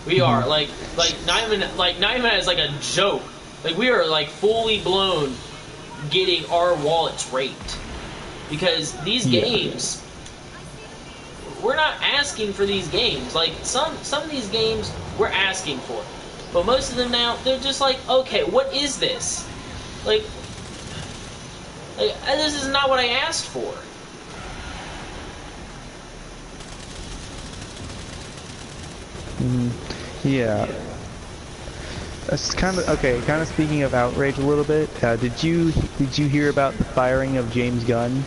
We are like not even as like a joke. Like we are like fully blown getting our wallets raped because these games. We're not asking for these games. Like some of these games we're asking for, but most of them now they're just like, okay, what is this? Like this is not what I asked for. Yeah. That's kind of okay. Kind of speaking of outrage a little bit. Did you hear about the firing of James Gunn?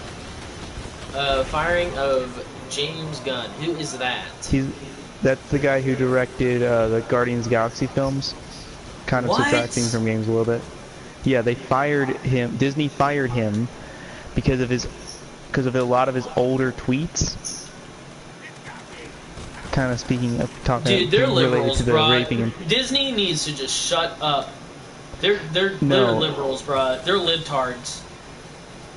Firing of James Gunn. Who is that? That's the guy who directed the Guardians of the Galaxy films. Kind of subtracting from games a little bit. Yeah, they fired him. Disney fired him because of a lot of his older tweets. Kind of talking. Dude, they're liberals, to the bro. raping and Disney needs to just shut up. They're liberals, bro. They're libtards.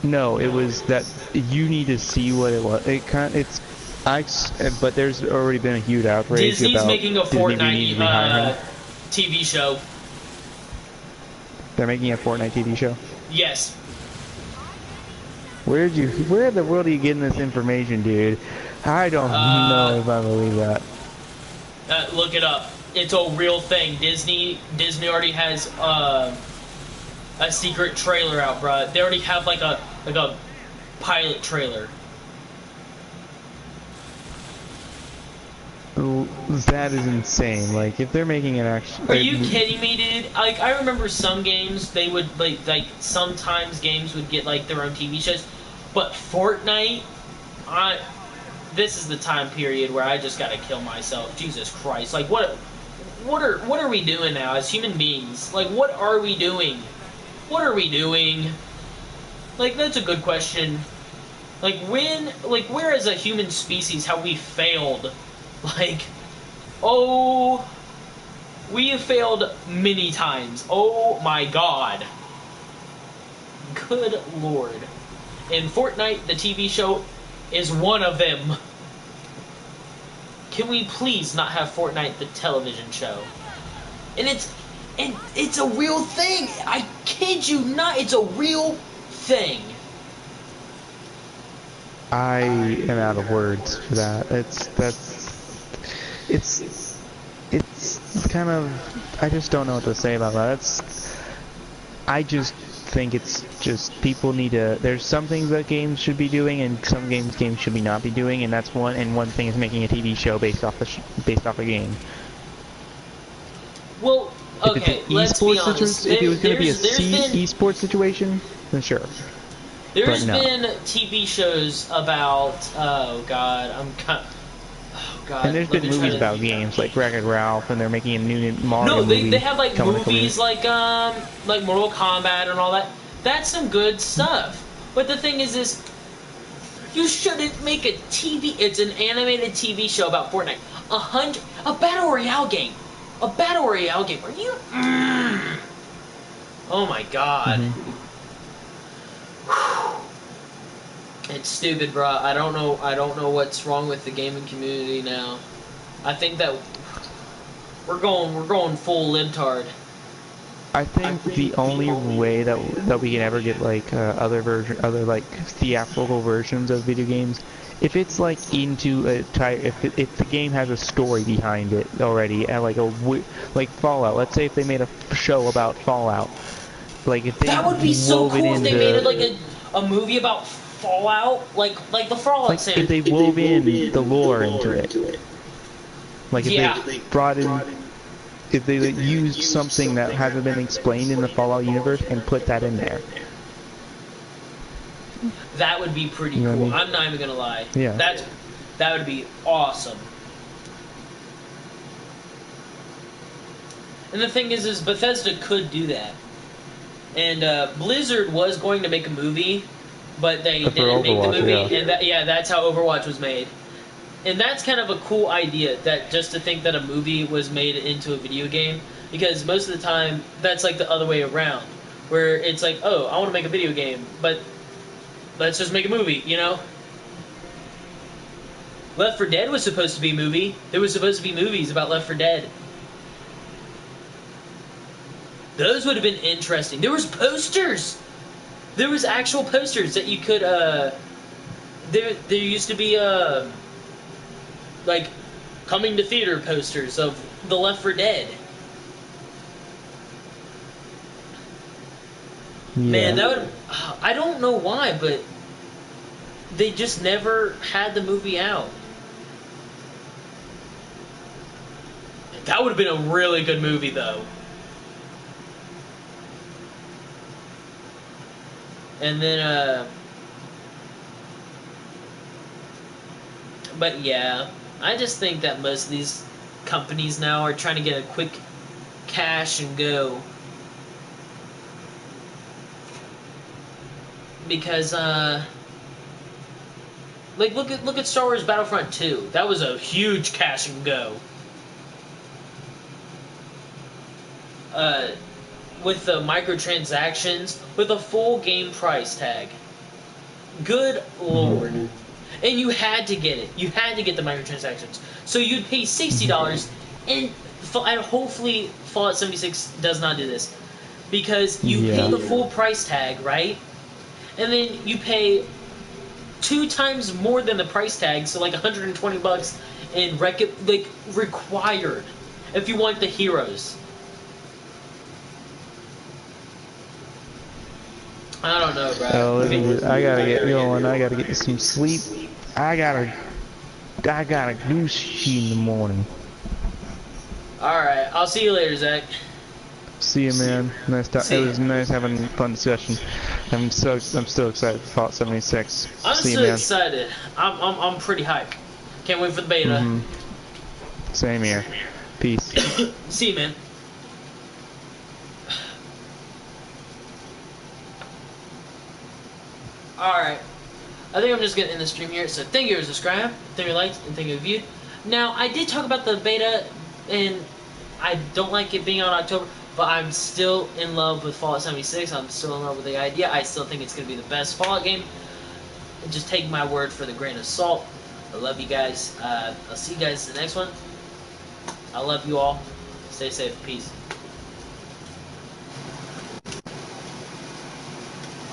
No, it was that you need to see what it was. But there's already been a huge outrage Disney's about making a Fortnite TV show. They're making a Fortnite TV show. Yes. Where in the world are you getting this information, dude? I don't know if I believe that. Look it up. It's a real thing. Disney already has a secret trailer out, bro. They already have like a pilot trailer. That is insane. Like if they're making an actual. Are you kidding me, dude? Like I remember some games they would like sometimes games would get like their own TV shows, but Fortnite, this is the time period where I just gotta kill myself. Jesus Christ! Like what are we doing now as human beings? Like what are we doing? What are we doing? Like that's a good question. Like where as a human species have we failed? Like, oh, we have failed many times. Oh my god. Good lord. And Fortnite, the TV show, is one of them. Can we please not have Fortnite, the television show? And it's a real thing. I kid you not, it's a real thing. I am out of words for that. It's kind of, I just don't know what to say about that. I just think it's just people need to. There's some things that games should be doing, and some games should be not be doing, and that's one. And one thing is making a TV show based off a game. Well, If it's an okay, let's be esports honest. situation, if it was going to be a There's been esports situation, then sure. there's But no. been TV shows about oh god, oh god. And there's let been me try movies to- about games like Wreck-It Ralph, and they're making a new Mario No, movie. they have like coming up movies like Mortal Kombat and all that. That's some good stuff. But the thing is you shouldn't make a TV. It's an animated TV show about Fortnite. A battle royale game. A battle royale game. Are you? Oh my god. It's stupid, bruh. I don't know what's wrong with the gaming community now. I think that we're going full libtard. I think the only way that we can ever get like other like theatrical versions of video games, if it's like into a if the game has a story behind it already, and like Fallout. Let's say if they made a show about Fallout, like if they That would be so wove it cool if they made it into like a movie about Fallout, like the Fallout like series. if they wove in the lore into it, like if Yeah. they brought in. If they used something that hasn't been explained in the Fallout universe and put that in there. That would be pretty You know cool. what I mean? I'm not even gonna lie. Yeah. That would be awesome. And the thing is Bethesda could do that. And Blizzard was going to make a movie, but they For didn't make the Overwatch, movie, yeah. and that's how Overwatch was made. And that's kind of a cool idea, that just to think that a movie was made into a video game, because most of the time that's like the other way around, where it's like, oh, I want to make a video game, but let's just make a movie, you know? Left 4 Dead was supposed to be a movie. There was supposed to be movies about Left 4 Dead. Those would have been interesting. There was posters. There was actual posters that you could there used to be like coming to theater posters of the Left 4 Dead. Yeah. Man, that would I don't know why, but they just never had the movie out. That would have been a really good movie though. And then but yeah, I just think that most of these companies now are trying to get a quick cash and go. Because like look at Star Wars Battlefront 2. That was a huge cash and go. With the microtransactions, with a full game price tag. Good lord. And you had to get it. You had to get the microtransactions. So you'd pay $60, and hopefully Fallout 76 does not do this. Because you pay the full price tag, right? And then you pay 2 times more than the price tag, so like $120 in required if you want the heroes. I don't know, bro. Oh, I gotta get going. I gotta get some sleep. I gotta do shit in the morning. Alright, I'll see you later, Zach. See you, man. Nice talk. See It ya. was nice having a fun discussion. I'm still excited for Fallout 76. I'm See so you, man. excited. I'm pretty hyped. Can't wait for the beta. Same here. Peace. See you, man. Alright. I think I'm just gonna end the stream here. So thank you for subscribing, thank you for likes, and thank you for viewed. Now, I did talk about the beta, and I don't like it being on October, but I'm still in love with Fallout 76. I'm still in love with the idea. I still think it's gonna be the best Fallout game. Just take my word for the grain of salt. I love you guys. I'll see you guys in the next one. I love you all. Stay safe. Peace.